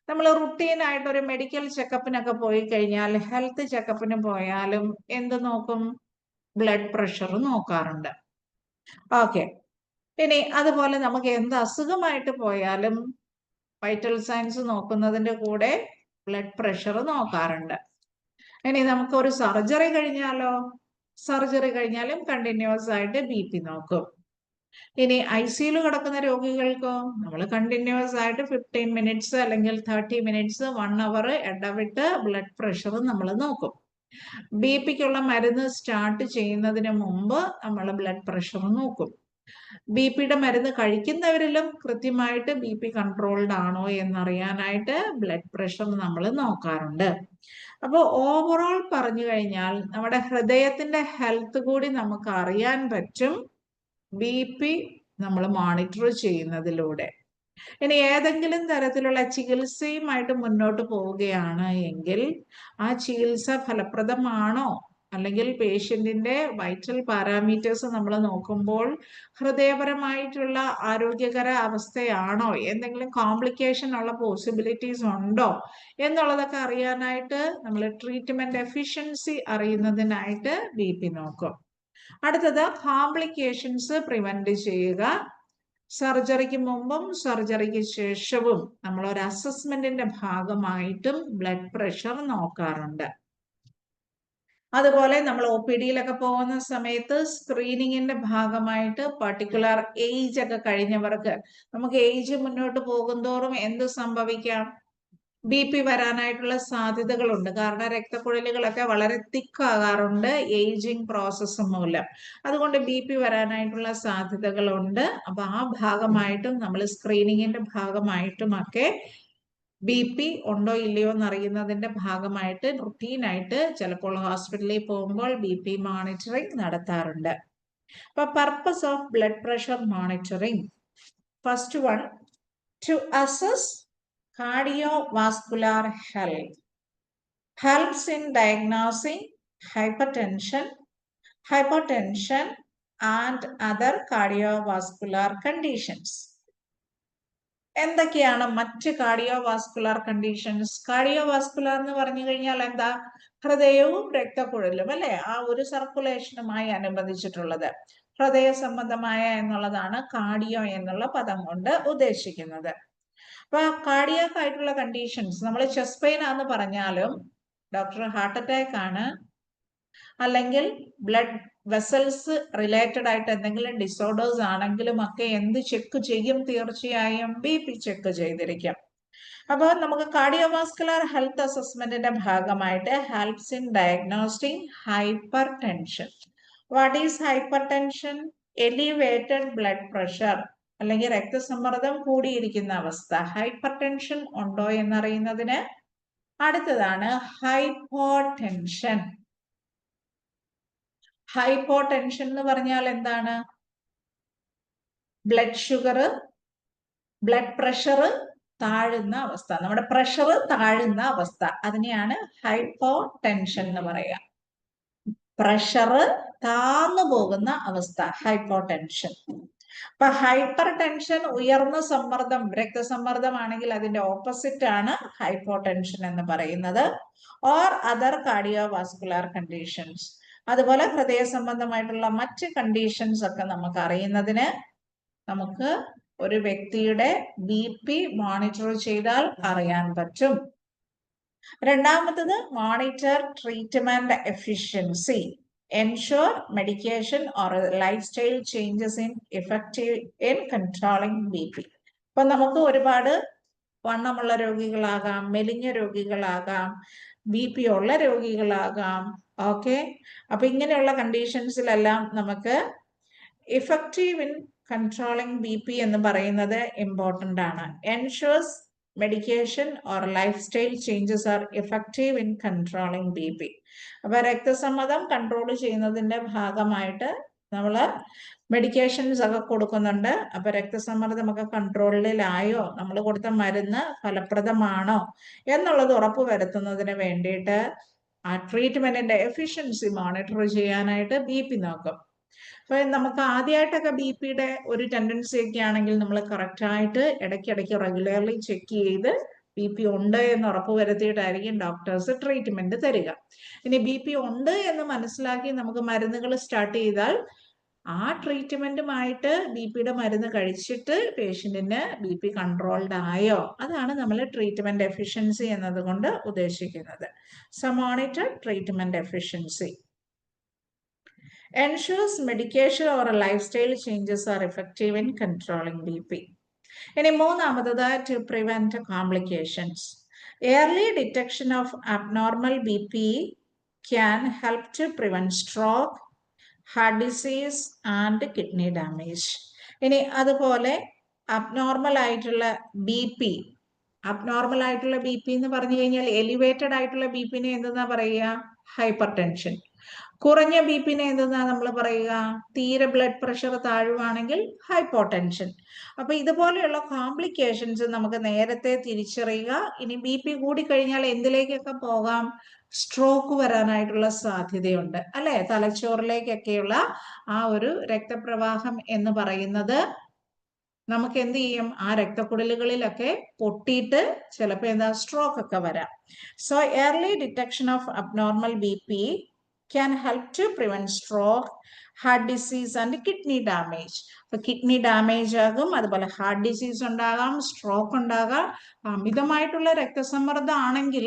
നമ്മൾ റുട്ടീൻ ആയിട്ട് ഒരു മെഡിക്കൽ ചെക്കപ്പിനൊക്കെ പോയി കഴിഞ്ഞാൽ, ഹെൽത്ത് ചെക്കപ്പിന് പോയാലും എന്ത് നോക്കും? ബ്ലഡ് പ്രഷർ നോക്കാറുണ്ട്. ഓക്കെ. ഇനി അതുപോലെ നമുക്ക് എന്ത് അസുഖമായിട്ട് പോയാലും വൈറ്റൽ സയൻസ് നോക്കുന്നതിന്റെ കൂടെ ബ്ലഡ് പ്രഷർ നോക്കാറുണ്ട്. ഇനി നമുക്ക് ഒരു സർജറി കഴിഞ്ഞാലോ? സർജറി കഴിഞ്ഞാലും കണ്ടിന്യൂസ് ആയിട്ട് BP നോക്കും. ഇനി ICU കിടക്കുന്ന രോഗികൾക്കോ നമ്മൾ കണ്ടിന്യൂസ് ആയിട്ട് 15 മിനിറ്റ്സ് അല്ലെങ്കിൽ 30 മിനിറ്റ്സ് 1 അവർ ഇടവിട്ട് ബ്ലഡ് പ്രഷർ നമ്മൾ നോക്കും. BPക്കുള്ള മരുന്ന് സ്റ്റാർട്ട് ചെയ്യുന്നതിന് മുമ്പ് നമ്മൾ ബ്ലഡ് പ്രഷർ നോക്കും. BPയുടെ മരുന്ന് കഴിക്കുന്നവരിലും കൃത്യമായിട്ട് BP കൺട്രോൾഡ് ആണോ എന്നറിയാനായിട്ട് ബ്ലഡ് പ്രഷർ നമ്മൾ നോക്കാറുണ്ട്. അപ്പോൾ ഓവറോൾ പറഞ്ഞു കഴിഞ്ഞാൽ നമ്മുടെ ഹൃദയത്തിന്റെ ഹെൽത്ത് കൂടി നമുക്ക് അറിയാൻ പറ്റും BP നമ്മൾ മോണിറ്റർ ചെയ്യുന്നതിലൂടെ. ഇനി ഏതെങ്കിലും തരത്തിലുള്ള ചികിത്സയുമായിട്ട് മുന്നോട്ട് പോവുകയാണ് എങ്കിൽ ആ ചികിത്സ ഫലപ്രദമാണോ, അല്ലെങ്കിൽ പേഷ്യന്റിന്റെ വൈറ്റൽ പാരാമീറ്റേഴ്സ് നമ്മൾ നോക്കുമ്പോൾ ഹൃദയപരമായിട്ടുള്ള ആരോഗ്യകര അവസ്ഥയാണോ, എന്തെങ്കിലും കോംപ്ലിക്കേഷൻ ഉള്ള പോസിബിലിറ്റീസ് ഉണ്ടോ എന്നുള്ളതൊക്കെ അറിയാനായിട്ട് നമ്മൾ ട്രീറ്റ്മെന്റ് എഫിഷ്യൻസി അറിയുന്നതിനായിട്ട് BP നോക്കും. അടുത്തത് കോംപ്ലിക്കേഷൻസ് പ്രിവെന്റ് ചെയ്യുക. സർജറിക്ക് മുമ്പും സർജറിക്ക് ശേഷവും നമ്മൾ ഒരു അസസ്മെന്റിന്റെ ഭാഗമായിട്ടും ബ്ലഡ് പ്രഷർ നോക്കാറുണ്ട്. അതുപോലെ നമ്മൾ OPDയിലൊക്കെ പോകുന്ന സമയത്ത് സ്ക്രീനിങ്ങിന്റെ ഭാഗമായിട്ട് പർട്ടിക്കുലർ ഏജ് ഒക്കെ കഴിഞ്ഞവർക്ക്, നമുക്ക് ഏജ് മുന്നോട്ട് പോകുന്തോറും എന്ത് സംഭവിക്കാം? BP വരാനായിട്ടുള്ള സാധ്യതകളുണ്ട്. കാരണം രക്തക്കുഴലുകളൊക്കെ വളരെ തിക്കാകാറുണ്ട് ഏജിങ് പ്രോസസ്സ് മൂലം. അതുകൊണ്ട് BP വരാനായിട്ടുള്ള സാധ്യതകളുണ്ട്. അപ്പൊ ആ ഭാഗമായിട്ടും നമ്മൾ സ്ക്രീനിങ്ങിന്റെ ഭാഗമായിട്ടുമൊക്കെ BP ഉണ്ടോ ഇല്ലയോ എന്നറിയുന്നതിന്റെ ഭാഗമായിട്ട് റുട്ടീനായിട്ട് ചിലപ്പോൾ ഹോസ്പിറ്റലിൽ പോകുമ്പോൾ BP മോണിറ്ററിംഗ് നടത്താറുണ്ട്. അപ്പൊ purpose of blood pressure monitoring, first one, to assess cardiovascular health, helps in diagnosing hypertension and other cardiovascular conditions. എന്തൊക്കെയാണ് മറ്റ് കാർഡിയോവാസ്കുലർ കണ്ടീഷൻസ്? കാർഡിയോവാസ്കുലർ എന്ന് പറഞ്ഞു കഴിഞ്ഞാൽ എന്താ? ഹൃദയവും രക്തക്കുഴലും അല്ലെ, ആ ഒരു സർക്കുലേഷനുമായി അനുബന്ധിച്ചിട്ടുള്ളത്. ഹൃദയ സംബന്ധമായ എന്നുള്ളതാണ് കാർഡിയോ എന്നുള്ള പദം കൊണ്ട് ഉദ്ദേശിക്കുന്നത്. അപ്പൊ കാർഡിയാക് ആയിട്ടുള്ള കണ്ടീഷൻസ്, നമ്മൾ ചെസ്റ്റ് പെയിൻ ആണെന്ന് പറഞ്ഞാലും ഡോക്ടർ ഹാർട്ട് അറ്റാക്ക് ആണ്, അല്ലെങ്കിൽ ബ്ലഡ് വെസൽസ് റിലേറ്റഡ് ആയിട്ട് എന്തെങ്കിലും ഡിസോർഡേഴ്സ് ആണെങ്കിലും ഒക്കെ എന്ത് ചെക്ക് ചെയ്യും? തീർച്ചയായും BP ചെക്ക് ചെയ്തിരിക്കും. അപ്പോൾ നമുക്ക് കാർഡിയോവാസ്കുലർ ഹെൽത്ത് അസസ്മെന്റിന്റെ ഭാഗമായിട്ട് helps in diagnosing hypertension. What is hypertension? Elevated blood pressure അല്ലെങ്കിൽ രക്തസമ്മർദ്ദം കൂടിയിരിക്കുന്ന അവസ്ഥ. ഹൈപ്പർ ടെൻഷൻ ഉണ്ടോ എന്നറിയുന്നതിന് അടുത്തതാണ് ഹൈപ്പോടെൻഷൻ. ഹൈപ്പോടെൻഷൻ എന്ന് പറഞ്ഞാൽ എന്താണ്? ബ്ലഡ് ഷുഗർ, ബ്ലഡ് പ്രഷർ താഴുന്ന അവസ്ഥ, നമ്മുടെ പ്രഷർ താഴുന്ന അവസ്ഥ, അതിനെയാണ് ഹൈപ്പോടെൻഷൻ എന്ന് പറയുക. പ്രഷർ താന്നു പോകുന്ന അവസ്ഥ ഹൈപ്പോടെൻഷൻ. അപ്പൊ ഹൈപ്പർ ടെൻഷൻ ഉയർന്ന സമ്മർദ്ദം, രക്തസമ്മർദ്ദം ആണെങ്കിൽ അതിന്റെ ഓപ്പോസിറ്റ് ആണ് ഹൈപ്പോടെൻഷൻ എന്ന് പറയുന്നത്. Or other cardiovascular conditions. അതുപോലെ ഹൃദയ സംബന്ധമായിട്ടുള്ള മറ്റ് കണ്ടീഷൻസ് ഒക്കെ നമുക്ക് അറിയുന്നതിന് നമുക്ക് ഒരു വ്യക്തിയുടെ BP മോണിറ്റർ ചെയ്താൽ അറിയാൻ പറ്റും. രണ്ടാമത്തത് monitor treatment efficiency. Ensure medication or lifestyle changes in effective in controlling BP. അപ്പൊ നമുക്ക് ഒരുപാട് വണ്ണമുള്ള രോഗികളാകാം, മെലിഞ്ഞ രോഗികളാകാം, BP ഉള്ള രോഗികളാകാം. ഓക്കെ, അപ്പൊ ഇങ്ങനെയുള്ള കണ്ടീഷൻസിലെല്ലാം നമുക്ക് ഇഫക്റ്റീവ് ഇൻ കൺട്രോളിംഗ് BP എന്ന് പറയുന്നത് ഇമ്പോർട്ടൻ്റ് ആണ്. Ensures medication or lifestyle changes are effective in controlling BP. അപ്പൊ രക്തസമ്മർദ്ദം കൺട്രോൾ ചെയ്യുന്നതിന്റെ ഭാഗമായിട്ട് നമ്മൾ മെഡിക്കേഷൻസ് ഒക്കെ കൊടുക്കുന്നുണ്ട്. അപ്പൊ രക്തസമ്മർദ്ദമൊക്കെ കൺട്രോളിലായോ, നമ്മൾ കൊടുത്ത മരുന്ന് ഫലപ്രദമാണോ എന്നുള്ളത് ഉറപ്പ് വരുത്തുന്നതിന് വേണ്ടിയിട്ട് ആ ട്രീറ്റ്മെന്റിന്റെ എഫിഷ്യൻസി മോണിറ്റർ ചെയ്യാനായിട്ട് BP നോക്കും. അപ്പൊ നമുക്ക് ആദ്യമായിട്ടൊക്കെ BPയുടെ ഒരു ടെൻഡൻസി ഒക്കെ ആണെങ്കിൽ നമ്മൾ കറക്റ്റായിട്ട് ഇടയ്ക്കിടയ്ക്ക് റെഗുലർലി ചെക്ക് ചെയ്ത് BP ഉണ്ട് എന്ന് ഉറപ്പ് വരുത്തിയിട്ടായിരിക്കും ഡോക്ടേഴ്സ് ട്രീറ്റ്മെന്റ് തരിക. ഇനി BP ഉണ്ട് എന്ന് മനസ്സിലാക്കി നമുക്ക് മരുന്നുകൾ സ്റ്റാർട്ട് ചെയ്താൽ ആ ട്രീറ്റ്മെന്റുമായിട്ട് BPയുടെ മരുന്ന് കഴിച്ചിട്ട് പേഷ്യന്റിന് BP കൺട്രോൾഡ് ആയോ, അതാണ് നമ്മൾ ട്രീറ്റ്മെന്റ് എഫിഷ്യൻസി എന്നതുകൊണ്ട് ഉദ്ദേശിക്കുന്നത്. So monitor treatment efficiency. Ensures medication or lifestyle changes are effective in controlling BP. ഇനി മൂന്നാമത്തത് to prevent complications. Early detection of abnormal BP can help to prevent stroke, heart disease and kidney damage. ഇനി അതുപോലെ അബ്നോർമൽ ആയിട്ടുള്ള BP, അബ്നോർമൽ ആയിട്ടുള്ള BP എന്ന് പറഞ്ഞു കഴിഞ്ഞാൽ എലിവേറ്റഡ് ആയിട്ടുള്ള BPനെ എന്തെന്നാ പറയുക? Hyper tension. കുറഞ്ഞ BPനെ എന്തെന്നാ നമ്മൾ പറയുക? തീരെ ബ്ലഡ് പ്രഷർ താഴുവാണെങ്കിൽ ഹൈപ്പോടെൻഷൻ. അപ്പൊ ഇതുപോലെയുള്ള കോംപ്ലിക്കേഷൻസ് നമുക്ക് നേരത്തെ തിരിച്ചറിയുക. ഇനി BP കൂടിക്കഴിഞ്ഞാൽ എന്തിലേക്കൊക്കെ പോകാം? സ്ട്രോക്ക് വരാനായിട്ടുള്ള സാധ്യതയുണ്ട് അല്ലെ. തലച്ചോറിലേക്കൊക്കെയുള്ള ആ ഒരു രക്തപ്രവാഹം എന്ന് പറയുന്നത് നമുക്ക് എന്ത് ചെയ്യും? ആ രക്തക്കുഴലുകളിലൊക്കെ പൊട്ടിയിട്ട് ചിലപ്പോൾ എന്താ സ്ട്രോക്ക് ഒക്കെ വരാം. So early detection of abnormal BP can help to prevent stroke, heart disease and kidney damage. അപ്പൊ കിഡ്നി ഡാമേജ് ആകും, അതുപോലെ ഹാർട്ട് ഡിസീസ് ഉണ്ടാകാം, സ്ട്രോക്ക് ഉണ്ടാകാം. അമിതമായിട്ടുള്ള രക്തസമ്മർദ്ദം ആണെങ്കിൽ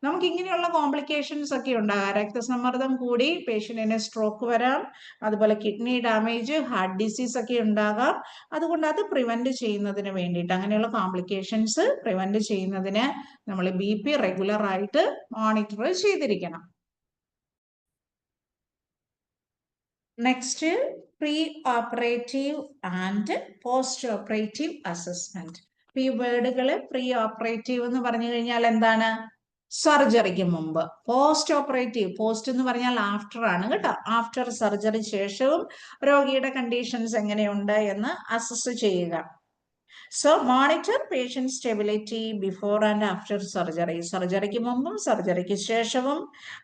നമുക്ക് ഇങ്ങനെയുള്ള കോംപ്ലിക്കേഷൻസ് ഒക്കെ ഉണ്ടാകാം. രക്തസമ്മർദ്ദം കൂടി പേഷ്യന്റിന് സ്ട്രോക്ക് വരാം, അതുപോലെ കിഡ്നി ഡാമേജ്, ഹാർട്ട് ഡിസീസ് ഒക്കെ ഉണ്ടാകാം. അതുകൊണ്ട് അത് പ്രിവെന്റ് ചെയ്യുന്നതിന് വേണ്ടിയിട്ട്, അങ്ങനെയുള്ള കോംപ്ലിക്കേഷൻസ് പ്രിവെന്റ് ചെയ്യുന്നതിന് നമ്മൾ BP റെഗുലർ ആയിട്ട് മോണിറ്റർ ചെയ്തിരിക്കണം. Next pre-operative and post-operative assessment. ഈ വേർഡുകൾ പ്രീ-ഓപ്പറേറ്റീവ് എന്ന് പറഞ്ഞു കഴിഞ്ഞാൽ എന്താണ്? സർജറിക്ക് മുമ്പ്. പോസ്റ്റ് ഓപ്പറേറ്റീവ്, പോസ്റ്റ് എന്ന് പറഞ്ഞാൽ ആഫ്റ്റർ ആണ് കേട്ടോ. ആഫ്റ്റർ സർജറി ശേഷവും രോഗിയുടെ കണ്ടീഷൻസ് എങ്ങനെയുണ്ട് എന്ന് അസസ് ചെയ്യുക. So monitor patient stability before and after surgery. സർജറിക്ക് മുമ്പും സർജറിക്ക് ശേഷവും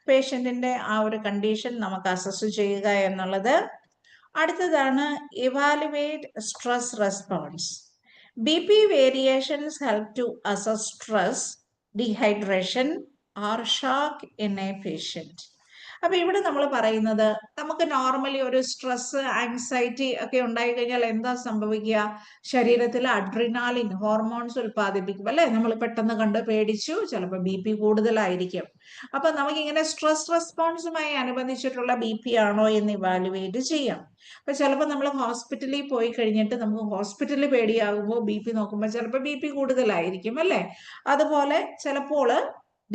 പേഷ്യന്റിന്റെ ആ ഒരു കണ്ടീഷൻ നമുക്ക് അസസ് ചെയ്യുക എന്നുള്ളത്. അടുത്തതാണ് evaluate stress response. BP variations help to assess stress, dehydration or shock in a patient. അപ്പൊ ഇവിടെ നമ്മൾ പറയുന്നത് നമുക്ക് നോർമലി ഒരു സ്ട്രെസ് ആങ്സൈറ്റി ഒക്കെ ഉണ്ടായി കഴിഞ്ഞാൽ എന്താ സംഭവിക്കുക? ശരീരത്തിൽ അഡ്രിനാലിൻ ഹോർമോൺസ് ഉൽപ്പാദിപ്പിക്കും അല്ലെ? നമ്മൾ പെട്ടെന്ന് കണ്ട് പേടിച്ചു, ചിലപ്പോൾ BP കൂടുതലായിരിക്കും. അപ്പൊ നമുക്കിങ്ങനെ സ്ട്രെസ് റെസ്പോൺസുമായി അനുബന്ധിച്ചിട്ടുള്ള BP ആണോ എന്ന് ഇവാലുവേറ്റ് ചെയ്യാം. അപ്പൊ ചിലപ്പോൾ നമ്മൾ ഹോസ്പിറ്റലിൽ പോയി കഴിഞ്ഞിട്ട് നമുക്ക് ഹോസ്പിറ്റലിൽ പേടിയാകുമ്പോൾ BP നോക്കുമ്പോൾ ചിലപ്പോൾ BP കൂടുതലായിരിക്കും അല്ലെ? അതുപോലെ ചിലപ്പോൾ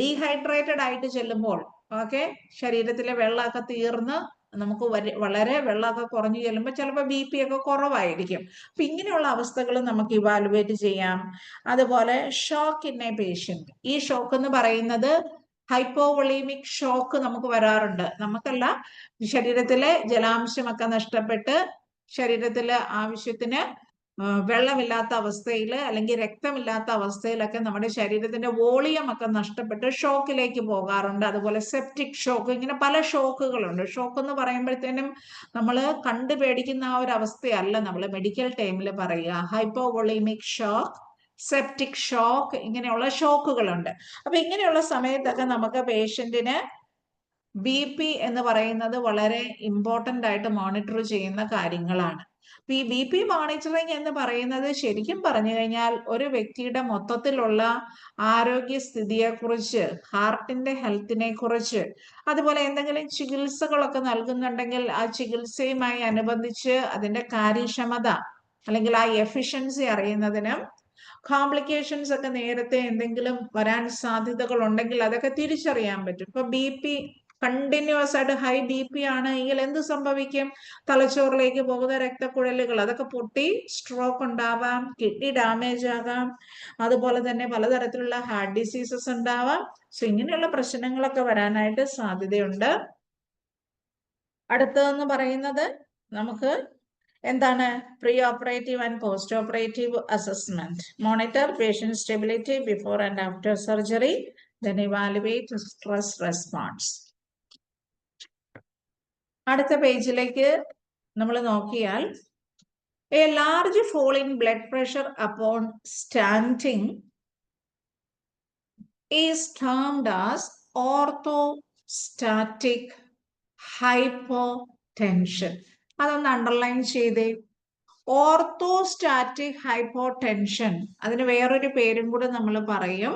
ഡീഹൈഡ്രേറ്റഡ് ആയിട്ട് ചെല്ലുമ്പോൾ ഓക്കെ, ശരീരത്തിലെ വെള്ളമൊക്കെ തീർന്ന് നമുക്ക് വളരെ വെള്ളമൊക്കെ കുറഞ്ഞു ചെല്ലുമ്പോൾ ചിലപ്പോൾ BP ഒക്കെ കുറവായിരിക്കും. അപ്പൊ ഇങ്ങനെയുള്ള അവസ്ഥകൾ നമുക്ക് ഇവാലുവേറ്റ് ചെയ്യാം. അതുപോലെ ഷോക്ക് ഇൻ എ പേഷ്യന്റ്, ഈ ഷോക്ക് എന്ന് പറയുന്നത് ഹൈപ്പോവൊളീമിക് ഷോക്ക് നമുക്ക് വരാറുണ്ട്. നമുക്കല്ല, ശരീരത്തിലെ ജലാംശമൊക്കെ നഷ്ടപ്പെട്ട് ശരീരത്തിലെ ആവശ്യത്തിന് വെള്ളമില്ലാത്ത അവസ്ഥയിൽ അല്ലെങ്കിൽ രക്തമില്ലാത്ത അവസ്ഥയിലൊക്കെ നമ്മുടെ ശരീരത്തിന്റെ വോളിയം ഒക്കെ നഷ്ടപ്പെട്ട് ഷോക്കിലേക്ക് പോകാറുണ്ട്. അതുപോലെ സെപ്റ്റിക് ഷോക്ക്, ഇങ്ങനെ പല ഷോക്കുകളുണ്ട്. ഷോക്ക് എന്ന് പറയുമ്പോഴത്തേനും നമ്മൾ കണ്ടു പേടിക്കുന്ന ആ ഒരു അവസ്ഥയല്ല നമ്മൾ മെഡിക്കൽ ടൈമിൽ പറയുക. ഹൈപ്പോവൊളീമിക് ഷോക്ക്, സെപ്റ്റിക് ഷോക്ക്, ഇങ്ങനെയുള്ള ഷോക്കുകളുണ്ട്. അപ്പൊ ഇങ്ങനെയുള്ള സമയത്തൊക്കെ നമുക്ക് പേഷ്യന്റിന് BP എന്ന് പറയുന്നത് വളരെ ഇമ്പോർട്ടൻ്റ് ആയിട്ട് മോണിറ്റർ ചെയ്യുന്ന കാര്യങ്ങളാണ്. ഈ BP മോണിറ്ററിങ് എന്ന് പറയുന്നത് ശരിക്കും പറഞ്ഞു കഴിഞ്ഞാൽ ഒരു വ്യക്തിയുടെ മൊത്തത്തിലുള്ള ആരോഗ്യസ്ഥിതിയെക്കുറിച്ച്, ഹാർട്ടിന്റെ ഹെൽത്തിനെ കുറിച്ച്, അതുപോലെ എന്തെങ്കിലും ചികിത്സകളൊക്കെ നൽകുന്നുണ്ടെങ്കിൽ ആ ചികിത്സയുമായി അനുബന്ധിച്ച് അതിന്റെ കാര്യക്ഷമത അല്ലെങ്കിൽ ആ എഫിഷ്യൻസി അറിയുന്നതിനും, കോംപ്ലിക്കേഷൻസ് ഒക്കെ നേരത്തെ എന്തെങ്കിലും വരാൻ സാധ്യതകൾ ഉണ്ടെങ്കിൽ അതൊക്കെ തിരിച്ചറിയാൻ പറ്റും. ഇപ്പൊ BP കണ്ടിന്യൂസ് ആയിട്ട് ഹൈ BP ആണ് എങ്കിൽ എന്ത് സംഭവിക്കും? തലച്ചോറിലേക്ക് പോകുന്ന രക്തക്കുഴലുകൾ അതൊക്കെ പൊട്ടി സ്ട്രോക്ക് ഉണ്ടാവാം, കിഡ്നി ഡാമേജ് ആകാം, അതുപോലെ തന്നെ പലതരത്തിലുള്ള ഹാർട്ട് ഡിസീസസ് ഉണ്ടാവാം. സോ ഇങ്ങനെയുള്ള പ്രശ്നങ്ങളൊക്കെ വരാനായിട്ട് സാധ്യതയുണ്ട്. അടുത്തതെന്ന് പറയുന്നത് നമുക്ക് എന്താണ്? Pre operative and post operative assessment. Monitor patient stability before and after surgery, then evaluate stress response. അടുത്ത പേജിലേക്ക് നമ്മൾ നോക്കിയാൽ a large fall in blood pressure upon standing is termed as orthostatic hypotension. അതൊന്ന് അണ്ടർലൈൻ ചെയ്തേ. ഓർത്തോസ്റ്റാറ്റിക് ഹൈപ്പോടെൻഷൻ, അതിന് വേറൊരു പേരും കൂടെ നമ്മൾ പറയും,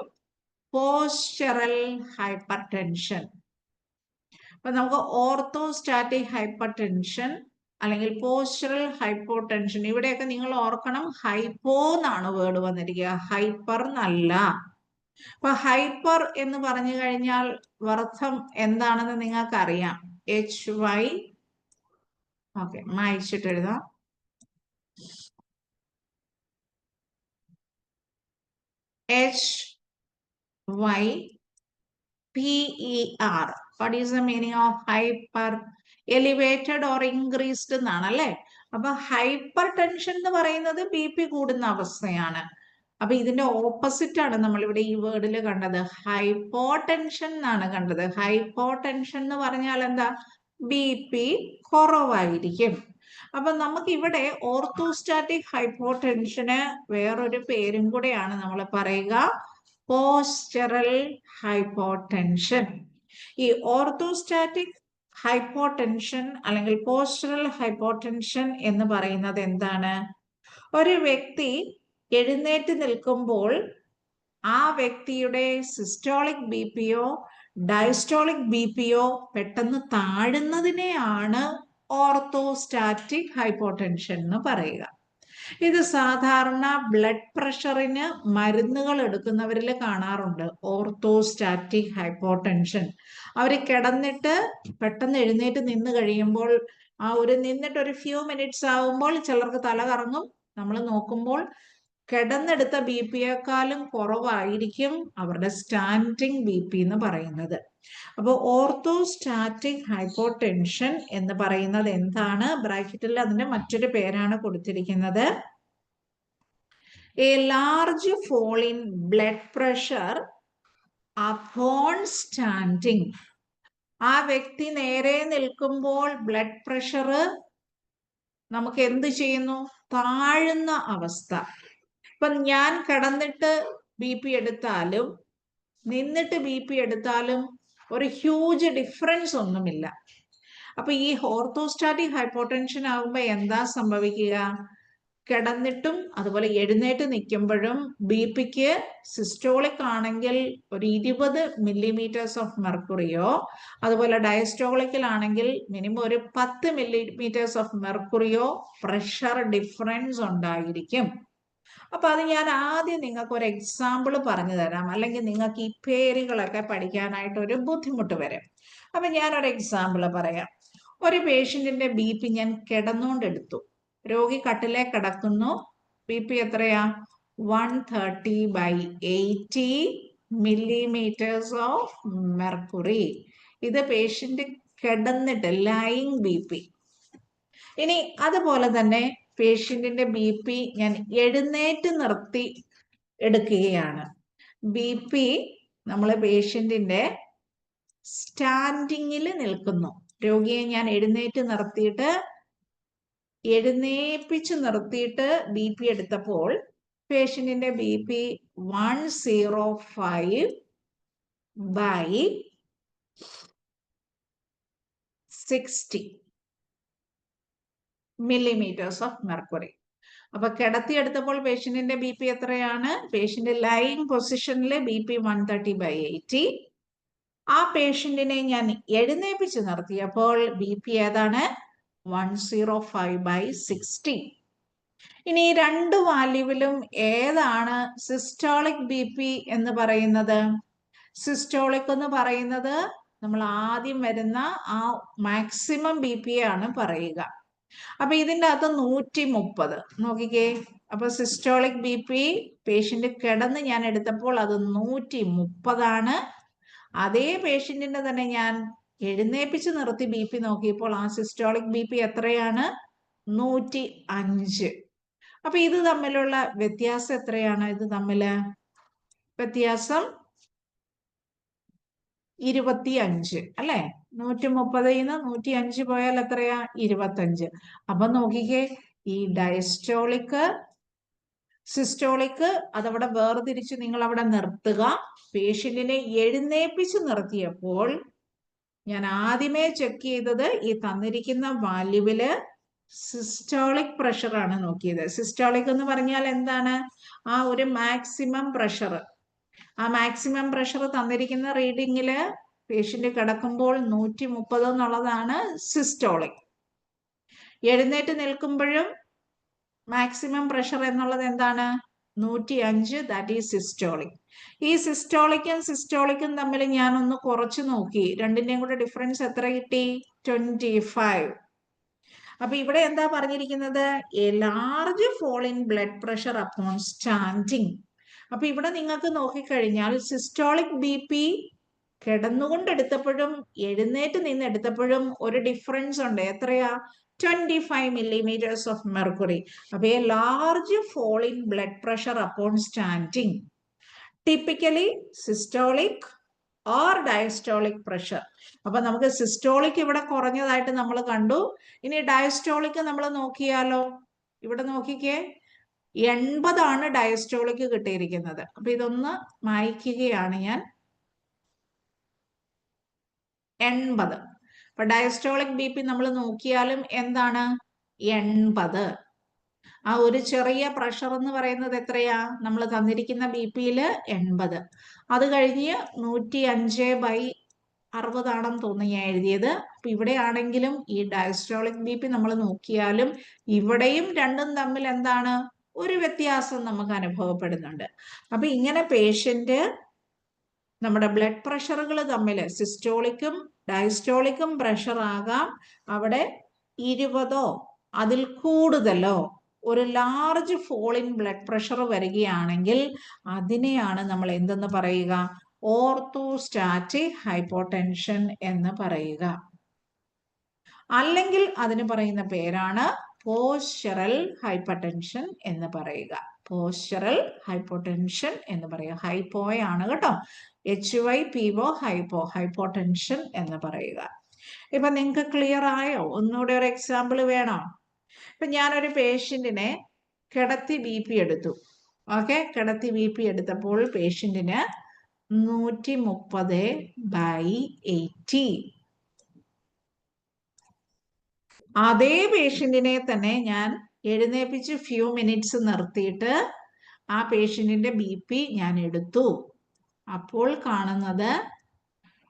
പോസ്ചറൽ ഹൈപ്പർ ടെൻഷൻ. അപ്പൊ നമുക്ക് ഓർത്തോസ്റ്റാറ്റിക് ഹൈപ്പർ ടെൻഷൻ അല്ലെങ്കിൽ പോസ്ചറൽ ഹൈപ്പോടെൻഷൻ, ഇവിടെയൊക്കെ നിങ്ങൾ ഓർക്കണം ഹൈപ്പോ എന്നാണ് വേർഡ് വന്നിരിക്കുക, ഹൈപ്പർ എന്നല്ല. അപ്പൊ ഹൈപ്പർ എന്ന് പറഞ്ഞു കഴിഞ്ഞാൽ അർത്ഥം എന്താണെന്ന് നിങ്ങൾക്ക് അറിയാം. HY, ഓക്കെ, മായ്ച്ചിട്ട് എഴുതാം. HYPER. What is the meaning of hyper? Elevated or increased എന്നാണ് അല്ലെ? അപ്പൊ ഹൈപ്പർ ടെൻഷൻ എന്ന് പറയുന്നത് BP കൂടുന്ന അവസ്ഥയാണ്. അപ്പൊ ഇതിന്റെ ഓപ്പോസിറ്റ് ആണ് നമ്മൾ ഇവിടെ ഈ വേർഡിൽ കണ്ടത്. ഹൈപ്പോടെൻഷൻ എന്നാണ് കണ്ടത്. ഹൈപ്പോടെൻഷൻ എന്ന് പറഞ്ഞാൽ എന്താ? BP കുറവായിരിക്കും. അപ്പൊ നമുക്ക് ഇവിടെ ഓർത്തോസ്റ്റാറ്റിക് ഹൈപ്പോടെൻഷന് വേറൊരു പേരും കൂടെയാണ് നമ്മൾ പറയുക, പോസ്ചറൽ ഹൈപ്പോടെൻഷൻ. ഈ ഓർത്തോസ്റ്റാറ്റിക് ഹൈപ്പോടെൻഷൻ അല്ലെങ്കിൽ പോസ്ചറൽ ഹൈപ്പോടെൻഷൻ എന്ന് പറയുന്നത് എന്താണ്? ഒരു വ്യക്തി എഴുന്നേറ്റ് നിൽക്കുമ്പോൾ ആ വ്യക്തിയുടെ സിസ്റ്റോളിക് BPയോ ഡയസ്റ്റോളിക് BPയോ പെട്ടെന്ന് താഴുന്നതിനെയാണ് ഓർത്തോസ്റ്റാറ്റിക് ഹൈപ്പോടെൻഷൻ എന്ന് പറയുക. ഇത് സാധാരണ ബ്ലഡ് പ്രഷറിന് മരുന്നുകൾ എടുക്കുന്നവരിൽ കാണാറുണ്ട് ഓർത്തോസ്റ്റാറ്റിക് ഹൈപ്പോടെൻഷൻ. അവർ കിടന്നിട്ട് പെട്ടെന്ന് എഴുന്നേറ്റ് നിന്ന് കഴിയുമ്പോൾ ആ ഒരു നിന്നിട്ട് ഒരു ഫ്യൂ മിനിറ്റ്സ് ആവുമ്പോൾ ചിലർക്ക് തല കറങ്ങും. നമ്മൾ നോക്കുമ്പോൾ കിടന്നെടുത്ത BPയേക്കാളും കുറവായിരിക്കും അവരുടെ സ്റ്റാൻഡിങ് BP എന്ന് പറയുന്നത്. അപ്പോൾ ഓർത്തോസ്റ്റാറ്റിക് ഹൈപ്പോടെൻഷൻ എന്ന് പറയുന്നത് എന്താണ്? ബ്രാക്കറ്റിൽ അതിന്റെ മറ്റൊരു പേരാണ് കൊടുത്തിരിക്കുന്നത്, a large fall in blood pressure upon standing. ആ വ്യക്തി നേരെ നിൽക്കുമ്പോൾ ബ്ലഡ് പ്രഷർ നമുക്ക് എന്ത് ചെയ്യുന്നു? താഴുന്ന അവസ്ഥ. ഇപ്പൊ ഞാൻ കിടന്നിട്ട് BP എടുത്താലും നിന്നിട്ട് BP എടുത്താലും ഒരു ഹ്യൂജ് ഡിഫറൻസ് ഒന്നുമില്ല. അപ്പൊ ഈ ഓർത്തോസ്റ്റാറ്റിക് ഹൈപ്പോടെൻഷൻ ആകുമ്പോ എന്താ സംഭവിക്കുക? കിടന്നിട്ടും അതുപോലെ എഴുന്നേറ്റ് നിൽക്കുമ്പോഴും BPക്ക് സിസ്റ്റോളിക് ആണെങ്കിൽ ഒരു 20 millimeters ഓഫ് മെർക്കുറിയോ, അതുപോലെ ഡയസ്റ്റോളിക്കിലാണെങ്കിൽ മിനിമം ഒരു 10 millimeters ഓഫ് മെർക്കുറിയോ പ്രഷർ ഡിഫറൻസ് ഉണ്ടായിരിക്കും. അപ്പൊ അത് ഞാൻ ആദ്യം നിങ്ങൾക്ക് ഒരു എക്സാമ്പിൾ പറഞ്ഞു തരാം, അല്ലെങ്കിൽ നിങ്ങൾക്ക് ഈ പേരുകളൊക്കെ പഠിക്കാനായിട്ട് ഒരു ബുദ്ധിമുട്ട് വരും. അപ്പൊ ഞാനൊരു എക്സാമ്പിൾ പറയാം. ഒരു പേഷ്യന്റിന്റെ BP ഞാൻ കിടന്നുകൊണ്ടെടുത്തു. രോഗി കട്ടിലേ കിടക്കുന്നു. BP എത്രയാ? 130/80 millimeters ഓഫ് മെർക്കുറി. ഇത് പേഷ്യന്റ് കിടന്നിട്ട് ലൈങ് BP. ഇനി അതുപോലെ തന്നെ പേഷ്യന്റിന്റെ BP ഞാൻ എഴുന്നേറ്റ് നിർത്തി എടുക്കുകയാണ്. BP നമ്മൾ പേഷ്യന്റിന്റെ സ്റ്റാൻഡിങ്ങിൽ നിൽക്കുന്നു. രോഗിയെ ഞാൻ എഴുന്നേപ്പിച്ച് നിർത്തിയിട്ട് BP എടുത്തപ്പോൾ പേഷ്യന്റിന്റെ BP 105/60 millimeters ഓഫ് മെർക്കുറി. അപ്പൊ കിടത്തിയെടുത്തപ്പോൾ പേഷ്യന്റിന്റെ BP എത്രയാണ്? പേഷ്യന്റ് ലൈങ് പൊസിഷനിൽ BP 130/80. ആ പേഷ്യന്റിനെ ഞാൻ എഴുന്നേപ്പിച്ച് നിർത്തിയപ്പോൾ BP ഏതാണ്? 105/60. ഇനി രണ്ട് വാല്യൂവിലും ഏതാണ് സിസ്റ്റോളിക് BP എന്ന് പറയുന്നത്? സിസ്റ്റോളിക് എന്ന് പറയുന്നത് നമ്മൾ ആദ്യം വരുന്ന ആ മാക്സിമം BP ആണ് പറയുക. അപ്പൊ ഇതിൻ്റെ അകത്ത് 130 നോക്കിക്കേ. അപ്പൊ സിസ്റ്റോളിക് BP പേഷ്യന്റ് കിടന്ന് ഞാൻ എടുത്തപ്പോൾ അത് 130 ആണ്. അതേ പേഷ്യന്റിന്റെ തന്നെ ഞാൻ എഴുന്നേപ്പിച്ച് നിർത്തി BP നോക്കിയപ്പോൾ ആ സിസ്റ്റോളിക് BP എത്രയാണ്? 105. അപ്പൊ ഇത് തമ്മിലുള്ള വ്യത്യാസം എത്രയാണ്? ഇത് തമ്മില് വ്യത്യാസം 25 അല്ലെ? 130ന്ന് 105 പോയാൽ എത്രയാ? 25. അപ്പൊ നോക്കിക്കേ, ഈ ഡയസ്റ്റോളിക് സിസ്റ്റോളിക് അതവിടെ വേർതിരിച്ച് നിങ്ങൾ അവിടെ നിർത്തുക. പേഷ്യന്റിനെ എഴുന്നേപ്പിച്ച് നിർത്തിയപ്പോൾ ഞാൻ ആദ്യമേ ചെക്ക് ചെയ്തത് ഈ തന്നിരിക്കുന്ന വാല്യൂവില് സിസ്റ്റോളിക് പ്രഷർ ആണ് നോക്കിയത്. സിസ്റ്റോളിക് എന്ന് പറഞ്ഞാൽ എന്താണ്? ആ ഒരു മാക്സിമം പ്രഷർ. ആ മാക്സിമം പ്രഷർ തന്നിരിക്കുന്ന റീഡിങ്ങില് പേഷ്യന്റ് കിടക്കുമ്പോൾ 130 എന്നുള്ളതാണ് സിസ്റ്റോളിക്. എഴുന്നേറ്റ് നിൽക്കുമ്പോഴും മാക്സിമം പ്രഷർ എന്നുള്ളത് എന്താണ്? 105. That is systolic. ഈ സിസ്റ്റോളിക്കും സിസ്റ്റോളിക്കും തമ്മിൽ ഞാൻ ഒന്ന് കുറച്ച് നോക്കി. രണ്ടിന്റെയും കൂടെ ഡിഫറൻസ് എത്ര കിട്ടി? 25. അപ്പൊ ഇവിടെ എന്താ പറഞ്ഞിരിക്കുന്നത്? A large fall in blood pressure upon standing. അപ്പൊ ഇവിടെ നിങ്ങൾക്ക് നോക്കിക്കഴിഞ്ഞാൽ സിസ്റ്റോളിക് BP കിടന്നുകൊണ്ടെടുത്തപ്പോഴും എഴുന്നേറ്റ് നിന്ന് എടുത്തപ്പോഴും ഒരു ഡിഫറൻസ് ഉണ്ട്. എത്രയാ? 25 millimeters ഓഫ് മെർക്കുറി. അപ്പൊ a large fall in blood pressure upon standing. Typically systolic or diastolic pressure. അപ്പൊ നമുക്ക് സിസ്റ്റോളിക് ഇവിടെ കുറഞ്ഞതായിട്ട് നമ്മൾ കണ്ടു. ഇനി ഡയസ്റ്റോളിക് നമ്മൾ നോക്കിയാലോ? ഇവിടെ നോക്കിക്കേ, 80 ആണ് ഡയസ്റ്റോളിക് കിട്ടിയിരിക്കുന്നത്. അപ്പൊ ഇതൊന്ന് മായ്ക്കുകയാണ് ഞാൻ. 80. അപ്പൊ ഡയസ്റ്റോളിക് BP നമ്മൾ നോക്കിയാലും എന്താണ്? 80. ആ ഒരു ചെറിയ പ്രഷർ എന്ന് പറയുന്നത് എത്രയാ? നമ്മൾ തന്നിരിക്കുന്ന BPയില് 80. അത് കഴിഞ്ഞ് 105/60 ആണെന്ന് തോന്നി ഞാൻ എഴുതിയത്. അപ്പൊ ഇവിടെ ആണെങ്കിലും ഈ ഡയസ്റ്റോളിക് BP നമ്മൾ നോക്കിയാലും ഇവിടെയും രണ്ടും തമ്മിൽ എന്താണ്? ഒരു വ്യത്യാസം നമുക്ക് അനുഭവപ്പെടുന്നുണ്ട്. അപ്പൊ ഇങ്ങനെ പേഷ്യന്റ് നമ്മുടെ ബ്ലഡ് പ്രഷറുകൾ തമ്മിൽ സിസ്റ്റോളിക്കും ഡയസ്റ്റോളിക്കും പ്രഷർ ആകാം. അവിടെ 20 അതിൽ കൂടുതലോ ഒരു large fall in blood pressure വരികയാണെങ്കിൽ അതിനെയാണ് നമ്മൾ എന്തെന്ന് പറയുക? ഓർത്തോസ്റ്റാറ്റിക് ഹൈപ്പോടെൻഷൻ എന്ന് പറയുക. അല്ലെങ്കിൽ അതിന് പറയുന്ന പേരാണ് പോസ്ചറൽ ഹൈപ്പർടെൻഷൻ എന്ന് പറയുക. പോസ്ചറൽ ഹൈപ്പോടെൻഷൻ എന്ന് പറയുക. ഹൈപ്പോയാണ് കേട്ടോ. HYPO ഹൈപ്പോ, ഹൈപ്പോടെൻഷൻ എന്ന് പറയുക. ഇപ്പൊ നിങ്ങൾക്ക് ക്ലിയർ ആയോ? ഒന്നുകൂടെ ഒരു എക്സാമ്പിൾ വേണോ? ഇപ്പൊ ഞാനൊരു പേഷ്യന്റിനെ കിടത്തി BP എടുത്തു. ഓക്കെ, കിടത്തി ബി പി എടുത്തപ്പോൾ പേഷ്യന്റിന് 130/80. അതേ പേഷ്യന്റിനെ തന്നെ ഞാൻ എഴുന്നേപ്പിച്ച് ഫ്യൂ മിനിറ്റ്സ് നിർത്തിയിട്ട് ആ പേഷ്യന്റിന്റെ ബി പി ഞാൻ എടുത്തു. അപ്പോൾ കാണുന്നത്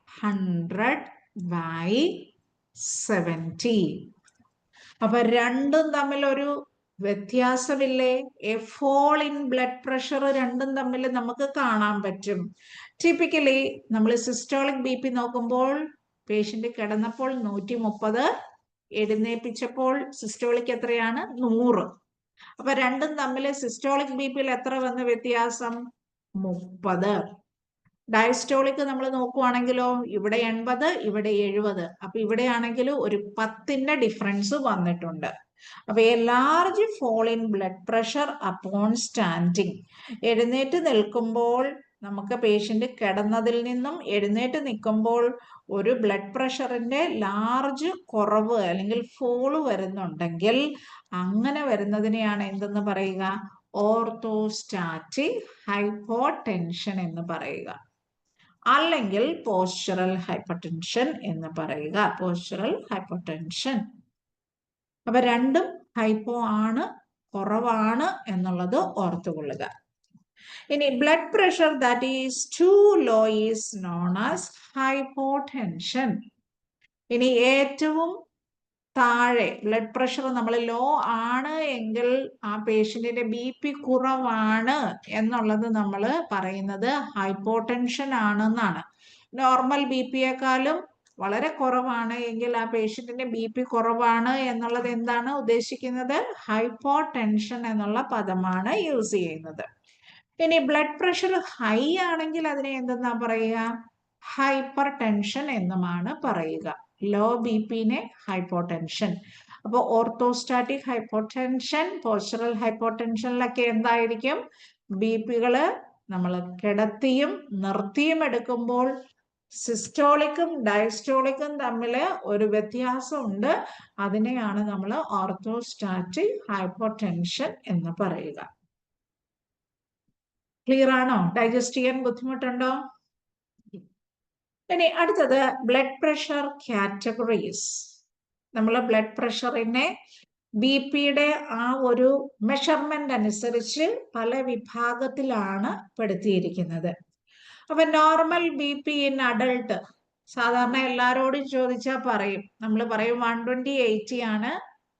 100/70. അപ്പൊ രണ്ടും തമ്മിൽ ഒരു വ്യത്യാസമില്ലേ? A fall in blood pressure രണ്ടും തമ്മിൽ നമുക്ക് കാണാൻ പറ്റും. ടിപ്പിക്കലി നമ്മൾ സിസ്റ്റോളിക് ബി പി നോക്കുമ്പോൾ പേഷ്യന്റ് കിടന്നപ്പോൾ 130, എഴുന്നേപ്പിച്ചപ്പോൾ സിസ്റ്റോളിക് എത്രയാണ്? 100. അപ്പൊ രണ്ടും തമ്മിൽ സിസ്റ്റോളിക് ബി പിയിൽ എത്ര വന്ന വ്യത്യാസം? 30. ഡയസ്റ്റോളിക് നമ്മൾ നോക്കുവാണെങ്കിലോ ഇവിടെ 80, ഇവിടെ 70. അപ്പൊ ഇവിടെ ആണെങ്കിൽ ഒരു 10ന്റെ ഡിഫറൻസ് വന്നിട്ടുണ്ട്. അപ്പൊ a large fall in blood pressure upon standing. എഴുന്നേറ്റ് നിൽക്കുമ്പോൾ നമുക്ക് പേഷ്യന്റ് കിടന്നതിൽ നിന്നും എഴുന്നേറ്റ് നിൽക്കുമ്പോൾ ഒരു ബ്ലഡ് പ്രഷറിന്റെ ലാർജ് കുറവ് അല്ലെങ്കിൽ ഫോള് വരുന്നുണ്ടെങ്കിൽ അങ്ങനെ വരുന്നതിനെയാണ് എന്തെന്ന് പറയുക? ഓർത്തോസ്റ്റാറ്റിക് ഹൈപ്പോടെൻഷൻ എന്ന് പറയുക, അല്ലെങ്കിൽ പോസ്ചറൽ ഹൈപ്പർടെൻഷൻ എന്ന് പറയുക. Postural hypertension. അപ്പൊ രണ്ടും ഹൈപ്പോ ആണ്, കുറവാണ് എന്നുള്ളത് ഓർത്തുകൊള്ളുക. ഇനി blood pressure that is too low is known as hypotension. ഇനി ഏറ്റവും താഴെ ബ്ലഡ് പ്രഷർ നമ്മൾ ലോ ആണ് എങ്കിൽ ആ പേഷ്യന്റിന്റെ ബി പി കുറവാണ് എന്നുള്ളത് നമ്മൾ പറയുന്നത് ഹൈപ്പോടെൻഷൻ ആണെന്നാണ്. നോർമൽ ബി പിയെക്കാളും വളരെ കുറവാണ് എങ്കിൽ ആ പേഷ്യന്റിന്റെ ബി പി കുറവാണ് എന്നുള്ളത് എന്താണ് ഉദ്ദേശിക്കുന്നത്? ഹൈപ്പോടെൻഷൻ എന്നുള്ള പദമാണ് യൂസ് ചെയ്യുന്നത്. ഇനി ബ്ലഡ് പ്രഷർ ഹൈ ആണെങ്കിൽ അതിനെ എന്തെന്നാ പറയുക? ഹൈപ്പർ ടെൻഷൻ എന്നുമാണ് പറയുക. ലോ ബി പിനെ ഹൈപ്പോടെൻഷൻ. അപ്പോൾ ഓർത്തോസ്റ്റാറ്റിക് ഹൈപ്പോടെൻഷൻ, പോസ്ചറൽ ഹൈപ്പോടെൻഷനിലൊക്കെ എന്തായിരിക്കും? ബി പികള് നമ്മൾ കിടത്തിയും നിർത്തിയും എടുക്കുമ്പോൾ സിസ്റ്റോളിക്കും ഡയസ്റ്റോളിക്കും തമ്മിൽ ഒരു വ്യത്യാസമുണ്ട്. അതിനെയാണ് നമ്മൾ ഓർത്തോസ്റ്റാറ്റിക് ഹൈപ്പോടെൻഷൻ എന്ന് പറയുക. ക്ലിയർ ആണോ? ഡൈജസ്റ്റ് ചെയ്യാൻ ബുദ്ധിമുട്ടുണ്ടോ? ഇനി അടുത്തത് ബ്ലഡ് പ്രഷർ കാറ്റഗറീസ്. നമ്മൾ ബ്ലഡ് പ്രഷറിനെ ബി പിയുടെ ആ ഒരു മെഷർമെന്റ് അനുസരിച്ച് പല വിഭാഗത്തിലാണ് പെടുത്തിയിരിക്കുന്നത്. അപ്പൊ normal B P in adult സാധാരണ എല്ലാരോടും ചോദിച്ചാൽ പറയും, നമ്മൾ പറയും 120/80 ആണ്,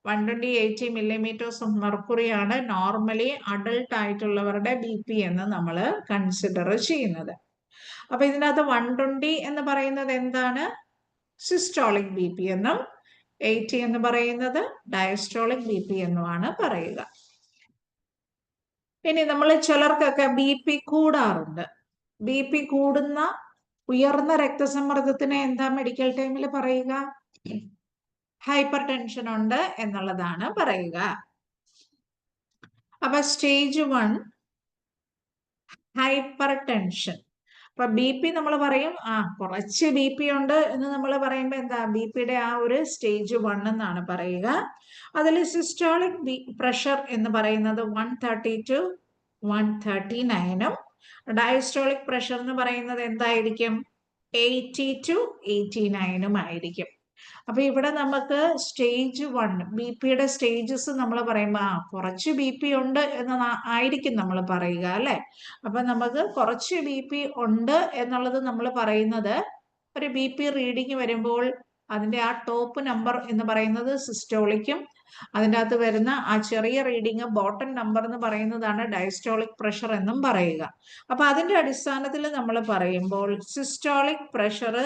120/80 millimeters ഓഫ് മെർക്കുറി ആണ് നോർമലി അഡൾട്ട് ആയിട്ടുള്ളവരുടെ ബി പി എന്ന് നമ്മൾ കൺസിഡർ ചെയ്യുന്നത്. അപ്പൊ ഇതിനകത്ത് 120 എന്ന് പറയുന്നത് എന്താണ്? സിസ്റ്റോളിക് ബി പി എന്നും 80 എന്ന് പറയുന്നത് ഡയസ്റ്റോളിക് ബി പി എന്നുമാണ് പറയുക. ഇനി നമ്മൾ ചിലർക്കൊക്കെ ബി പി കൂടാറുണ്ട്. ബി പി കൂടുന്ന ഉയർന്ന രക്തസമ്മർദ്ദത്തിന് എന്താ മെഡിക്കൽ ടൈമിൽ പറയുക? ഹൈപ്പർ ടെൻഷൻ ഉണ്ട് എന്നുള്ളതാണ് പറയുക. അപ്പൊ സ്റ്റേജ് 1 ഹൈപ്പർ ടെൻഷൻ. അപ്പൊ ബി പി നമ്മൾ പറയും കുറച്ച് ബി പി ഉണ്ട് എന്ന് നമ്മൾ പറയുമ്പോൾ എന്താ? ബി പിയുടെ ആ ഒരു സ്റ്റേജ് 1 എന്നാണ് പറയുക. അതിൽ സിസ്റ്റോളിക് പ്രഷർ എന്ന് പറയുന്നത് 130 to 139ഉം ഡയസ്റ്റോളിക് പ്രഷർ എന്ന് പറയുന്നത് എന്തായിരിക്കും? 80 to 89ഉം ആയിരിക്കും. അപ്പൊ ഇവിടെ നമുക്ക് സ്റ്റേജ് 1 ബി പിയുടെ സ്റ്റേജസ് നമ്മൾ പറയുമ്പോൾ കുറച്ച് ബി പി ഉണ്ട് എന്ന് ആയിരിക്കും നമ്മൾ പറയുക, അല്ലെ? അപ്പൊ നമുക്ക് കുറച്ച് ബി പി ഉണ്ട് എന്നുള്ളത് നമ്മൾ പറയുന്നത് ഒരു ബി പി റീഡിങ് വരുമ്പോൾ അതിന്റെ ആ ടോപ്പ് നമ്പർ എന്ന് പറയുന്നത് സിസ്റ്റോളിക്കും അതിൻ്റെ അകത്ത് വരുന്ന ആ ചെറിയ റീഡിങ് ബോട്ടം നമ്പർ എന്ന് പറയുന്നതാണ് ഡയസ്റ്റോളിക് പ്രഷർ എന്നും പറയുക. അപ്പൊ അതിന്റെ അടിസ്ഥാനത്തിൽ നമ്മൾ പറയുമ്പോൾ സിസ്റ്റോളിക് പ്രഷർ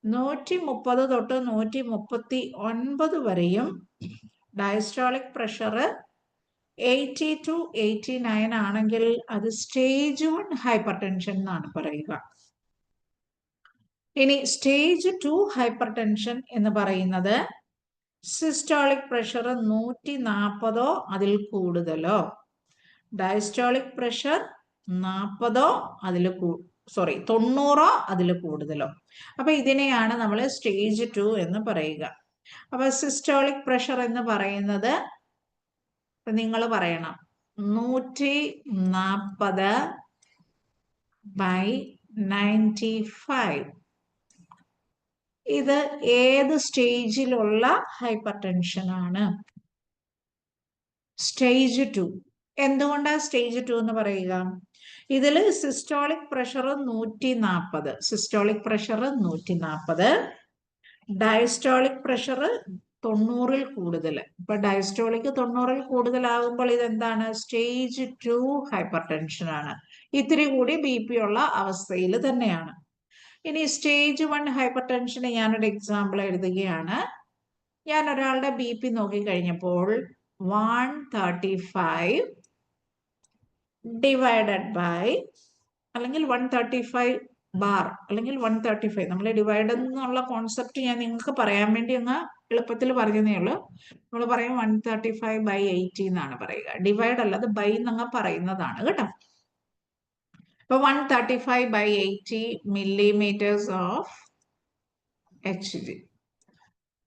130 തൊട്ട് 139 വരെയും ഡയസ്റ്റോളിക് പ്രഷർ 80 to 89 ആണെങ്കിൽ അത് സ്റ്റേജ് 1 ഹൈപ്പർ ടെൻഷൻ എന്നാണ് പറയുക. ഇനി സ്റ്റേജ് 2 ഹൈപ്പർ ടെൻഷൻ എന്ന് പറയുന്നത് സിസ്റ്റോളിക് പ്രഷർ 140 അതിൽ കൂടുതലോ ഡയസ്റ്റോളിക് പ്രഷർ 40 അതിൽ 90 അതിൽ കൂടുതലോ. അപ്പൊ ഇതിനെയാണ് നമ്മൾ സ്റ്റേജ് 2 എന്ന് പറയുക. അപ്പൊ സിസ്റ്റോളിക് പ്രഷർ എന്ന് പറയുന്നത് നിങ്ങൾ പറയണം 140/95. ഇത് ഏത് സ്റ്റേജിലുള്ള ഹൈപ്പർ ടെൻഷൻ ആണ്? സ്റ്റേജ് 2. എന്തുകൊണ്ടാണ് സ്റ്റേജ് 2 എന്ന് പറയുക? ഇതിൽ systolic pressure 140, systolic pressure 140, diastolic pressure 90-ൽ കൂടുതൽ. ഇപ്പൊ ഡയസ്റ്റോളിക് 90-ൽ കൂടുതലാകുമ്പോൾ ഇതെന്താണ്? സ്റ്റേജ് 2 ഹൈപ്പർ ടെൻഷൻ ആണ്. ഇത്തിരി കൂടി BP ഉള്ള അവസ്ഥയിൽ തന്നെയാണ്. ഇനി സ്റ്റേജ് 1 ഹൈപ്പർ ടെൻഷന് ഞാനൊരു എക്സാമ്പിൾ എഴുതുകയാണ്. ഞാൻ ഒരാളുടെ BP നോക്കിക്കഴിഞ്ഞപ്പോൾ 135 ഡിവൈഡഡ് ബൈ, അല്ലെങ്കിൽ 135 ബാർ, അല്ലെങ്കിൽ 135. നമ്മൾ ഡിവൈഡ് എന്നുള്ള കോൺസെപ്റ്റ് ഞാൻ നിങ്ങൾക്ക് പറയാൻ വേണ്ടി ഒന്ന് എളുപ്പത്തിൽ പറഞ്ഞതേ ഉള്ളൂ. നമ്മൾ പറയും 135/80 എന്നാണ് പറയുക. ഡിവൈഡ് അല്ലാതെ ബൈ എന്നങ്ങ് പറയുന്നതാണ് കേട്ടോ. അപ്പൊ 135/80 millimeters ഓഫ് HG.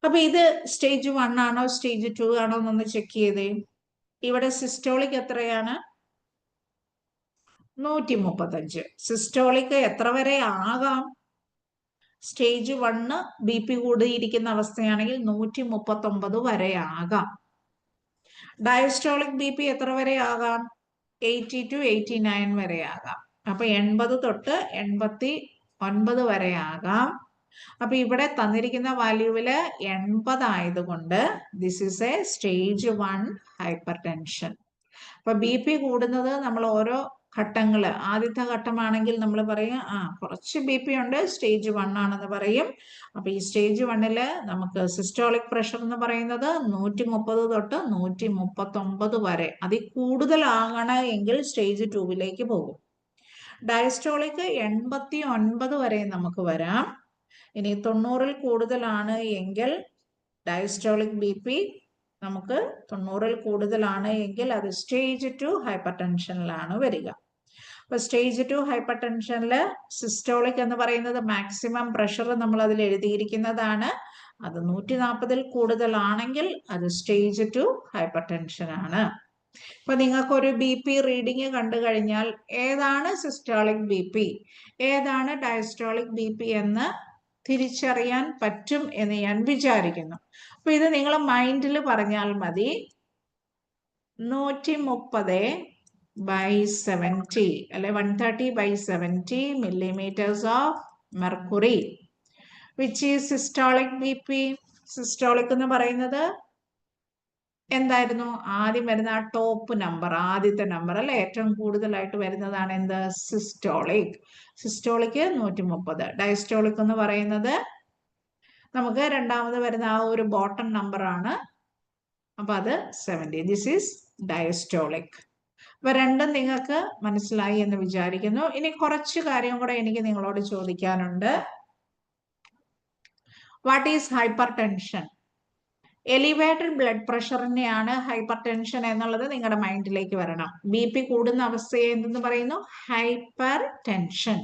അപ്പൊ ഇത് സ്റ്റേജ് 1 ആണോ സ്റ്റേജ് 2 ആണോ എന്നൊന്ന് ചെക്ക് ചെയ്തേ. ഇവിടെ സിസ്റ്റോളിക് എത്രയാണ്? 135. സിസ്റ്റോളിക് എത്ര വരെ ആകാം? സ്റ്റേജ് 1 BP കൂടിയിരിക്കുന്ന അവസ്ഥയാണെങ്കിൽ 139 വരെ ആകാം. ഡയസ്റ്റോളിക് BP എത്ര വരെ ആകാം? 80 to 89 വരെ ആകാം. അപ്പൊ 80 തൊട്ട് 89 വരെ ആകാം. അപ്പൊ ഇവിടെ തന്നിരിക്കുന്ന വാല്യൂവില് 80 ആയതുകൊണ്ട് this is A stage 1 hyper tension. അപ്പൊ BP കൂടുന്നത് നമ്മൾ ഓരോ ഘട്ടങ്ങള്, ആദ്യത്തെ ഘട്ടമാണെങ്കിൽ നമ്മൾ പറയും കുറച്ച് BP ഉണ്ട്, സ്റ്റേജ് 1 ആണെന്ന് പറയും. അപ്പൊ ഈ സ്റ്റേജ് 1-ല് നമുക്ക് സിസ്റ്റോളിക് പ്രഷർ എന്ന് പറയുന്നത് 130 തൊട്ട് 139 വരെ, അതിൽ കൂടുതലാകണ എങ്കിൽ സ്റ്റേജ് 2-ലേക്ക് പോകും. ഡയസ്റ്റോളിക് 89 വരെ നമുക്ക് വരാം. ഇനി 90-ൽ കൂടുതലാണ് എങ്കിൽ ഡയസ്റ്റോളിക് BP നമുക്ക് 90-ൽ കൂടുതലാണ് എങ്കിൽ അത് സ്റ്റേജ് 2 ഹൈപ്പർ ടെൻഷനിലാണ് വരിക. അപ്പൊ സ്റ്റേജ് 2 ഹൈപ്പർ ടെൻഷനിൽ സിസ്റ്റോളിക് എന്ന് പറയുന്നത് മാക്സിമം പ്രഷർ നമ്മൾ അതിൽ എഴുതിയിരിക്കുന്നതാണ്. അത് 140-ൽ കൂടുതലാണെങ്കിൽ അത് സ്റ്റേജ് 2 ഹൈപ്പർ ടെൻഷൻ ആണ്. ഇപ്പൊ നിങ്ങൾക്ക് ഒരു BP റീഡിങ് കണ്ടു കഴിഞ്ഞാൽ ഏതാണ് സിസ്റ്റോളിക് BP, ഏതാണ് ഡയസ്റ്റോളിക് BP എന്ന് തിരിച്ചറിയാൻ പറ്റും എന്ന് ഞാൻ വിചാരിക്കുന്നു. അപ്പൊ ഇത് നിങ്ങൾ മൈൻഡിൽ പറഞ്ഞാൽ മതി. 130/70 അല്ലെ 130/70 millimeters of mercury which is systolic BP. Systolic എന്ന് പറയുന്നത് എന്തായിരുന്നു? ആദ്യം വരുന്ന ആ ടോപ്പ് നമ്പർ, ആദ്യത്തെ നമ്പർ അല്ലെ, ഏറ്റവും കൂടുതലായിട്ട് വരുന്നതാണ് എന്ത്? സിസ്റ്റോളിക്. സിസ്റ്റോളിക് 130. ഡയസ്റ്റോളിക് എന്ന് പറയുന്നത് നമുക്ക് രണ്ടാമത് വരുന്ന ആ ഒരു ബോട്ടം നമ്പർ ആണ്. അപ്പൊ അത് 70. This is diastolic. അപ്പൊ രണ്ടും നിങ്ങൾക്ക് മനസ്സിലായി എന്ന് വിചാരിക്കുന്നു. ഇനി കുറച്ച് കാര്യം കൂടെ എനിക്ക് നിങ്ങളോട് ചോദിക്കാനുണ്ട്. What is hypertension? Elevated blood പ്രഷറിനെയാണ് ഹൈപ്പർ ടെൻഷൻ എന്നുള്ളത് നിങ്ങളുടെ മൈൻഡിലേക്ക് വരണം. BP കൂടുന്ന അവസ്ഥയെ എന്തെന്ന് പറയുന്നു? Hypertension.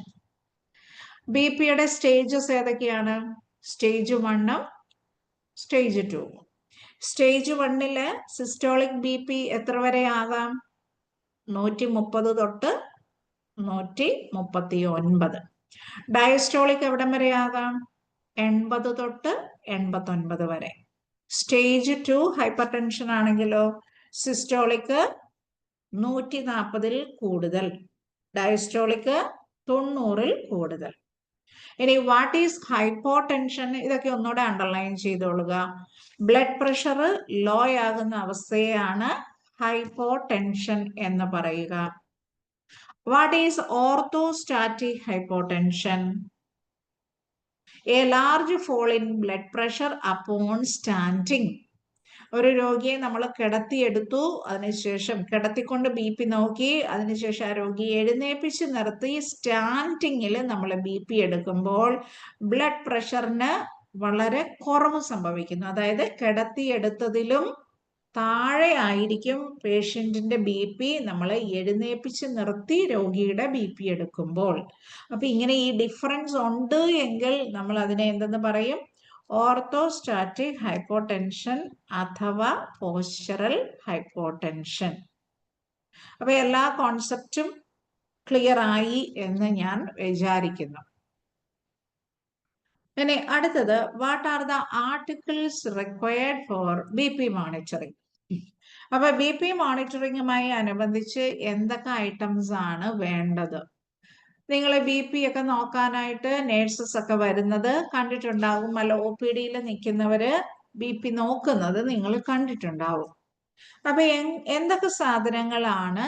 BPയുടെ സ്റ്റേജസ് ഏതൊക്കെയാണ്? സ്റ്റേജ് 1ഉം സ്റ്റേജ് 2ഉം. സ്റ്റേജ് 1-ല് സിസ്റ്റോളിക് BP എത്ര വരെ ആകാം? 130 തൊട്ട് 139. ഡയസ്റ്റോളിക് എവിടം വരെ ആകാം? 80 തൊട്ട് 89 വരെ. സ്റ്റേജ് 2 ഹൈപ്പർ ടെൻഷൻ ആണെങ്കിലോ സിസ്റ്റോളിക് 140-ൽ കൂടുതൽ, ഡയസ്റ്റോളിക് 90-ൽ കൂടുതൽ. ഇനി വാട്ട് ഈസ് ഹൈപ്പോ ടെൻഷൻ? ഇതൊക്കെ ഒന്നുകൂടെ അണ്ടർലൈൻ ചെയ്തോളുക. ബ്ലഡ് പ്രഷർ ലോ ആകുന്ന അവസ്ഥയാണ് ഹൈപ്പോ ടെൻഷൻ എന്ന് പറയുക. What is orthostatic hypotension? A large fall in blood pressure upon standing. ഒരു രോഗിയെ നമ്മൾ കിടത്തിയെടുത്തു, അതിനുശേഷം കിടത്തിക്കൊണ്ട് BP നോക്കി, അതിനുശേഷം ആ രോഗിയെ എഴുന്നേപ്പിച്ച് നിർത്തി സ്റ്റാൻഡിങ്ങിൽ നമ്മൾ BP എടുക്കുമ്പോൾ ബ്ലഡ് പ്രഷറിന് വളരെ കുറവ് സംഭവിക്കുന്നു. അതായത് കിടത്തിയെടുത്തതിലും താഴെ ആയിരിക്കും പേഷ്യന്റിന്റെ BP നമ്മൾ എഴുന്നേപ്പിച്ച് നിർത്തി രോഗിയുടെ BP എടുക്കുമ്പോൾ. അപ്പൊ ഇങ്ങനെ ഈ ഡിഫറൻസ് ഉണ്ട് എങ്കിൽ നമ്മൾ അതിനെ എന്തെന്ന് പറയും? ഓർത്തോസ്റ്റാറ്റിക് ഹൈപ്പോടെൻഷൻ അഥവാ പോസ്ചറൽ ഹൈപ്പോടെൻഷൻ. അപ്പൊ എല്ലാ കോൺസെപ്റ്റും ക്ലിയർ ആയി എന്ന് ഞാൻ വിചാരിക്കുന്നു. ഇനി അടുത്തത്, what are the articles required for BP monitoring. അപ്പൊ BP മോണിറ്ററിംഗുമായി അനുബന്ധിച്ച് എന്തൊക്കെ ഐറ്റംസ് ആണ് വേണ്ടത്? നിങ്ങൾ BP ഒക്കെ നോക്കാനായിട്ട് നേഴ്സസ് ഒക്കെ വരുന്നത് കണ്ടിട്ടുണ്ടാകും. അല്ല, OPD നിൽക്കുന്നവര് BP നോക്കുന്നത് നിങ്ങൾ കണ്ടിട്ടുണ്ടാവും. അപ്പൊ എന്തൊക്കെ സാധനങ്ങളാണ്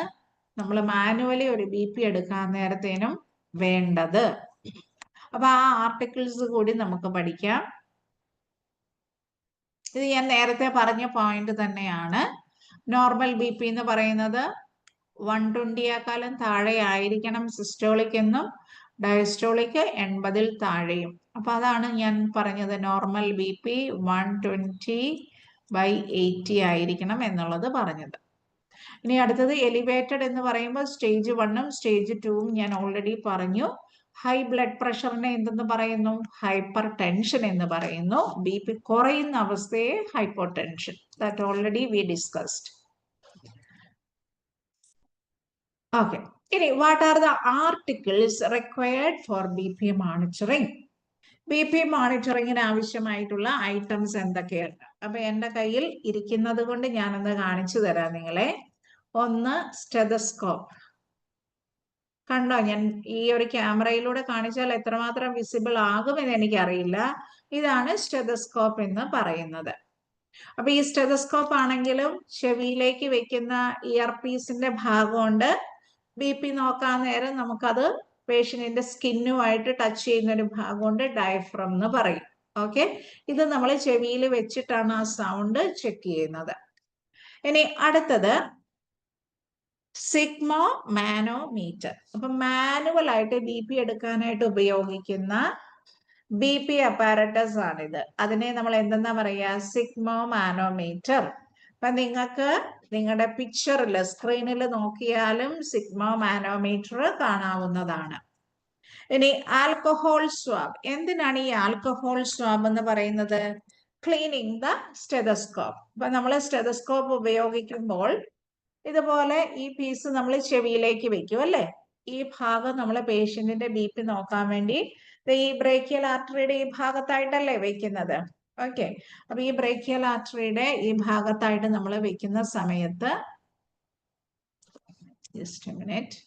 നമ്മൾ മാനുവലി ഒരു BP എടുക്കാൻ നേരത്തേനും വേണ്ടത്? അപ്പൊ ആ ആർട്ടിക്കിൾസ് കൂടി നമുക്ക് പഠിക്കാം. ഇത് ഞാൻ നേരത്തെ പറഞ്ഞ പോയിന്റ് തന്നെയാണ്. നോർമൽ BP എന്ന് പറയുന്നത് 120യേക്കാളും താഴെ ആയിരിക്കണം സിസ്റ്റോളിക് എന്നും, ഡയസ്റ്റോളിക് 80-ൽ താഴെയും. അപ്പൊ അതാണ് ഞാൻ പറഞ്ഞത്, നോർമൽ BP 120/80 ആയിരിക്കണം എന്നുള്ളത് പറഞ്ഞത്. ഇനി അടുത്തത് എലിവേറ്റഡ് എന്ന് പറയുമ്പോൾ സ്റ്റേജ് 1ഉം സ്റ്റേജ് 2ഉം ഞാൻ ഓൾറെഡി പറഞ്ഞു. ഹൈ ബ്ലഡ് പ്രഷറിനെ എന്തെന്ന് പറയുന്നു? ഹൈപ്പർ ടെൻഷൻ എന്ന് പറയുന്നു. BP കുറയുന്ന അവസ്ഥയെ hypotension. That already we discussed. Okay. ഇനി what are the articles required for BP monitoring? BP മോണിറ്ററിംഗിന് ആവശ്യമായിട്ടുള്ള ഐറ്റംസ് എന്തൊക്കെയാണ്? അപ്പൊ എന്റെ കയ്യിൽ ഇരിക്കുന്നത് കൊണ്ട് ഞാനൊന്ന് കാണിച്ചു തരാം നിങ്ങളെ. ഒന്ന്, സ്റ്റെതസ്കോപ്പ്. കണ്ടോ? ഞാൻ ഈ ഒരു ക്യാമറയിലൂടെ കാണിച്ചാൽ എത്രമാത്രം വിസിബിൾ ആകുമെന്ന് എനിക്കറിയില്ല. ഇതാണ് സ്റ്റെതസ്കോപ്പ് എന്ന് പറയുന്നത്. അപ്പൊ ഈ സ്റ്റെതസ്കോപ്പ് ആണെങ്കിലും ചെവിയിലേക്ക് വെക്കുന്ന ഇയർ പീസിന്റെ ഭാഗമുണ്ട്. BP നോക്കാൻ നേരം നമുക്കത് പേഷ്യന്റിന്റെ സ്കിന്നുമായിട്ട് ടച്ച് ചെയ്യുന്ന ഒരു ഭാഗമുണ്ട്, ഡയഫ്രം എന്ന് പറയും. ഓക്കെ, ഇത് നമ്മൾ ചെവിയിൽ വെച്ചിട്ടാണ് ആ സൗണ്ട് ചെക്ക് ചെയ്യുന്നത്. ഇനി അടുത്തത് സിഗ്മോ മാനോമീറ്റർ. അപ്പൊ മാനുവൽ ആയിട്ട് BP എടുക്കാനായിട്ട് ഉപയോഗിക്കുന്ന BP അപ്പാരറ്റസ് ആണിത്. അതിനെ നമ്മൾ എന്തെന്നാ പറയാ? സിഗ്മോ മാനോമീറ്റർ. അപ്പൊ നിങ്ങൾക്ക് നിങ്ങളുടെ പിക്ചറിൽ, സ്ക്രീനിൽ നോക്കിയാലും സിഗ്മോ മാനോമീറ്റർ കാണാവുന്നതാണ്. ഇനി ആൽക്കഹോൾ സ്വാബ്. എന്തിനാണ് ഈ ആൽക്കഹോൾ സ്വാബ് എന്ന് പറയുന്നത്? Cleaning the stethoscope. അപ്പൊ നമ്മൾ സ്റ്റെതസ്കോപ്പ് ഉപയോഗിക്കുമ്പോൾ ഇതുപോലെ ഈ പീസ് നമ്മൾ ചെവിയിലേക്ക് വെക്കും അല്ലെ. ഈ ഭാഗം നമ്മൾ പേഷ്യന്റിന്റെ BP നോക്കാൻ വേണ്ടി ഈ ബ്രേക്കിയൽ ആർട്ടറിയുടെ ഈ ഭാഗത്തായിട്ടല്ലേ വെക്കുന്നത്. ഓക്കെ, അപ്പൊ ഈ ബ്രേക്കിയൽ ആർട്ടറിയുടെ ഈ ഭാഗത്തായിട്ട് നമ്മൾ വെക്കുന്ന സമയത്ത്, ജസ്റ്റ് എ മിനിറ്റ്.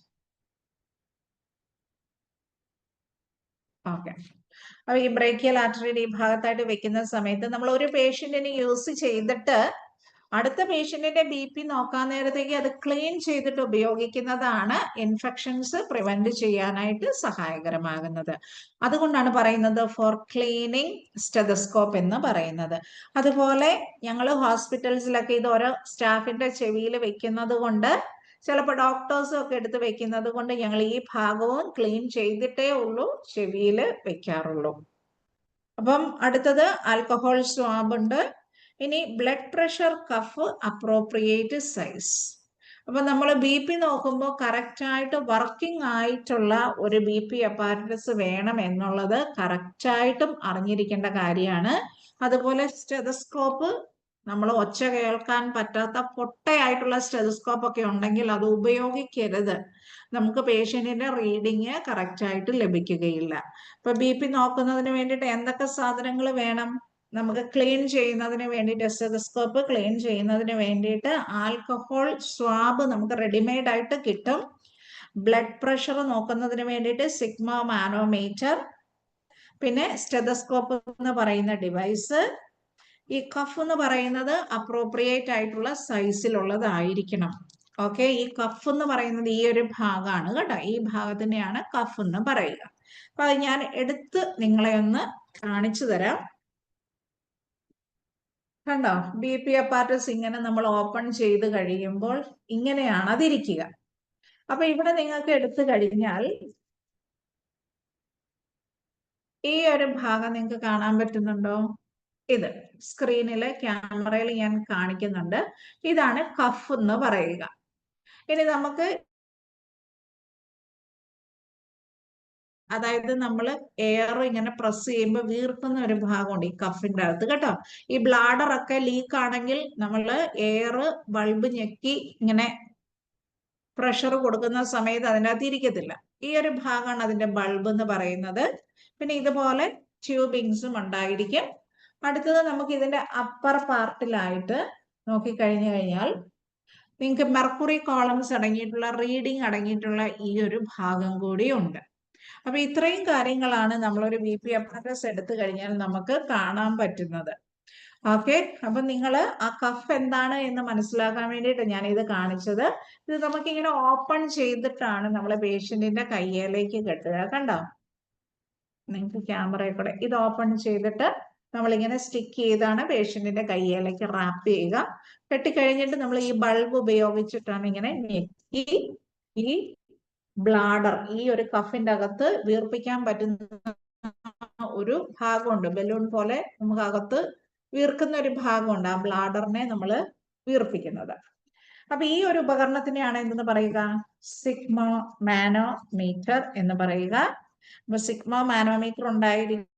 ഓക്കെ, അപ്പൊ ഈ ബ്രേക്കിയൽ ആർട്ടറിയുടെ ഈ ഭാഗത്തായിട്ട് വെക്കുന്ന സമയത്ത് നമ്മൾ ഒരു പേഷ്യന്റിന് യൂസ് ചെയ്തിട്ട് അടുത്ത പേഷ്യന്റിന്റെ BP നോക്കാൻ നേരത്തേക്ക് അത് ക്ലീൻ ചെയ്തിട്ട് ഉപയോഗിക്കുന്നതാണ് ഇൻഫെക്ഷൻസ് പ്രിവെന്റ് ചെയ്യാനായിട്ട് സഹായകരമാകുന്നത്. അതുകൊണ്ടാണ് പറയുന്നത് ഫോർ ക്ലീനിങ് സ്റ്റെതസ്കോപ്പ് എന്ന് പറയുന്നത്. അതുപോലെ ഞങ്ങൾ ഹോസ്പിറ്റൽസിലൊക്കെ ഇത് ഓരോ സ്റ്റാഫിന്റെ ചെവിയിൽ വെക്കുന്നത് കൊണ്ട്, ചിലപ്പോൾ ഡോക്ടേഴ്സും ഒക്കെ എടുത്ത് വെക്കുന്നത് കൊണ്ട് ഞങ്ങൾ ഈ ഭാഗവും ക്ലീൻ ചെയ്തിട്ടേ ഉള്ളൂ ചെവിയിൽ വെക്കാറുള്ളൂ. അപ്പം അടുത്തത് ആൽക്കഹോൾ സ്വാബ് ഉണ്ട്. ഇനി blood pressure cuff appropriate size. അപ്പൊ നമ്മൾ BP നോക്കുമ്പോൾ കറക്റ്റ് ആയിട്ട് വർക്കിംഗ് ആയിട്ടുള്ള ഒരു BP അപ്പാരറ്റസ് വേണം എന്നുള്ളത് കറക്റ്റായിട്ടും അറിഞ്ഞിരിക്കേണ്ട കാര്യമാണ്. അതുപോലെ സ്റ്റെതസ്കോപ്പ്, നമ്മൾ ഒച്ച കേൾക്കാൻ പറ്റാത്ത പൊട്ടയായിട്ടുള്ള സ്റ്റെതസ്കോപ്പ് ഒക്കെ ഉണ്ടെങ്കിൽ അത് ഉപയോഗിക്കരുത്. നമുക്ക് പേഷ്യന്റിന്റെ റീഡിങ് കറക്റ്റ് ആയിട്ട് ലഭിക്കുകയില്ല. ഇപ്പൊ BP നോക്കുന്നതിന് വേണ്ടിയിട്ട് എന്തൊക്കെ സാധനങ്ങൾ വേണം? നമുക്ക് ക്ലീൻ ചെയ്യുന്നതിന് വേണ്ടിയിട്ട്, സ്റ്റെതസ്കോപ്പ് ക്ലീൻ ചെയ്യുന്നതിന് വേണ്ടിയിട്ട് ആൽക്കഹോൾ സ്വാബ് നമുക്ക് റെഡിമെയ്ഡ് ആയിട്ട് കിട്ടും. ബ്ലഡ് പ്രഷർ നോക്കുന്നതിന് വേണ്ടിയിട്ട് സിഗ്മോ മാനോമീറ്റർ, പിന്നെ സ്റ്റെതസ്കോപ്പ് എന്ന് പറയുന്ന ഡിവൈസ്. ഈ കഫ് എന്ന് പറയുന്നത് അപ്രോപ്രിയേറ്റ് ആയിട്ടുള്ള സൈസിലുള്ളതായിരിക്കണം. ഓക്കെ, ഈ കഫ് എന്ന് പറയുന്നത് ഈ ഒരു ഭാഗമാണ് കേട്ടോ. ഈ ഭാഗത്തിനെയാണ് കഫ് എന്ന് പറയുക. അപ്പൊ അത് ഞാൻ എടുത്ത് നിങ്ങളെ ഒന്ന് കാണിച്ചു തരാം. കണ്ടോ? BP അപ്പാരറ്റസ് ഇങ്ങനെ നമ്മൾ ഓപ്പൺ ചെയ്ത് കഴിയുമ്പോൾ ഇങ്ങനെയാണ് അതിരിക്കുക. അപ്പൊ ഇവിടെ നിങ്ങൾക്ക് എടുത്തു കഴിഞ്ഞാൽ ഈ ഒരു ഭാഗം നിങ്ങൾക്ക് കാണാൻ പറ്റുന്നുണ്ടോ? ഇത് സ്ക്രീനില്, ക്യാമറയിൽ ഞാൻ കാണിക്കുന്നുണ്ട്. ഇതാണ് കഫ് എന്ന് പറയുക. ഇനി നമുക്ക്, അതായത് നമ്മൾ എയർ ഇങ്ങനെ പ്രസ് ചെയ്യുമ്പോൾ വീർക്കുന്ന ഒരു ഭാഗമുണ്ട് ഈ കഫിന്റെ അകത്ത് കേട്ടോ. ഈ ബ്ലാഡർ ഒക്കെ ലീക്ക് ആണെങ്കിൽ നമ്മൾ എയർ ബൾബ് ഞെക്കി ഇങ്ങനെ പ്രഷർ കൊടുക്കുന്ന സമയത്ത് അതിനകത്ത് ഇരിക്കത്തില്ല. ഈ ഒരു ഭാഗമാണ് അതിന്റെ ബൾബ് എന്ന് പറയുന്നത്. പിന്നെ ഇതുപോലെ ട്യൂബിങ്സും ഉണ്ടായിരിക്കും. അടുത്തത് നമുക്ക് ഇതിന്റെ അപ്പർ പാർട്ടിലായിട്ട് നോക്കിക്കഴിഞ്ഞു കഴിഞ്ഞാൽ നിങ്ങൾക്ക് മെർക്കുറി കോളംസ് അടങ്ങിയിട്ടുള്ള റീഡിംഗ് അടങ്ങിയിട്ടുള്ള ഈ ഒരു ഭാഗം കൂടി ഉണ്ട്. അപ്പൊ ഇത്രയും കാര്യങ്ങളാണ് നമ്മളൊരു BP അപ്പാരറ്റസ് എടുത്തു കഴിഞ്ഞാൽ നമുക്ക് കാണാൻ പറ്റുന്നത്. ഓക്കെ, അപ്പൊ നിങ്ങൾ ആ കഫ് എന്താണ് എന്ന് മനസ്സിലാക്കാൻ വേണ്ടിയിട്ട് ഞാൻ ഇത് കാണിച്ചത്. ഇത് നമുക്കിങ്ങനെ ഓപ്പൺ ചെയ്തിട്ടാണ് നമ്മളെ പേഷ്യന്റിന്റെ കയ്യിലേക്ക് കെട്ടുക. കണ്ടോ, നിങ്ങൾക്ക് ക്യാമറയിൽ കൂടെ ഇത് ഓപ്പൺ ചെയ്തിട്ട് നമ്മളിങ്ങനെ സ്റ്റിക്ക് ചെയ്താണ് പേഷ്യന്റിന്റെ കയ്യിലേക്ക് റാപ്പ് ചെയ്യുക. കെട്ടിക്കഴിഞ്ഞിട്ട് നമ്മൾ ഈ ബൾബ് ഉപയോഗിച്ചിട്ടാണ് ഇങ്ങനെ ഞെക്കി ഈ ബ്ലാഡർ, ഈ ഒരു കഫിന്റെ അകത്ത് വീർപ്പിക്കാൻ പറ്റുന്ന ഒരു ഭാഗമുണ്ട്, ബലൂൺ പോലെ നമുക്ക് അകത്ത് വീർക്കുന്ന ഒരു ഭാഗമുണ്ട്, ആ ബ്ലാഡറിനെ നമ്മൾ വീർപ്പിക്കുന്നത്. അപ്പൊ ഈ ഒരു ഉപകരണത്തിനെയാണ് എന്തെന്ന് പറയുക, സിഗ്മ മാനോമീറ്റർ എന്ന് പറയുക. അപ്പൊ സിഗ്മ മാനോമീറ്റർ ഉണ്ടായിരിക്കും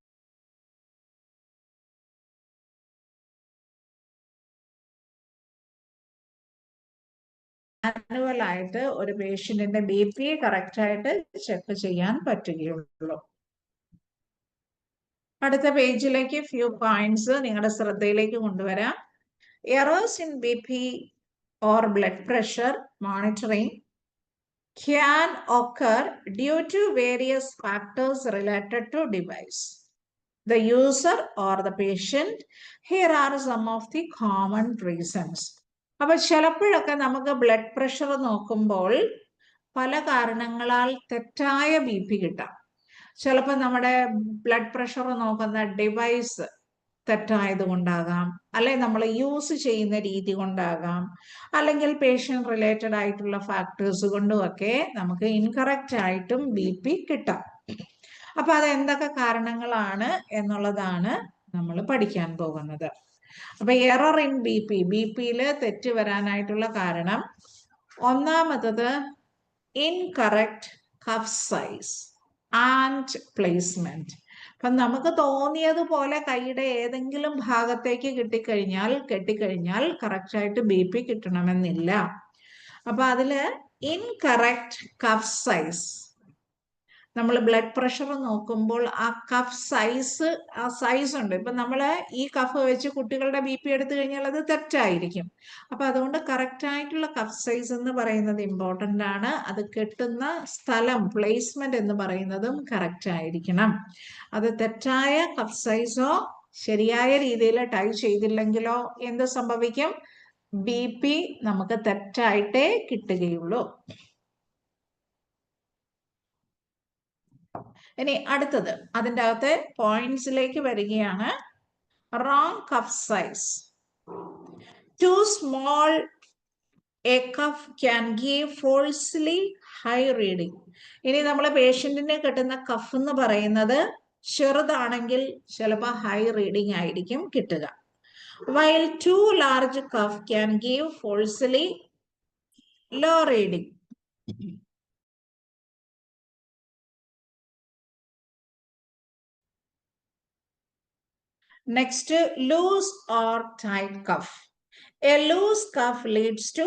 മാനുവൽ ആയിട്ട് ഒരു പേഷ്യന്റിന്റെ BP കറക്റ്റ് ആയിട്ട് ചെക്ക് ചെയ്യാൻ പറ്റുകയുള്ളൂ. അടുത്ത പേജിലേക്ക് ഫ്യൂ പോയിന്റ്സ് നിങ്ങളുടെ ശ്രദ്ധയിലേക്ക് കൊണ്ടുവരാം. Errors in BP or blood pressure monitoring can occur due to various factors related to device, the user or the patient. Here are some of the common reasons. അപ്പൊ ചിലപ്പോഴൊക്കെ നമുക്ക് ബ്ലഡ് പ്രഷർ നോക്കുമ്പോൾ പല കാരണങ്ങളാൽ തെറ്റായ BP കിട്ടാം. ചിലപ്പോൾ നമ്മുടെ ബ്ലഡ് പ്രഷർ നോക്കുന്ന ഡിവൈസ് തെറ്റായത് കൊണ്ടാകാം, അല്ലെ നമ്മൾ യൂസ് ചെയ്യുന്ന രീതി കൊണ്ടാകാം, അല്ലെങ്കിൽ പേഷ്യന്റ് റിലേറ്റഡ് ആയിട്ടുള്ള ഫാക്ടേഴ്സ് കൊണ്ടുമൊക്കെ നമുക്ക് ഇൻകറക്റ്റ് ആയിട്ടും BP കിട്ടാം. അപ്പൊ അത് എന്തൊക്കെ കാരണങ്ങളാണ് എന്നുള്ളതാണ് നമ്മൾ പഠിക്കാൻ പോകുന്നത്. അപ്പൊ എറർ ഇൻ BP യിൽ തെറ്റ് വരാനായിട്ടുള്ള കാരണം ഒന്നാമത്തത് incorrect cuff size and placement. അപ്പൊ നമുക്ക് തോന്നിയതുപോലെ കൈയുടെ ഏതെങ്കിലും ഭാഗത്തേക്ക് കെട്ടിക്കഴിഞ്ഞാൽ കറക്റ്റ് ആയിട്ട് BP കിട്ടണമെന്നില്ല. അപ്പൊ അതില് ഇൻകറക്റ്റ് കഫ് സൈസ്, നമ്മൾ ബ്ലഡ് പ്രഷർ നോക്കുമ്പോൾ ആ കഫ് സൈസ് ഉണ്ട്. ഇപ്പൊ നമ്മള് ഈ കഫ് വെച്ച് കുട്ടികളുടെ BP എടുത്തു കഴിഞ്ഞാൽ അത് തെറ്റായിരിക്കും. അപ്പൊ അതുകൊണ്ട് കറക്റ്റ് ആയിട്ടുള്ള കഫ് സൈസ് എന്ന് പറയുന്നത് ഇമ്പോർട്ടന്റ് ആണ്. അത് കെട്ടുന്ന സ്ഥലം, പ്ലേസ്മെന്റ് എന്ന് പറയുന്നതും കറക്റ്റ് ആയിരിക്കണം. അത് തെറ്റായ കഫ് സൈസോ ശരിയായ രീതിയിൽ ടൈ ചെയ്തില്ലെങ്കിലോ എന്ത് സംഭവിക്കും, BP നമുക്ക് തെറ്റായിട്ടേ കിട്ടുകയുള്ളൂ. ഇനി അടുത്തത് അതിൻ്റെ അകത്തെ പോയിന്റ്സിലേക്ക് വരികയാണ്. Wrong cuff size. Too small a cuff can give falsely high reading. ഇനി നമ്മൾ പേഷ്യന്റിനെ കിട്ടുന്ന കഫ് എന്ന് പറയുന്നത് ചെറുതാണെങ്കിൽ ചിലപ്പോൾ ഹൈ റീഡിംഗ് ആയിരിക്കും കിട്ടുക. While too large cuff can give falsely low reading. Next, loose or tight cuff. A loose cuff leads to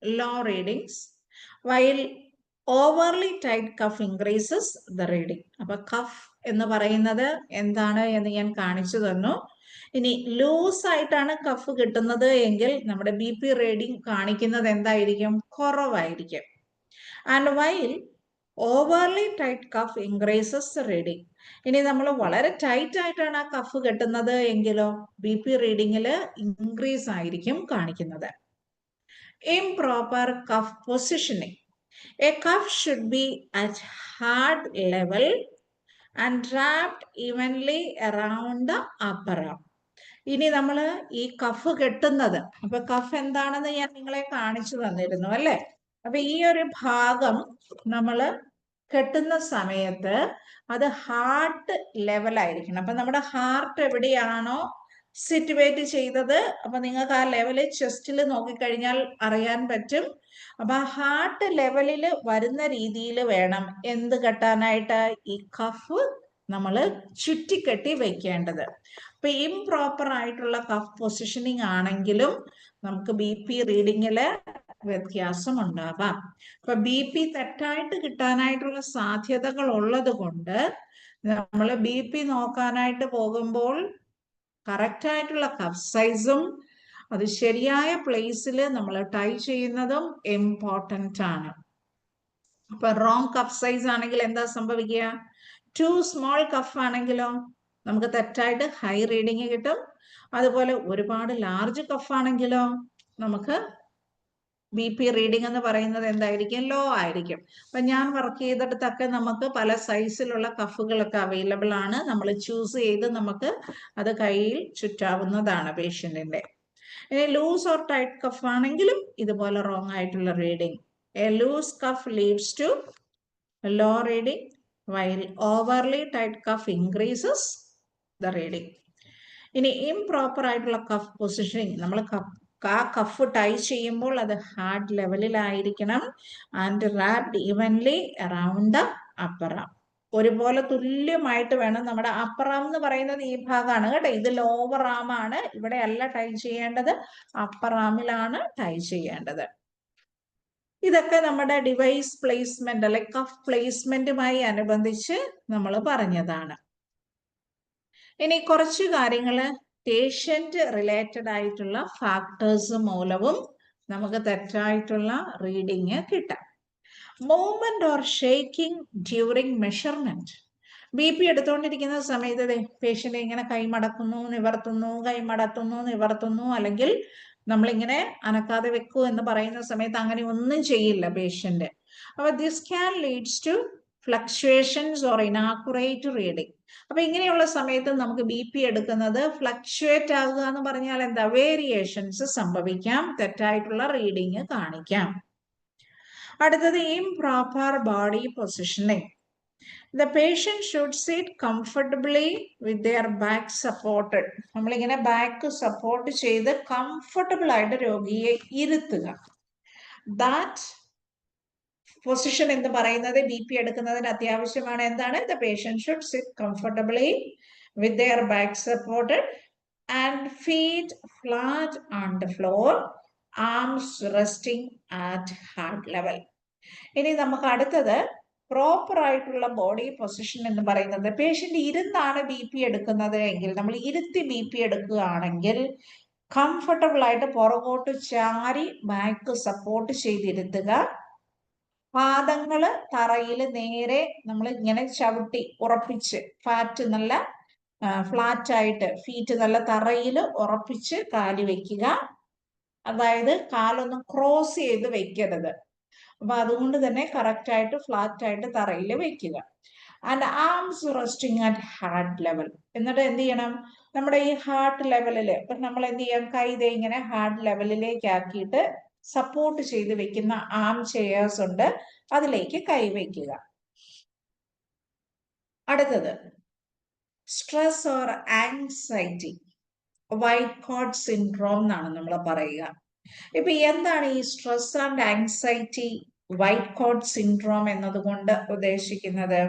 low readings, while overly tight cuff increases the reading. അപ്പൊ കഫ് എന്ന് പറയുന്നത് എന്താണ് എന്ന് ഞാൻ കാണിച്ചു തന്നു. ഇനി ലൂസ് ആയിട്ടാണ് കഫ് കിട്ടുന്നത് എങ്കിൽ നമ്മുടെ BP റീഡിംഗ് കാണിക്കുന്നത് എന്തായിരിക്കും, കുറവായിരിക്കും. And while overly tight cuff increases the reading. ഇനി നമ്മൾ വളരെ ടൈറ്റ് ആയിട്ടാണ് ആ കഫ് കെട്ടുന്നത് എങ്കിലോ BP റീഡിങ്ങിൽ ഇൻക്രീസ് ആയിരിക്കും കാണിക്കുന്നത്. Improper cuff positioning. A cuff should be at heart level and wrapped evenly around the upper arm. ഇനി നമ്മൾ ഈ കഫ് കെട്ടുന്നത്, അപ്പൊ കഫ് എന്താണെന്ന് ഞാൻ നിങ്ങളെ കാണിച്ചു തന്നിരുന്നു അല്ലെ. അപ്പൊ ഈ ഒരു ഭാഗം നമ്മൾ കെട്ടുന്ന സമയത്ത് അത് ഹാർട്ട് ലെവലായിരിക്കണം. അപ്പൊ നമ്മുടെ ഹാർട്ട് എവിടെയാണോ സിറ്റുവേറ്റ് ചെയ്തത്, അപ്പൊ നിങ്ങൾക്ക് ആ ലെവല് ചെസ്റ്റിൽ നോക്കിക്കഴിഞ്ഞാൽ അറിയാൻ പറ്റും. അപ്പൊ ആ ഹാർട്ട് ലെവലിൽ വരുന്ന രീതിയിൽ വേണം എന്ത് കെട്ടാനായിട്ട്, ഈ കഫ് നമ്മൾ ചുറ്റിക്കെട്ടി വെക്കേണ്ടത്. അപ്പൊ ഇംപ്രോപ്പർ ആയിട്ടുള്ള കഫ് പൊസിഷനിങ് ആണെങ്കിലും നമുക്ക് BP റീഡിങ്ങില് വ്യത്യാസം ഉണ്ടാവാം. അപ്പൊ BP തെറ്റായിട്ട് കിട്ടാനായിട്ടുള്ള സാധ്യതകൾ ഉള്ളത് കൊണ്ട് നമ്മൾ BP നോക്കാനായിട്ട് പോകുമ്പോൾ കറക്റ്റ് ആയിട്ടുള്ള കഫ് സൈസും അത് ശരിയായ പ്ലേസിൽ നമ്മൾ ടൈ ചെയ്യുന്നതും ഇമ്പോർട്ടൻ്റ് ആണ്. അപ്പൊ റോങ് കഫ് സൈസ് ആണെങ്കിൽ എന്താ സംഭവിക്കുക? ടു സ്മോൾ കഫ് ആണെങ്കിലോ നമുക്ക് തെറ്റായിട്ട് ഹൈ റീഡിങ് കിട്ടും. അതുപോലെ ഒരുപാട് ലാർജ് കഫ് ആണെങ്കിലോ നമുക്ക് BP റീഡിംഗ് എന്ന് പറയുന്നത് എന്തായിരിക്കും? ലോ ആയിരിക്കും. അപ്പൊ ഞാൻ വർക്ക് ചെയ്തെടുത്തൊക്കെ നമുക്ക് പല സൈസിലുള്ള കഫുകളൊക്കെ അവൈലബിൾ ആണ്. നമ്മൾ ചൂസ് ചെയ്ത് നമുക്ക് അത് കയ്യിൽ ചുറ്റാവുന്നതാണ് പേഷ്യന്റിന്റെ. ഇനി ലൂസ് ഓർ ടൈറ്റ് കഫ് ആണെങ്കിലും ഇതുപോലെ റോങ് ആയിട്ടുള്ള reading. A loose cuff leads to low reading while overly tight cuff increases the reading. ഇനി ഇംപ്രോപ്പർ ആയിട്ടുള്ള കഫ് പൊസിഷനിങ്, നമ്മൾ ആ കഫ് ടൈ ചെയ്യുമ്പോൾ അത് ഹാർഡ് ലെവലിലായിരിക്കണം. And wrapped evenly around the upper arm. ഒരുപോലെ തുല്യമായിട്ട് വേണം. നമ്മുടെ അപ്പർ ആം എന്ന് പറയുന്നത് ഈ ഭാഗമാണ് കേട്ടോ. ഇത് ലോവർ ആം ആണ്. ഇവിടെ അല്ല ടൈ ചെയ്യേണ്ടത്, അപ്പർ ആമിലാണ് ടൈ ചെയ്യേണ്ടത്. ഇതൊക്കെ നമ്മുടെ ഡിവൈസ് പ്ലേസ്മെന്റ് അല്ലെ കഫ് പ്ലേസ്മെന്റുമായി അനുബന്ധിച്ച് നമ്മൾ പറഞ്ഞതാണ്. ഇനി കുറച്ച് കാര്യങ്ങൾ പേഷ്യന്റ് റിലേറ്റഡ് ആയിട്ടുള്ള ഫാക്ടേഴ്സ് മൂലവും നമുക്ക് തെറ്റായിട്ടുള്ള റീഡിങ് കിട്ടാം. Movement or shaking during measurement. BP എടുത്തുകൊണ്ടിരിക്കുന്ന സമയത്ത് പേഷ്യന്റ് ഇങ്ങനെ കൈമടക്കുന്നു, നിവർത്തുന്നു, കൈമടത്തുന്നു, നിവർത്തുന്നു, അല്ലെങ്കിൽ നമ്മളിങ്ങനെ അനക്കാതെ വെക്കൂ എന്ന് പറയുന്ന സമയത്ത് അങ്ങനെ ഒന്നും ചെയ്യില്ല പേഷ്യന്റ്. അപ്പൊ this can leads to fluctuations or inaccurate reading. അപ്പൊ ഇങ്ങനെയുള്ള സമയത്ത് നമുക്ക് BP എടുക്കുന്നത് ഫ്ലക്ച്വേറ്റ് ആകുക എന്ന് പറഞ്ഞാൽ എന്താ? വേരിയേഷൻസ് സംഭവിക്കാം, തെറ്റായിട്ടുള്ള റീഡിങ് കാണിക്കാം. അടുത്തത് improper body positioning. The patient should sit comfortably with their back supported. നമ്മളിങ്ങനെ ബാക്ക് സപ്പോർട്ട് ചെയ്ത് കംഫർട്ടബിൾ ആയിട്ട് രോഗിയെ ഇരുത്തുക. That പൊസിഷൻ എന്ന് പറയുന്നത് BP എടുക്കുന്നതിന് അത്യാവശ്യമാണ്. എന്താണ്? The patient should sit comfortably with their back supported and feet flat on the floor, arms resting at heart level. ഇനി നമുക്ക് അടുത്തത് പ്രോപ്പർ ആയിട്ടുള്ള ബോഡി പൊസിഷൻ എന്ന് പറയുന്നത്, പേഷ്യന്റ് ഇരുന്നാണ് BP എടുക്കുന്നത് എങ്കിൽ, നമ്മൾ ഇരുത്തി BP എടുക്കുകയാണെങ്കിൽ കംഫർട്ടബിൾ ആയിട്ട് പുറകോട്ട് ചാരി ബാക്ക് സപ്പോർട്ട് ചെയ്തിരുത്തുക. പാദങ്ങള് തറയിൽ നേരെ നമ്മൾ ഇങ്ങനെ ചവിട്ടി ഉറപ്പിച്ച്, നല്ല ഫ്ലാറ്റ് ആയിട്ട് ഫീറ്റ് നല്ല തറയിൽ ഉറപ്പിച്ച് കാല് വെക്കുക. അതായത് കാലൊന്നും ക്രോസ് ചെയ്ത് വെക്കരുത്. അപ്പൊ അതുകൊണ്ട് തന്നെ കറക്റ്റ് ആയിട്ട് ഫ്ലാറ്റ് ആയിട്ട് തറയിൽ വെക്കുക. And arms resting at heart level. എന്നിട്ട് എന്ത് ചെയ്യണം? നമ്മുടെ ഈ ഹാർട്ട് ലെവലില് ഇപ്പൊ നമ്മൾ എന്ത് ചെയ്യാം? കൈ ഇങ്ങനെ ഹാർട്ട് ലെവലിലേക്ക് ആക്കിയിട്ട് സപ്പോർട്ട് ചെയ്ത് വെക്കുന്ന ആം ചെയേഴ്സ് ഉണ്ട്, അതിലേക്ക് കൈ വയ്ക്കുക. അടുത്തത് stress or anxiety, white coat syndrome എന്നാണ് നമ്മൾ പറയുക. ഇപ്പൊ എന്താണ് ഈ stress and anxiety white coat syndrome എന്നതുകൊണ്ട് ഉദ്ദേശിക്കുന്നത്?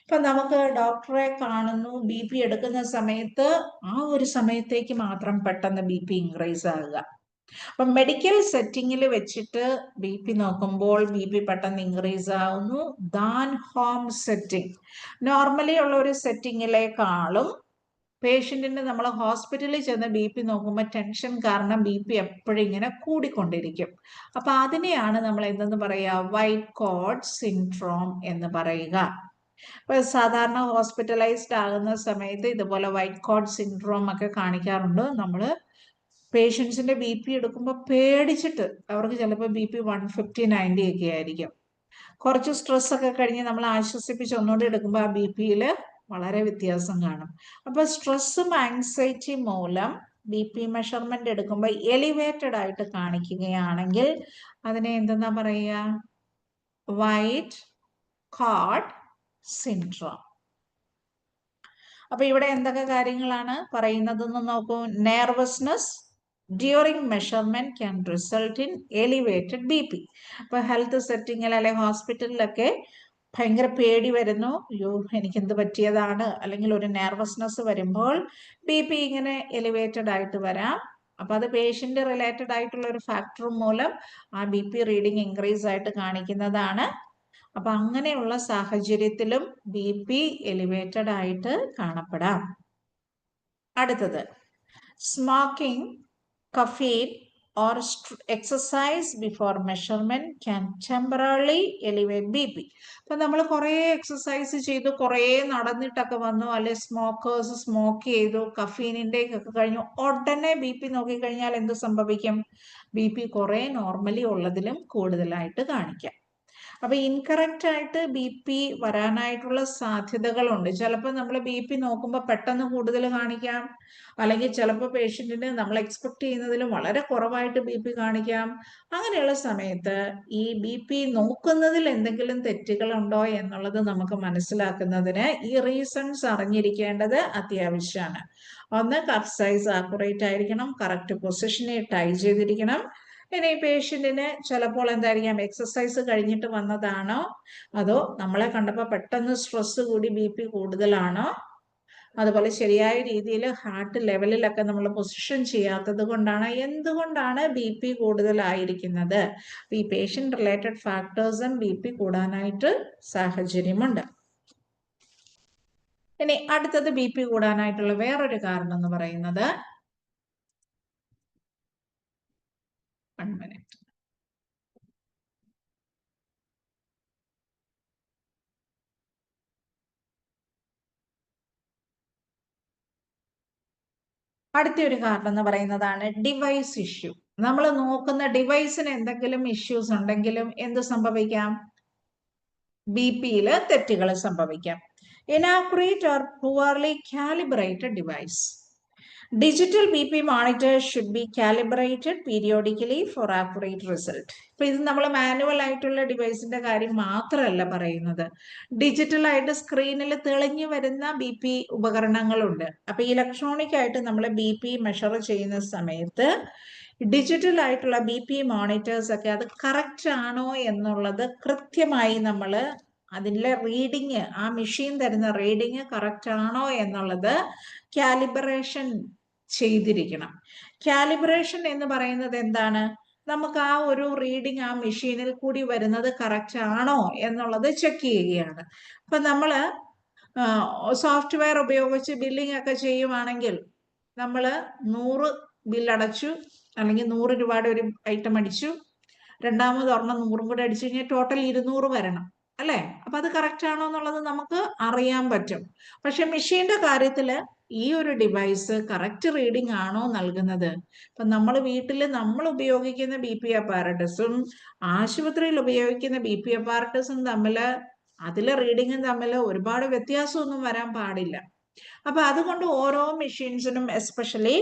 ഇപ്പൊ നമുക്ക് ഡോക്ടറെ കാണുന്നു, BP എടുക്കുന്ന സമയത്ത് ആ ഒരു സമയത്തേക്ക് മാത്രം പെട്ടെന്ന് BP ഇൻക്രീസ് ആകുക. അപ്പൊ മെഡിക്കൽ സെറ്റിങ്ങിൽ വെച്ചിട്ട് BP നോക്കുമ്പോൾ BP പെട്ടെന്ന് ഇൻക്രീസ് ആവുന്നു. ദാൻ ഹോം സെറ്റിംഗ്, നോർമലി ഉള്ള ഒരു സെറ്റിങ്ങിലേക്കാളും പേഷ്യന്റിന് നമ്മൾ ഹോസ്പിറ്റലിൽ ചെന്ന് BP നോക്കുമ്പോൾ ടെൻഷൻ കാരണം BP എപ്പോഴും ഇങ്ങനെ കൂടിക്കൊണ്ടിരിക്കും. അപ്പൊ അതിനെയാണ് നമ്മൾ എന്തെന്ന് പറയുക? വൈറ്റ് കോട്ട് സിൻഡ്രോം എന്ന് പറയുക. ഇപ്പൊ സാധാരണ ഹോസ്പിറ്റലൈസ്ഡ് ആകുന്ന സമയത്ത് ഇതുപോലെ വൈറ്റ് കോട്ട് സിൻഡ്രോം ഒക്കെ കാണിക്കാറുണ്ട്. നമ്മള് പേഷ്യൻസിന്റെ BP എടുക്കുമ്പോൾ പേടിച്ചിട്ട്, അവർക്ക് ചിലപ്പോൾ BP 150-90 ഒക്കെ ആയിരിക്കും. കുറച്ച് സ്ട്രെസ് ഒക്കെ കഴിഞ്ഞ് നമ്മൾ ആശ്വസിപ്പിച്ച് ഒന്നുകൂടി എടുക്കുമ്പോൾ ആ BP വളരെ വ്യത്യാസം കാണും. അപ്പൊ സ്ട്രെസ്സും ആങ്സൈറ്റി മൂലം BP മെഷർമെന്റ് എടുക്കുമ്പോൾ എലിവേറ്റഡ് ആയിട്ട് കാണിക്കുകയാണെങ്കിൽ അതിനെ എന്തെന്നാ പറയുക? White coat syndrome. അപ്പൊ ഇവിടെ എന്തൊക്കെ കാര്യങ്ങളാണ് പറയുന്നതെന്ന് നോക്കൂ. Nervousness during measurement can result in elevated BP. അപ്പൊ ഹെൽത്ത് സെറ്റിങ്ങിൽ അല്ലെങ്കിൽ ഹോസ്പിറ്റലിലൊക്കെ ഭയങ്കര പേടി വരുന്നു, അയ്യോ എനിക്ക് എന്ത് പറ്റിയതാണ്, അല്ലെങ്കിൽ ഒരു നെർവസ്നെസ് വരുമ്പോൾ BP ഇങ്ങനെ എലിവേറ്റഡ് ആയിട്ട് വരാം. അപ്പൊ അത് പേഷ്യന്റ് റിലേറ്റഡ് ആയിട്ടുള്ള ഒരു ഫാക്ടർ മൂലം ആ BP റീഡിങ് ഇൻക്രീസ് ആയിട്ട് കാണിക്കുന്നതാണ്. അപ്പൊ അങ്ങനെയുള്ള സാഹചര്യത്തിലും BP എലിവേറ്റഡ് ആയിട്ട് കാണപ്പെടാം. അടുത്തത് smoking, caffeine or exercise before measurement can temporarily elevate BP. അപ്പൊ നമ്മൾ കുറേ എക്സസൈസ് ചെയ്തു, കുറേ നടന്നിട്ടൊക്കെ വന്നു, അല്ലെ സ്മോക്കേഴ്സ് സ്മോക്ക് ചെയ്തു, കഫീനിന്റെ ഒക്കെ കഴിഞ്ഞു, ഉടനെ BP നോക്കിക്കഴിഞ്ഞാൽ എന്ത് സംഭവിക്കും? BP കുറേ നോർമലി ഉള്ളതിലും കൂടുതലായിട്ട് കാണിക്കാം. അപ്പൊ ഇൻകറക്റ്റ് ആയിട്ട് BP വരാനായിട്ടുള്ള സാധ്യതകളുണ്ട്. ചിലപ്പോൾ നമ്മൾ BP നോക്കുമ്പോൾ പെട്ടെന്ന് കൂടുതൽ കാണിക്കാം, അല്ലെങ്കിൽ ചിലപ്പോൾ പേഷ്യന്റിന് നമ്മൾ എക്സ്പെക്ട് ചെയ്യുന്നതിലും വളരെ കുറവായിട്ട് BP കാണിക്കാം. അങ്ങനെയുള്ള സമയത്ത് ഈ BP നോക്കുന്നതിൽ എന്തെങ്കിലും തെറ്റുകളുണ്ടോ എന്നുള്ളത് നമുക്ക് മനസ്സിലാക്കുന്നതിന് ഈ റീസൺസ് അറിഞ്ഞിരിക്കേണ്ടത് അത്യാവശ്യമാണ്. ഒന്ന്, കഫ് സൈസ് ആക്യുറേറ്റ് ആയിരിക്കണം, കറക്റ്റ് പൊസിഷനെ ടൈ ചെയ്തിരിക്കണം. ഇനി പേഷ്യന്റിന് ചിലപ്പോൾ എന്തായിരിക്കാം, എക്സസൈസ് കഴിഞ്ഞിട്ട് വന്നതാണോ, അതോ നമ്മളെ കണ്ടപ്പോൾ പെട്ടെന്ന് സ്ട്രെസ് കൂടി BP കൂടുതലാണോ, അതുപോലെ ശരിയായ രീതിയിൽ ഹാർട്ട് ലെവലിലൊക്കെ നമ്മൾ പൊസിഷൻ ചെയ്യാത്തത് കൊണ്ടാണ്, എന്തുകൊണ്ടാണ് BP കൂടുതലായിരിക്കുന്നത്? ഈ പേഷ്യന്റ് റിലേറ്റഡ് ഫാക്ടേഴ്സും BP കൂടാനായിട്ട് സാഹചര്യമുണ്ട്. ഇനി അടുത്തത് BP കൂടാനായിട്ടുള്ള വേറൊരു കാരണം എന്ന് പറയുന്നത്, 1 minute. അടുത്ത ഒരു കാരണം എന്ന് പറയുന്നതാണ് ഡിവൈസ് ഇഷ്യൂ. നമ്മൾ നോക്കുന്ന ഡിവൈസിന് എന്തെങ്കിലും ഇഷ്യൂസ് ഉണ്ടെങ്കിലും എന്ത് സംഭവിക്കാം? BP-യിൽ തെറ്റുകൾ സംഭവിക്കാം. Inaccurate or poorly calibrated device. Digital BP monitors should be calibrated periodically for accurate result. ഇപ്പൊ ഇത് നമ്മൾ മാനുവൽ ആയിട്ടുള്ള ഡിവൈസിന്റെ കാര്യം മാത്രമല്ല പറയുന്നത്, ഡിജിറ്റൽ ആയിട്ട് സ്ക്രീനിൽ തെളിഞ്ഞു വരുന്ന BP ഉപകരണങ്ങളുണ്ട്. അപ്പൊ ഇലക്ട്രോണിക് ആയിട്ട് നമ്മൾ BP മെഷർ ചെയ്യുന്ന സമയത്ത് ഡിജിറ്റൽ ആയിട്ടുള്ള BP മോണിറ്റേഴ്സ് ഒക്കെ അത് കറക്റ്റ് ആണോ എന്നുള്ളത് കൃത്യമായി നമ്മൾ അതിലെ റീഡിങ്, ആ മെഷീൻ തരുന്ന റീഡിങ് കറക്റ്റ് ആണോ എന്നുള്ളത് കാലിബ്രേഷൻ ചെയ്തിരിക്കണം. കാലിബ്രേഷൻ എന്ന് പറയുന്നത് എന്താണ്? നമുക്ക് ആ ഒരു റീഡിങ് ആ മെഷീനിൽ കൂടി വരുന്നത് കറക്റ്റ് ആണോ എന്നുള്ളത് ചെക്ക് ചെയ്യുകയാണ്. അപ്പൊ നമ്മള് സോഫ്റ്റ്വെയർ ഉപയോഗിച്ച് ബില്ലിംഗ് ഒക്കെ ചെയ്യുവാണെങ്കിൽ നമ്മൾ 100 ബില്ലടച്ചു, അല്ലെങ്കിൽ 100 രൂപയുടെ ഒരു ഐറ്റം അടിച്ചു, രണ്ടാമത് ഒരെണ്ണം 100 കൂടെ അടിച്ചു കഴിഞ്ഞാൽ ടോട്ടൽ 200 വരണം, അല്ലേ? അപ്പൊ അത് കറക്റ്റ് ആണോ എന്നുള്ളത് നമുക്ക് അറിയാൻ പറ്റും. പക്ഷെ മെഷീന്റെ കാര്യത്തില് ഈ ഒരു ഡിവൈസ് കറക്റ്റ് റീഡിംഗ് ആണോ നൽകുന്നത്? ഇപ്പൊ നമ്മൾ വീട്ടിൽ നമ്മൾ ഉപയോഗിക്കുന്ന BP അപ്പാരറ്റസും ആശുപത്രിയിൽ ഉപയോഗിക്കുന്ന BP അപ്പാരറ്റസും തമ്മിൽ, അതിലെ റീഡിങ്ങും തമ്മിൽ ഒരുപാട് വ്യത്യാസമൊന്നും വരാൻ പാടില്ല. അപ്പൊ അതുകൊണ്ട് ഓരോ മെഷീൻസിനും, എസ്പെഷ്യലി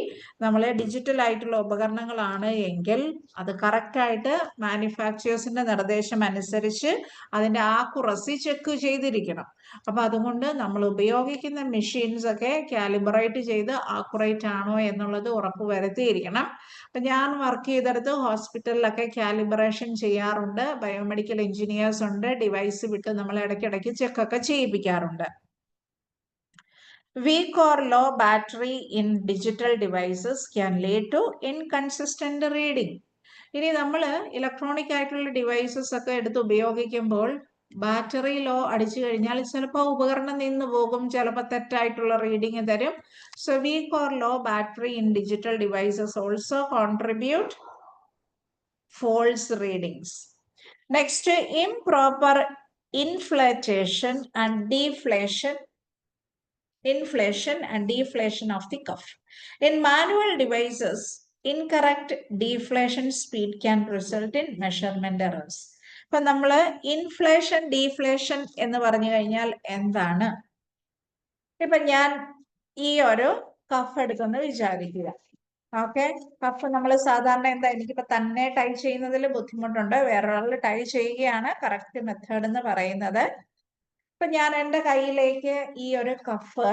നമ്മളെ ഡിജിറ്റൽ ആയിട്ടുള്ള ഉപകരണങ്ങളാണ് എങ്കിൽ അത് കറക്റ്റ് ആയിട്ട് മാനുഫാക്ചേഴ്സിന്റെ നിർദ്ദേശം അനുസരിച്ച് അതിന്റെ ആക്യുറസി ചെക്ക് ചെയ്തിരിക്കണം. അപ്പൊ അതുകൊണ്ട് നമ്മൾ ഉപയോഗിക്കുന്ന മെഷീൻസ് ഒക്കെ കാലിബ്രേറ്റ് ചെയ്ത് ആക്യുറേറ്റ് ആണോ എന്നുള്ളത് ഉറപ്പ് വരുത്തിയിരിക്കണം. അപ്പൊ ഞാൻ വർക്ക് ചെയ്തെടുത്ത് ഹോസ്പിറ്റലിലൊക്കെ കാലിബ്രേഷൻ ചെയ്യാറുണ്ട്, ബയോമെഡിക്കൽ എഞ്ചിനീയേഴ്സ് ഉണ്ട്, ഡിവൈസ് വിട്ട് നമ്മൾ ഇടയ്ക്കിടയ്ക്ക് ചെക്കൊക്കെ ചെയ്യിപ്പിക്കാറുണ്ട്. Weak or low battery in digital devices can lead to inconsistent reading. ഇനി നമ്മൾ ഇലക്ട്രോണിക് ആയിട്ടുള്ള ഡിവൈസസ് ഒക്കെ എടുത്ത് ഉപയോഗിക്കുമ്പോൾ ബാറ്ററി ലോ അടിച്ചു കഴിഞ്ഞാൽ ചിലപ്പോൾ ഉപകരണം നിന്ന് പോകും, ചിലപ്പോൾ തെറ്റായിട്ടുള്ള റീഡിങ് തരും. So weak or low battery in digital devices also contribute false readings. Next, improper inflation and deflation of the cuff. In manual devices, incorrect deflation speed can result in measurement errors. ഇപ്പൊ നമ്മൾ ഇൻഫ്ലേഷൻ ഡീഫ്ലേഷൻ എന്ന് പറഞ്ഞു കഴിഞ്ഞാൽ എന്താണ്? ഇപ്പൊ ഞാൻ ഈ ഒരു കഫ് എടുത്തെന്ന് വിചാരിക്കുക. ഓക്കെ, കഫ് നമ്മൾ സാധാരണ എന്താ, എനിക്കിപ്പോ തന്നെ ടൈ ചെയ്യുന്നതിൽ ബുദ്ധിമുട്ടുണ്ട്, വേറൊരാൾ ടൈ ചെയ്യുകയാണ് കറക്റ്റ് മെത്തേഡ് എന്ന് പറയുന്നത്. ഇപ്പൊ ഞാൻ എൻ്റെ കയ്യിലേക്ക് ഈ ഒരു കഫ്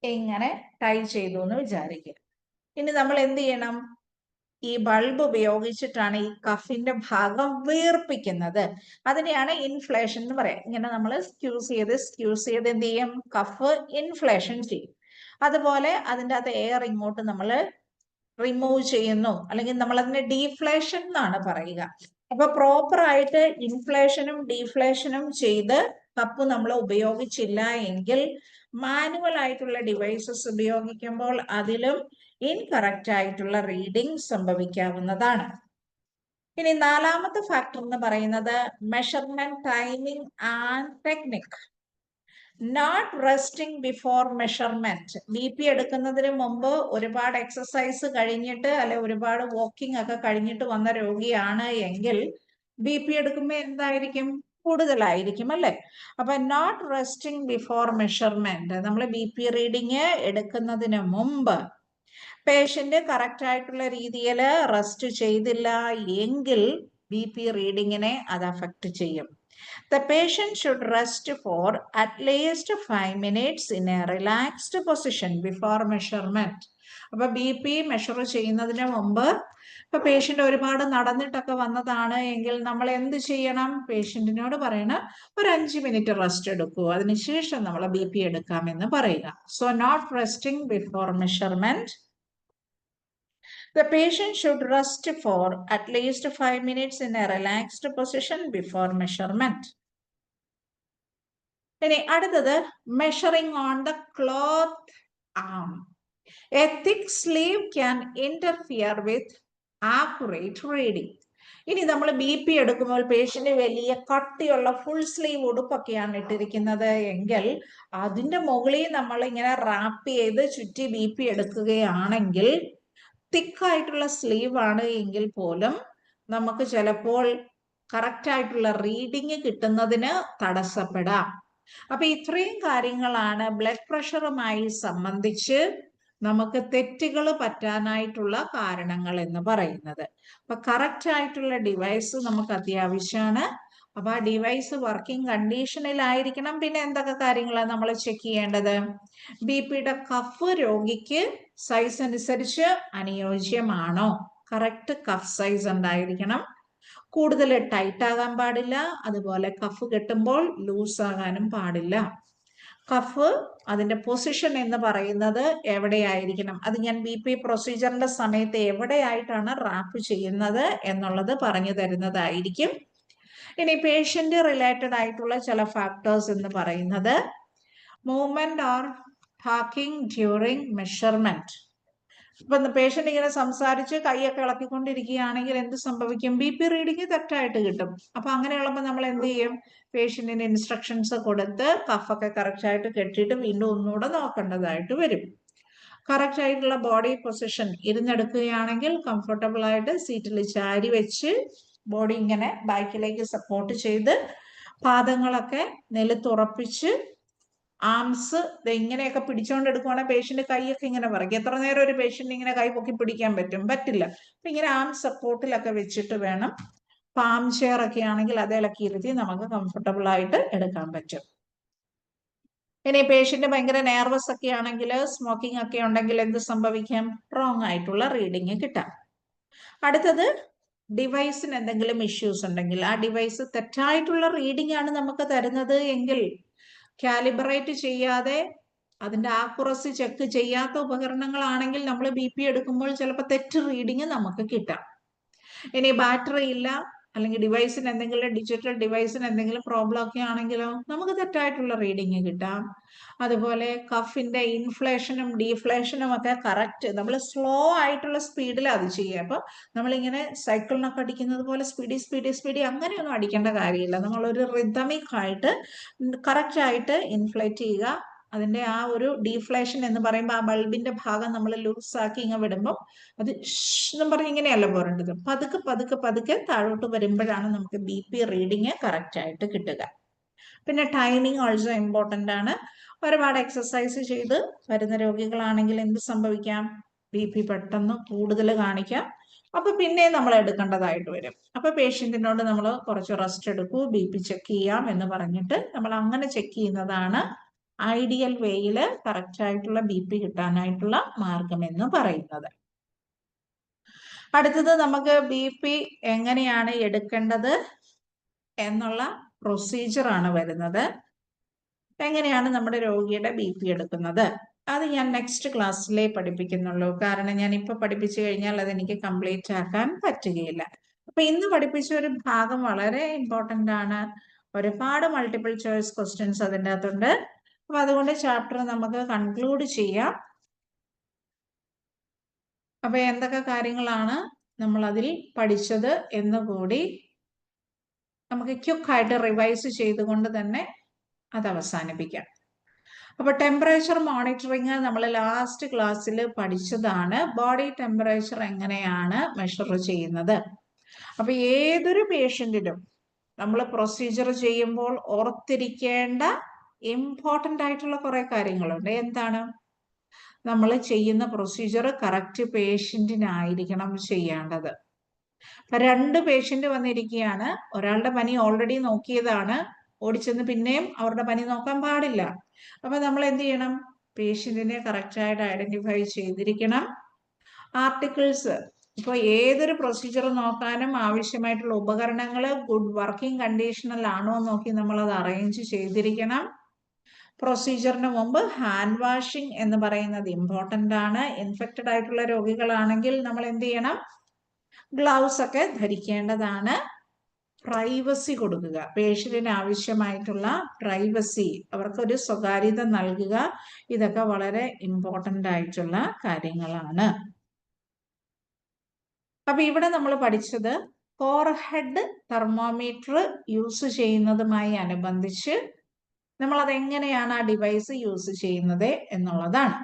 ഇങ്ങനെ ടൈ ചെയ്തു എന്ന് വിചാരിക്കുക. ഇനി നമ്മൾ എന്ത് ചെയ്യണം? ഈ ബൾബ് ഉപയോഗിച്ചിട്ടാണ് ഈ കഫിന്റെ ഭാഗം വീർപ്പിക്കുന്നത്. അതിനെയാണ് ഇൻഫ്ലേഷൻ എന്ന് പറയാം. ഇങ്ങനെ നമ്മൾ സ്ക്യൂസ് ചെയ്ത് എന്ത് ചെയ്യും? കഫ് ഇൻഫ്ലേഷൻ ചെയ്യും. അതുപോലെ അതിൻ്റെ അകത്ത് എയർ ഇങ്ങോട്ട് നമ്മൾ റിമൂവ് ചെയ്യുന്നു, അല്ലെങ്കിൽ നമ്മൾ അതിനെ ഡീഫ്ലേഷൻ എന്നാണ് പറയുക. അപ്പൊ പ്രോപ്പർ ആയിട്ട് ഇൻഫ്ലേഷനും ഡീഫ്ലേഷനും ചെയ്ത് കപ്പ് നമ്മൾ ഉപയോഗിച്ചില്ല എങ്കിൽ മാനുവൽ ആയിട്ടുള്ള ഡിവൈസസ് ഉപയോഗിക്കുമ്പോൾ അതിലും ഇൻകറക്റ്റ് ആയിട്ടുള്ള റീഡിംഗ് സംഭവിക്കാവുന്നതാണ്. ഇനി നാലാമത്തെ ഫാക്ടർ എന്ന് പറയുന്നത് measurement timing and technique. Not resting before measurement. BP എടുക്കുന്നതിന് മുമ്പ് ഒരുപാട് എക്സസൈസ് കഴിഞ്ഞിട്ട് അല്ലെ ഒരുപാട് വാക്കിംഗ് ഒക്കെ കഴിഞ്ഞിട്ട് വന്ന രോഗിയാണ് എങ്കിൽ BP എടുക്കുമ്പോൾ എന്തായിരിക്കും? കൂടുതലായിരിക്കും അല്ലെ? അപ്പൊ നോട്ട് റെസ്റ്റിംഗ് ബിഫോർ മെഷർമെന്റ്, നമ്മൾ BP റീഡിങ് എടുക്കുന്നതിന് മുമ്പ് പേഷ്യന്റ് കറക്റ്റ് ആയിട്ടുള്ള രീതിയിൽ റെസ്റ്റ് ചെയ്തില്ല എങ്കിൽ BP റീഡിങ്ങിനെ അത് അഫക്റ്റ് ചെയ്യും. The patient should rest for at least 5 minutes in a relaxed position before measurement. അപ്പൊ BP മെഷർ ചെയ്യുന്നതിന് മുമ്പ് ഇപ്പൊ പേഷ്യന്റ് ഒരുപാട് നടന്നിട്ടൊക്കെ വന്നതാണ് എങ്കിൽ നമ്മൾ എന്ത് ചെയ്യണം? പേഷ്യന്റിനോട് പറയണം ഒരു 5 മിനിറ്റ് റെസ്റ്റ് എടുക്കൂ, അതിനുശേഷം നമ്മൾ BP എടുക്കാമെന്ന് പറയുക. So not resting before measurement. The patient should rest for at least 5 minutes in a relaxed position before measurement. ഇനി അടുത്തത് measuring on the cloth arm. A thick sleeve can interfere read accurate reading. ഇനി നമ്മൾ BP എടുക്കുമ്പോൾ പേഷ്യന്റ് വലിയ കട്ടിയുള്ള ഫുൾ സ്ലീവ് ഉടുപ്പൊക്കെയാണ് ഇട്ടിരിക്കുന്നത് എങ്കിൽ അതിന്റെ മുകളിൽ നമ്മൾ ഇങ്ങനെ റാപ്പ് ചെയ്ത് ചുറ്റി BP എടുക്കുകയാണെങ്കിൽ തിക്കായിട്ടുള്ള സ്ലീവ് ആണ് എങ്കിൽ പോലും നമുക്ക് ചിലപ്പോൾ കറക്റ്റ് ആയിട്ടുള്ള റീഡിങ് കിട്ടുന്നതിന് തടസ്സപ്പെടാം. അപ്പൊ ഇത്രയും കാര്യങ്ങളാണ് ബ്ലഡ് പ്രഷറുമായി സംബന്ധിച്ച് നമുക്ക് തെറ്റുകൾ പറ്റാനായിട്ടുള്ള കാരണങ്ങൾ എന്ന് പറയുന്നത്. അപ്പൊ കറക്റ്റ് ആയിട്ടുള്ള ഡിവൈസ് നമുക്ക് അത്യാവശ്യമാണ്. അപ്പൊ ആ ഡിവൈസ് വർക്കിംഗ് കണ്ടീഷനിലായിരിക്കണം. പിന്നെ എന്തൊക്കെ കാര്യങ്ങളാണ് നമ്മൾ ചെക്ക് ചെയ്യേണ്ടത്? BPയുടെ കഫ് രോഗിക്ക് സൈസ് അനുസരിച്ച് അനുയോജ്യമാണോ? കറക്റ്റ് കഫ് സൈസ് ഉണ്ടായിരിക്കണം. കൂടുതൽ ടൈറ്റ് ആകാൻ പാടില്ല, അതുപോലെ കഫ് കെട്ടുമ്പോൾ ലൂസ് ആകാനും പാടില്ല. കഫ് അതിന്റെ പൊസിഷൻ എന്ന് പറയുന്നത് എവിടെയായിരിക്കണം? അത് ഞാൻ BP പ്രൊസീജിയറിന്റെ സമയത്ത് എവിടെയായിട്ടാണ് റാപ്പ് ചെയ്യുന്നത് എന്നുള്ളത് പറഞ്ഞു തരുന്നതായിരിക്കും. ഇനി പേഷ്യന്റ് റിലേറ്റഡ് ആയിട്ടുള്ള ചില ഫാക്ടേഴ്സ് എന്ന് പറയുന്നത് movement or talking during measurement. ഇപ്പൊ പേഷ്യന്റ് ഇങ്ങനെ സംസാരിച്ച് കൈയൊക്കെ ഇളക്കിക്കൊണ്ടിരിക്കുകയാണെങ്കിൽ എന്ത് സംഭവിക്കും? BP റീഡിങ് തെറ്റായിട്ട് കിട്ടും. അപ്പൊ അങ്ങനെയുള്ളപ്പോൾ നമ്മൾ എന്ത് ചെയ്യും? പേഷ്യന്റിന് ഇൻസ്ട്രക്ഷൻസ് കൊടുത്ത് കഫൊക്കെ കറക്റ്റ് ആയിട്ട് കെട്ടിയിട്ട് വീണ്ടും ഒന്നുകൂടെ നോക്കേണ്ടതായിട്ട് വരും. കറക്റ്റ് ആയിട്ടുള്ള ബോഡി പൊസിഷൻ, ഇരുന്നെടുക്കുകയാണെങ്കിൽ കംഫർട്ടബിൾ ആയിട്ട് സീറ്റിൽ ചാരി വെച്ച് ബോഡി ഇങ്ങനെ ബാക്കിലേക്ക് സപ്പോർട്ട് ചെയ്ത് പാദങ്ങളൊക്കെ നിലത്തുറപ്പിച്ച് ആംസ് ഇങ്ങനെയൊക്കെ പിടിച്ചോണ്ട് എടുക്കുവാണെങ്കിൽ പേഷ്യന്റ് കൈയൊക്കെ ഇങ്ങനെ പറയും. എത്ര നേരം ഒരു പേഷ്യന്റ് ഇങ്ങനെ കൈ പൊക്കി പിടിക്കാൻ പറ്റും? പറ്റില്ല. അപ്പൊ ഇങ്ങനെ ആം സപ്പോർട്ടിലൊക്കെ വെച്ചിട്ട് വേണം. പാം ചെയർ ഒക്കെ ആണെങ്കിൽ അത് ഇളക്കി ഇരുത്തി നമുക്ക് കംഫർട്ടബിൾ ആയിട്ട് എടുക്കാൻ പറ്റും. ഇനി പേഷ്യന്റ് ഭയങ്കര നെർവസ് ഒക്കെ ആണെങ്കിൽ, സ്മോക്കിംഗ് ഒക്കെ ഉണ്ടെങ്കിൽ എന്ത് സംഭവിക്കാം? റോങ് ആയിട്ടുള്ള റീഡിങ് കിട്ടാം. അടുത്തത് ഡിവൈസിന് എന്തെങ്കിലും ഇഷ്യൂസ് ഉണ്ടെങ്കിൽ, ആ ഡിവൈസ് തെറ്റായിട്ടുള്ള റീഡിംഗ് ആണ് നമുക്ക് തരുന്നത് എങ്കിൽ കാലിബ്രേറ്റ് ചെയ്യാതെ അതിന്റെ ആക്യുറസി ചെക്ക് ചെയ്യാത്ത ഉപകരണങ്ങളാണെങ്കിൽ നമ്മൾ BP എടുക്കുമ്പോൾ ചിലപ്പോൾ തെറ്റ് റീഡിങ് നമുക്ക് കിട്ടാം. ഇനി ബാറ്ററി ഇല്ല, അല്ലെങ്കിൽ ഡിവൈസിന് എന്തെങ്കിലും ഡിജിറ്റൽ ഡിവൈസിന് എന്തെങ്കിലും പ്രോബ്ലം ഒക്കെ ആണെങ്കിലോ നമുക്ക് തെറ്റായിട്ടുള്ള റീഡിങ് കിട്ടാം. അതുപോലെ കഫിന്റെ ഇൻഫ്ലേഷനും ഡീഫ്ലേഷനും ഒക്കെ കറക്റ്റ് നമ്മൾ സ്ലോ ആയിട്ടുള്ള സ്പീഡിൽ അത് ചെയ്യുക. അപ്പൊ നമ്മളിങ്ങനെ സൈക്കിളിനൊക്കെ അടിക്കുന്നത് പോലെ സ്പീഡി അങ്ങനെയൊന്നും അടിക്കേണ്ട കാര്യമില്ല. നമ്മളൊരു റിതമിക് ആയിട്ട് കറക്റ്റ് ആയിട്ട് ഇൻഫ്ലേറ്റ് ചെയ്യുക. അതിന്റെ ആ ഒരു ഡീഫ്ലേഷൻ എന്ന് പറയുമ്പോൾ ആ ബൾബിന്റെ ഭാഗം നമ്മൾ ലൂസ് ആക്കി ഇങ്ങനെ വിടുമ്പോൾ അത് എന്നും പറഞ്ഞ് ഇങ്ങനെയല്ല പോരേണ്ടത്. പതുക്കെ താഴോട്ട് വരുമ്പോഴാണ് നമുക്ക് BP റീഡിങ് കറക്റ്റ് ആയിട്ട് കിട്ടുക. പിന്നെ ടൈമിങ് ഓൾസോ ഇമ്പോർട്ടൻ്റ് ആണ്. ഒരുപാട് എക്സസൈസ് ചെയ്ത് വരുന്ന രോഗികളാണെങ്കിൽ എന്ത് സംഭവിക്കാം? BP പെട്ടെന്ന് കൂടുതൽ കാണിക്കാം. അപ്പൊ പിന്നെ നമ്മൾ എടുക്കേണ്ടതായിട്ട് വരും. അപ്പൊ പേഷ്യന്റിനോട് നമ്മൾ കുറച്ച് റെസ്റ്റ് എടുക്കൂ, BP ചെക്ക് ചെയ്യാം എന്ന് പറഞ്ഞിട്ട് നമ്മൾ അങ്ങനെ ചെക്ക് ചെയ്യുന്നതാണ് ഐഡിയൽ വേയിൽ കറക്റ്റ് ആയിട്ടുള്ള BP കിട്ടാനായിട്ടുള്ള മാർഗം എന്ന് പറയുന്നത്. അടുത്തത് നമുക്ക് BP എങ്ങനെയാണ് എടുക്കേണ്ടത് എന്നുള്ള പ്രൊസീജിയർ ആണ് വരുന്നത്. എങ്ങനെയാണ് നമ്മുടെ രോഗിയുടെ BP എടുക്കുന്നത്? അത് ഞാൻ നെക്സ്റ്റ് ക്ലാസ്സിലേ പഠിപ്പിക്കുന്നുള്ളൂ. കാരണം ഞാൻ ഇപ്പൊ പഠിപ്പിച്ചു കഴിഞ്ഞാൽ അത് എനിക്ക് കംപ്ലീറ്റ് ആക്കാൻ പറ്റുകയില്ല. അപ്പൊ ഇന്ന് പഠിപ്പിച്ച ഒരു ഭാഗം വളരെ ഇമ്പോർട്ടന്റ് ആണ്. ഒരുപാട് മൾട്ടിപ്പിൾ ചോയ്സ് ക്വസ്റ്റ്യൻസ് അതിൻ്റെ അകത്തുണ്ട്. അപ്പൊ അതുകൊണ്ട് ചാപ്റ്റർ നമുക്ക് കൺക്ലൂഡ് ചെയ്യാം. അപ്പൊ എന്തൊക്കെ കാര്യങ്ങളാണ് നമ്മൾ അതിൽ പഠിച്ചത് എന്നുകൂടി നമുക്ക് ക്വിക്കായിട്ട് റിവൈസ് ചെയ്തുകൊണ്ട് തന്നെ അത് അവസാനിപ്പിക്കാം. അപ്പൊ ടെമ്പറേച്ചർ മോണിറ്ററിങ് നമ്മൾ ലാസ്റ്റ് ക്ലാസ്സിൽ പഠിച്ചതാണ്. ബോഡി ടെമ്പറേച്ചർ എങ്ങനെയാണ് മെഷർ ചെയ്യുന്നത്. അപ്പൊ ഏതൊരു പേഷ്യന്റിനും നമ്മൾ പ്രൊസീജിയർ ചെയ്യുമ്പോൾ ഓർത്തിരിക്കേണ്ട ഇമ്പോർട്ടൻ്റ് ആയിട്ടുള്ള കുറെ കാര്യങ്ങളുണ്ട്. എന്താണ്? നമ്മൾ ചെയ്യുന്ന പ്രൊസീജിയർ കറക്റ്റ് പേഷ്യന്റിനായിരിക്കണം ചെയ്യേണ്ടത്. അപ്പൊ 2 പേഷ്യന്റ് വന്നിരിക്കുകയാണ്. ഒരാളുടെ പനി ഓൾറെഡി നോക്കിയതാണ്. ഓടിച്ചെന്ന് പിന്നെയും അവരുടെ പനി നോക്കാൻ പാടില്ല. അപ്പൊ നമ്മൾ എന്ത് ചെയ്യണം? പേഷ്യന്റിനെ കറക്റ്റായിട്ട് ഐഡന്റിഫൈ ചെയ്തിരിക്കണം. ആർട്ടിക്കിൾസ്, ഇപ്പൊ ഏതൊരു പ്രൊസീജിയർ നോക്കാനും ആവശ്യമായിട്ടുള്ള ഉപകരണങ്ങൾ ഗുഡ് വർക്കിംഗ് കണ്ടീഷനിലാണോ നോക്കി നമ്മൾ അത് അറേഞ്ച് ചെയ്തിരിക്കണം. പ്രൊസീജിയറിന് മുമ്പ് ഹാൻഡ് വാഷിംഗ് എന്ന് പറയുന്നത് ഇമ്പോർട്ടൻ്റ് ആണ്. ഇൻഫെക്റ്റഡ് ആയിട്ടുള്ള രോഗികളാണെങ്കിൽ നമ്മൾ എന്ത് ചെയ്യണം? ഗ്ലൗസ് ഒക്കെ ധരിക്കേണ്ടതാണ്. പ്രൈവസി കൊടുക്കുക, പേഷ്യന്റിന് ആവശ്യമായിട്ടുള്ള പ്രൈവസി, അവർക്കൊരു സ്വകാര്യത നൽകുക. ഇതൊക്കെ വളരെ ഇമ്പോർട്ടൻ്റ് ആയിട്ടുള്ള കാര്യങ്ങളാണ്. അപ്പൊ ഇവിടെ നമ്മൾ പഠിച്ചത് ഫോർഹെഡ് തെർമോമീറ്റർ യൂസ് ചെയ്യുന്നതുമായി അനുബന്ധിച്ച് നമ്മൾ അതെങ്ങനെയാണ് ആ ഡിവൈസ് യൂസ് ചെയ്യുന്നത് എന്നുള്ളതാണ്.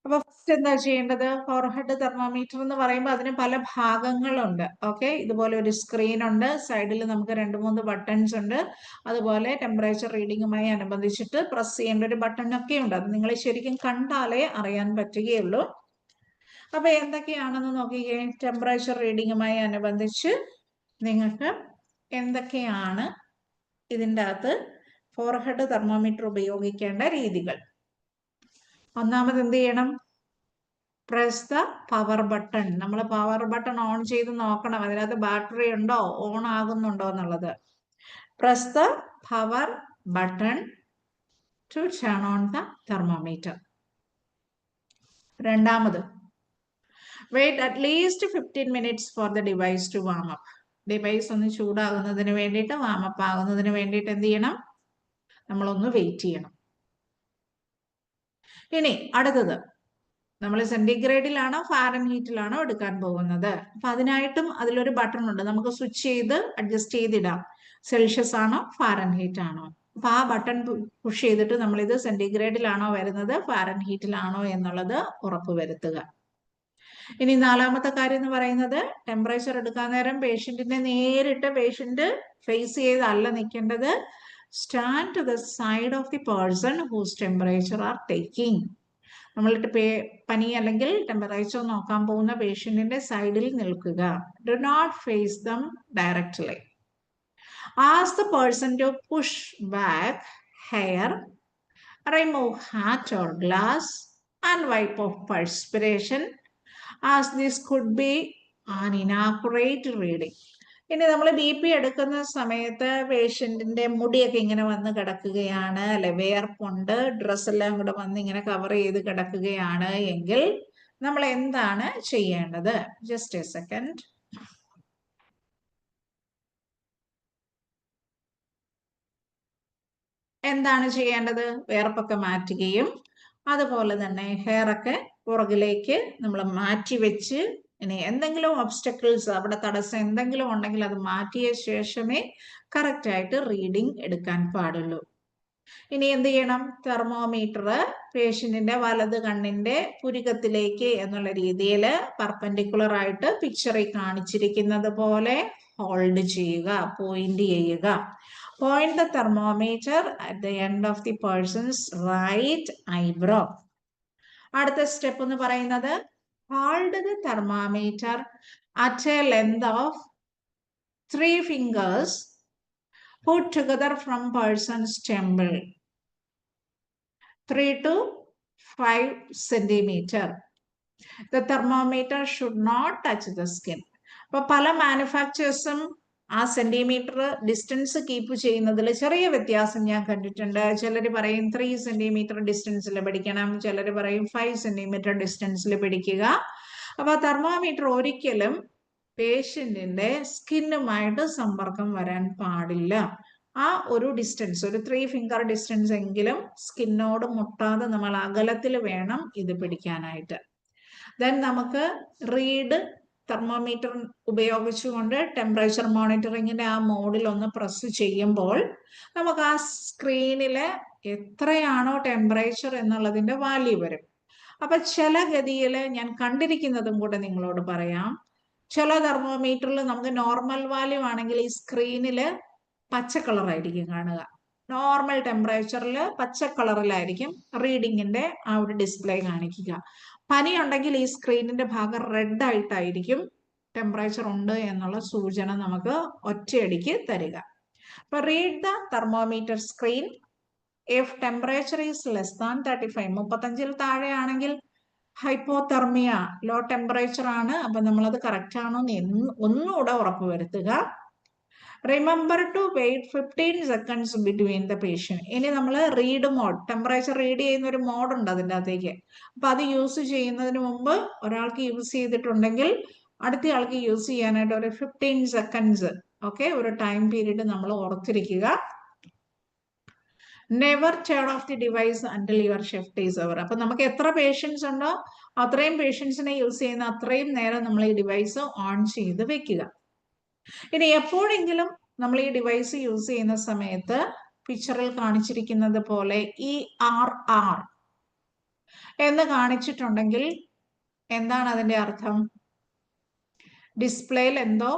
അപ്പൊ ഫസ്റ്റ് എന്താ ചെയ്യേണ്ടത്? ഫോർഹെഡ് തെർമോമീറ്റർ എന്ന് പറയുമ്പോൾ അതിന് പല ഭാഗങ്ങളുണ്ട്. ഓക്കെ, ഇതുപോലെ ഒരു സ്ക്രീൻ ഉണ്ട്, സൈഡിൽ നമുക്ക് 2-3 ബട്ടൺസ് ഉണ്ട്, അതുപോലെ ടെമ്പറേച്ചർ റീഡിങ്ങുമായി അനുബന്ധിച്ചിട്ട് പ്രസ് ചെയ്യേണ്ട ഒരു ബട്ടൺ ഒക്കെ ഉണ്ട്. അത് നിങ്ങൾ ശരിക്കും കണ്ടാലേ അറിയാൻ പറ്റുകയുള്ളൂ. അപ്പൊ എന്തൊക്കെയാണെന്ന് നോക്കിക്കേ. ടെമ്പറേച്ചർ റീഡിങ്ങുമായി അനുബന്ധിച്ച് നിങ്ങൾക്ക് എന്തൊക്കെയാണ് ഇതിൻ്റെ അകത്ത് ഫോർഹെഡ് തെർമോമീറ്റർ ഉപയോഗിക്കേണ്ട രീതികൾ. ഒന്നാമത് എന്ത് ചെയ്യണം? Press the power button. നമ്മൾ പവർ ബട്ടൺ ഓൺ ചെയ്ത് നോക്കണം, അതിനകത്ത് ബാറ്ററി ഉണ്ടോ, ഓൺ ആകുന്നുണ്ടോ എന്നുള്ളത്. Press the power button to turn on the thermometer. രണ്ടാമത്, wait at least 15 minutes for the device to warm up. Device ഒന്ന് ചൂടാകുന്നതിന് വേണ്ടിയിട്ട്, വാം അപ്പ് ആകുന്നതിന് വേണ്ടിയിട്ട് എന്ത് ചെയ്യണം? നമ്മളൊന്ന് വെയിറ്റ് ചെയ്യണം. ഇനി അടുത്തത്, നമ്മൾ സെന്റിഗ്രേഡിലാണോ ഫാരൻഹീറ്റിലാണോ എടുക്കാൻ പോകുന്നത്. അപ്പൊ അതിനായിട്ടും അതിലൊരു ബട്ടൺ ഉണ്ട്, നമുക്ക് സ്വിച്ച് ചെയ്ത് അഡ്ജസ്റ്റ് ചെയ്തിടാം. സെൽഷ്യസ് ആണോ ഫാരൻഹീറ്റ് ആണോ. അപ്പൊ ആ ബട്ടൺ പുഷ് ചെയ്തിട്ട് നമ്മൾ ഇത് സെന്റിഗ്രേഡിലാണോ വരുന്നത് ഫാരൻഹീറ്റിലാണോ എന്നുള്ളത് ഉറപ്പുവരുത്തുക. ഇനി നാലാമത്തെ കാര്യം എന്ന് പറയുന്നത്, ടെമ്പറേച്ചർ എടുക്കാൻ നേരം പേഷ്യന്റിനെ നേരിട്ട് പേഷ്യന്റ് ഫേസ് ചെയ്തല്ല നിൽക്കേണ്ടത്. Stand to the side of the person whose temperature are taking. നമ്മളിട്ട് പനി അല്ലെങ്കിൽ ടെമ്പറേച്ചർ നോക്കാൻ പോകുന്ന പേഷ്യന്റിന്റെ സൈഡിൽ നിൽക്കുക. Do not face them directly. Ask the person to push back hair, remove hat or glass and wipe off perspiration, as this could be an inaccurate reading. ഇനി നമ്മൾ BP എടുക്കുന്ന സമയത്ത് പേഷ്യന്റിന്റെ മുടിയൊക്കെ ഇങ്ങനെ വന്ന് കിടക്കുകയാണ്, അല്ലെ, വേർപ്പുണ്ട്, ഡ്രസ്സെല്ലാം കൂടെ വന്ന് ഇങ്ങനെ കവർ ചെയ്ത് കിടക്കുകയാണ് എങ്കിൽ നമ്മൾ എന്താണ് ചെയ്യേണ്ടത്? Just A second. എന്താണ് ചെയ്യേണ്ടത്? വേർപ്പൊക്കെ മാറ്റുകയും അതുപോലെ തന്നെ ഹെയർ ഒക്കെ പുറകിലേക്ക് നമ്മൾ മാറ്റി വെച്ച്, ഇനി എന്തെങ്കിലും ഒബ്സ്റ്റക്കിൾസ്, അവിടെ തടസ്സം എന്തെങ്കിലും ഉണ്ടെങ്കിൽ അത് മാറ്റിയ ശേഷമേ കറക്റ്റ് ആയിട്ട് റീഡിംഗ് എടുക്കാൻ പാടുള്ളൂ. ഇനി എന്ത് ചെയ്യണം? തെർമോമീറ്റർ പേഷ്യന്റിന്റെ വലത് കണ്ണിന്റെ പുരികത്തിലേക്ക് എന്നുള്ള രീതിയിൽ പെർപെൻഡിക്കുലർ ആയിട്ട് പിക്ചറിൽ കാണിച്ചിരിക്കുന്നത് പോലെ ഹോൾഡ് ചെയ്യുക, പോയിന്റ് ചെയ്യുക. Point the thermometer at the end of the person's right eyebrow. അടുത്ത സ്റ്റെപ്പ് എന്ന് പറയുന്നത്, hold the thermometer at a length of 3 fingers put together from person's temple, 3 to 5 centimeter. The thermometer should not touch the skin. അപ്പോൾ പല മാനുഫാക്ചേഴ്സും ആ സെന്റിമീറ്റർ ഡിസ്റ്റൻസ് കീപ്പ് ചെയ്യുന്നതിൽ ചെറിയ വ്യത്യാസം ഞാൻ കണ്ടിട്ടുണ്ട്. ചിലർ പറയും 3 സെന്റിമീറ്റർ ഡിസ്റ്റൻസിൽ പിടിക്കണം, ചിലർ പറയും 5 സെന്റിമീറ്റർ ഡിസ്റ്റൻസിൽ പിടിക്കുക. അപ്പൊ തെർമോമീറ്റർ ഒരിക്കലും പേഷ്യന്റിന്റെ സ്കിന്നുമായിട്ട് സമ്പർക്കം വരാൻ പാടില്ല. ആ ഒരു ഡിസ്റ്റൻസ്, ഒരു 3 ഫിംഗർ ഡിസ്റ്റൻസ് എങ്കിലും സ്കിന്നോട് മുട്ടാതെ നമ്മൾ അകലത്തിൽ വേണം ഇത് പിടിക്കാനായിട്ട്. ദെൻ നമുക്ക് റീഡ് തെർമോമീറ്റർ ഉപയോഗിച്ചുകൊണ്ട് ടെമ്പറേച്ചർ മോണിറ്ററിങ്ങിന്റെ ആ മോഡിൽ ഒന്ന് പ്രസ് ചെയ്യുമ്പോൾ നമുക്ക് ആ സ്ക്രീനില് എത്രയാണോ ടെമ്പറേച്ചർ എന്നുള്ളതിന്റെ വാല്യൂ വരും. അപ്പൊ ചില ഗതിയിൽ ഞാൻ കണ്ടിരിക്കുന്നതും കൂടെ നിങ്ങളോട് പറയാം. ചില തെർമോമീറ്ററിൽ നമുക്ക് നോർമൽ വാല്യൂ ആണെങ്കിൽ ഈ സ്ക്രീനിൽ പച്ച കളറായിരിക്കും കാണുക. നോർമൽ ടെമ്പറേച്ചറിൽ പച്ച കളറിലായിരിക്കും റീഡിങ്ങിന്റെ ആ ഒരു ഡിസ്പ്ലേ കാണിക്കുക. പനി ഉണ്ടെങ്കിൽ ഈ സ്ക്രീനിന്റെ ഭാഗം റെഡ് ആയിട്ടായിരിക്കും ടെമ്പറേച്ചർ ഉണ്ട് എന്നുള്ള സൂചന നമുക്ക് ഒറ്റയടിക്ക് തരിക. അപ്പൊ read the thermometer screen if temperature is less than 35, 35ൽ താഴെ ആണെങ്കിൽ ഹൈപ്പോതെർമിയ, ലോ ടെമ്പറേച്ചർ ആണ്. അപ്പൊ നമ്മളത് കറക്റ്റ് ആണോ എന്ന് ഒന്നുകൂടെ ഉറപ്പുവരുത്തുക. Remember to wait 15 seconds between the patient. ഇനി നമ്മൾ റീഡ് മോഡ്, ടെമ്പറേച്ചർ റീഡ് ചെയ്യുന്ന ഒരു മോഡ് ഉണ്ട് അതിൻ്റെ അകത്തേക്ക്. അപ്പൊ അത് യൂസ് ചെയ്യുന്നതിന് മുമ്പ് ഒരാൾക്ക് യൂസ് ചെയ്തിട്ടുണ്ടെങ്കിൽ അടുത്ത ആൾക്ക് യൂസ് ചെയ്യാനായിട്ട് ഒരു 15 സെക്കൻഡ്സ് ഒരു ടൈം പീരീഡ് നമ്മൾ ഓർത്തിരിക്കുക. Never turn of the device until your shift is over. അപ്പൊ നമുക്ക് എത്ര പേഷ്യൻസ് ഉണ്ടോ അത്രയും പേഷ്യൻസിനെ യൂസ് ചെയ്യുന്ന അത്രയും നേരം നമ്മൾ ഈ ഡിവൈസ് ഓൺ ചെയ്ത് വെക്കുക. ഇനി എപ്പോഴെങ്കിലും നമ്മൾ ഈ ഡിവൈസ് യൂസ് ചെയ്യുന്ന സമയത്ത് പിക്ചറിൽ കാണിച്ചിരിക്കുന്നത് പോലെ ERR എന്ന് കാണിച്ചിട്ടുണ്ടെങ്കിൽ എന്താണ് അതിന്റെ അർത്ഥം? ഡിസ്പ്ലേയിൽ എന്തോ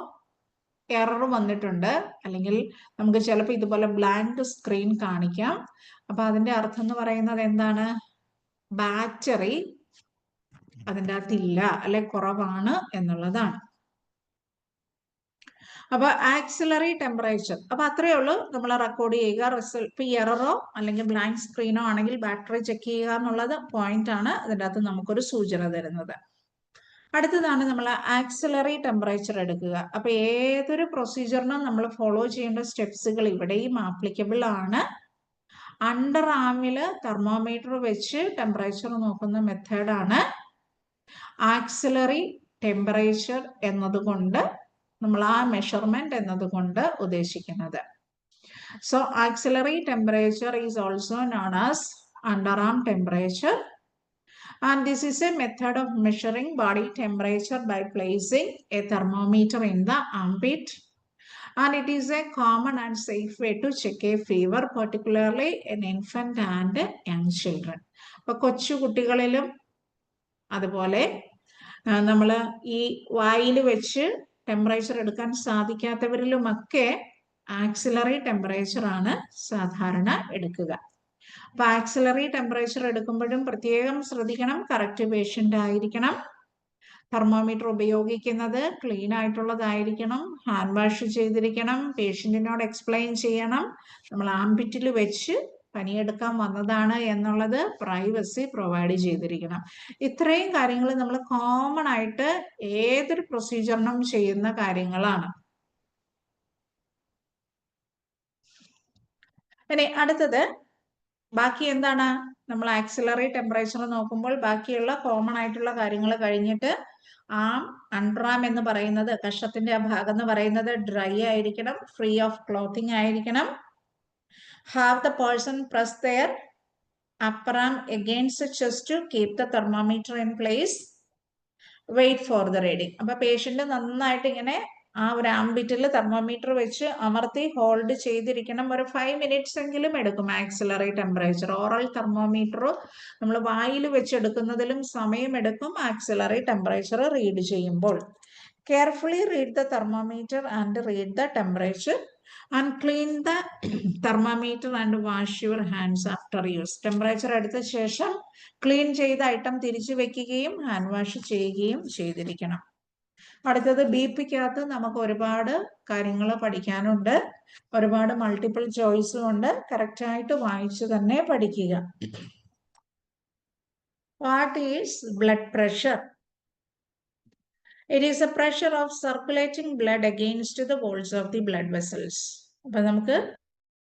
എറർ വന്നിട്ടുണ്ട്, അല്ലെങ്കിൽ നമുക്ക് ചിലപ്പോൾ ഇതുപോലെ ബ്ലാങ്ക് സ്ക്രീൻ കാണിക്കാം. അപ്പൊ അതിന്റെ അർത്ഥം എന്ന് പറയുന്നത് എന്താണ്? ബാറ്ററി അതിൻ്റെ അകത്തില്ല, അല്ലെ കുറവാണ് എന്നുള്ളതാണ്. അപ്പൊ ആക്സിലറി ടെമ്പറേച്ചർ, അപ്പൊ അത്രയേ ഉള്ളൂ. നമ്മൾ റെക്കോർഡ് ചെയ്യുക. റിസൾട്ട് ഇപ്പൊ എററോ അല്ലെങ്കിൽ ബ്ലാങ്ക് സ്ക്രീനോ ആണെങ്കിൽ ബാറ്ററി ചെക്ക് ചെയ്യുക എന്നുള്ളത് പോയിന്റ് ആണ് അതിൻ്റെ അകത്ത് നമുക്കൊരു സൂചന തരുന്നത്. അടുത്തതാണ് നമ്മൾ ആക്സിലറി ടെമ്പറേച്ചർ എടുക്കുക. അപ്പൊ ഏതൊരു പ്രൊസീജിയറിനും നമ്മൾ ഫോളോ ചെയ്യേണ്ട സ്റ്റെപ്സുകൾ ഇവിടെയും ആപ്ലിക്കബിൾ ആണ്. അണ്ടർ ആമില് തെർമോമീറ്റർ വെച്ച് ടെമ്പറേച്ചർ നോക്കുന്ന മെത്തേഡാണ് ആക്സിലറി ടെമ്പറേച്ചർ എന്നതുകൊണ്ട് നമ്മൾ ആ മെഷർമെന്റ് എന്നതുകൊണ്ട് ഉദ്ദേശിക്കുന്നത്. So axillary temperature is also known as underarm temperature, and this is a method of measuring body temperature by placing a thermometer in the armpit, and it is a common and safe way to check a fever, particularly in infant and young children. അപ്പോൾ കൊച്ചു കുട്ടികളിലും അതുപോലെ നമ്മൾ ഈ വായിൽ വെച്ച് ടെമ്പറേച്ചർ എടുക്കാൻ സാധിക്കാത്തവരിലുമൊക്കെ ആക്സിലറി ടെമ്പറേച്ചർ ആണ് സാധാരണ എടുക്കുക. അപ്പൊ ആക്സിലറി ടെമ്പറേച്ചർ എടുക്കുമ്പോഴും പ്രത്യേകം ശ്രദ്ധിക്കണം, കറക്റ്റ് പേഷ്യന്റ് ആയിരിക്കണം. തെർമോമീറ്റർ ഉപയോഗിക്കുന്നത് ക്ലീൻ ആയിട്ടുള്ളതായിരിക്കണം, ഹാൻഡ് വാഷ് ചെയ്തിരിക്കണം, പേഷ്യന്റിനോട് എക്സ്പ്ലെയിൻ ചെയ്യണം നമ്മൾ ആംപിറ്റിൽ വെച്ച് പനിയെടുക്കാൻ വന്നതാണ് എന്നുള്ളത് പ്രൈവസി പ്രൊവൈഡ് ചെയ്തിരിക്കണം. ഇത്രയും കാര്യങ്ങൾ നമ്മൾ കോമൺ ആയിട്ട് ഏതൊരു പ്രൊസീജിയറിനും ചെയ്യുന്ന കാര്യങ്ങളാണ്. ഇനി അടുത്തത് ബാക്കി എന്താണ്? നമ്മൾ ആക്സിലറി ടെമ്പറേച്ചർ നോക്കുമ്പോൾ ബാക്കിയുള്ള കോമൺ ആയിട്ടുള്ള കാര്യങ്ങൾ കഴിഞ്ഞിട്ട് അണ്ടർആം എന്ന് പറയുന്നത് കഷത്തിന്റെ ആ ഭാഗം എന്ന് പറയുന്നത് ഡ്രൈ ആയിരിക്കണം, ഫ്രീ ഓഫ് ക്ലോത്തിങ് ആയിരിക്കണം. Have the person press their upper arm against the chest to keep the thermometer in place. Wait for the reading. അപ്പൊ പേഷ്യന്റ് നന്നായിട്ട് ഇങ്ങനെ ആ ഒരു ആംബിറ്റിൽ തെർമോമീറ്റർ വെച്ച് അമർത്തി ഹോൾഡ് ചെയ്തിരിക്കണം. ഒരു 5 മിനിറ്റ്സ് എങ്കിലും എടുക്കും ആക്സിലറി ടെമ്പറേച്ചർ. ഓറൽ തെർമോമീറ്റർ നമ്മൾ വായിൽ വെച്ച് എടുക്കുന്നതിലും സമയമെടുക്കും ആക്സിലറി ടെമ്പറേച്ചർ റീഡ് ചെയ്യുമ്പോൾ. Carefully read the thermometer and read the temperature and clean the thermometer and wash your hands after use. Temperature എടുത്ത ശേഷം ക്ലീൻ ചെയ്ത ഐറ്റം തിരിച്ചു വെക്കുകയും ഹാൻഡ് വാഷ് ചെയ്യുകയും ചെയ്തിരിക്കണം. അടുത്തത് BP-ക്കകത്ത് നമുക്ക് ഒരുപാട് കാര്യങ്ങൾ പഠിക്കാനുണ്ട്, ഒരുപാട് മൾട്ടിപ്പിൾ ചോയ്സും ഉണ്ട്. കറക്റ്റ് ആയിട്ട് വായിച്ചു തന്നെ പഠിക്കുക. What is blood pressure? It is the pressure of circulating blood against the walls of the blood vessels. അപ്പൊ നമുക്ക്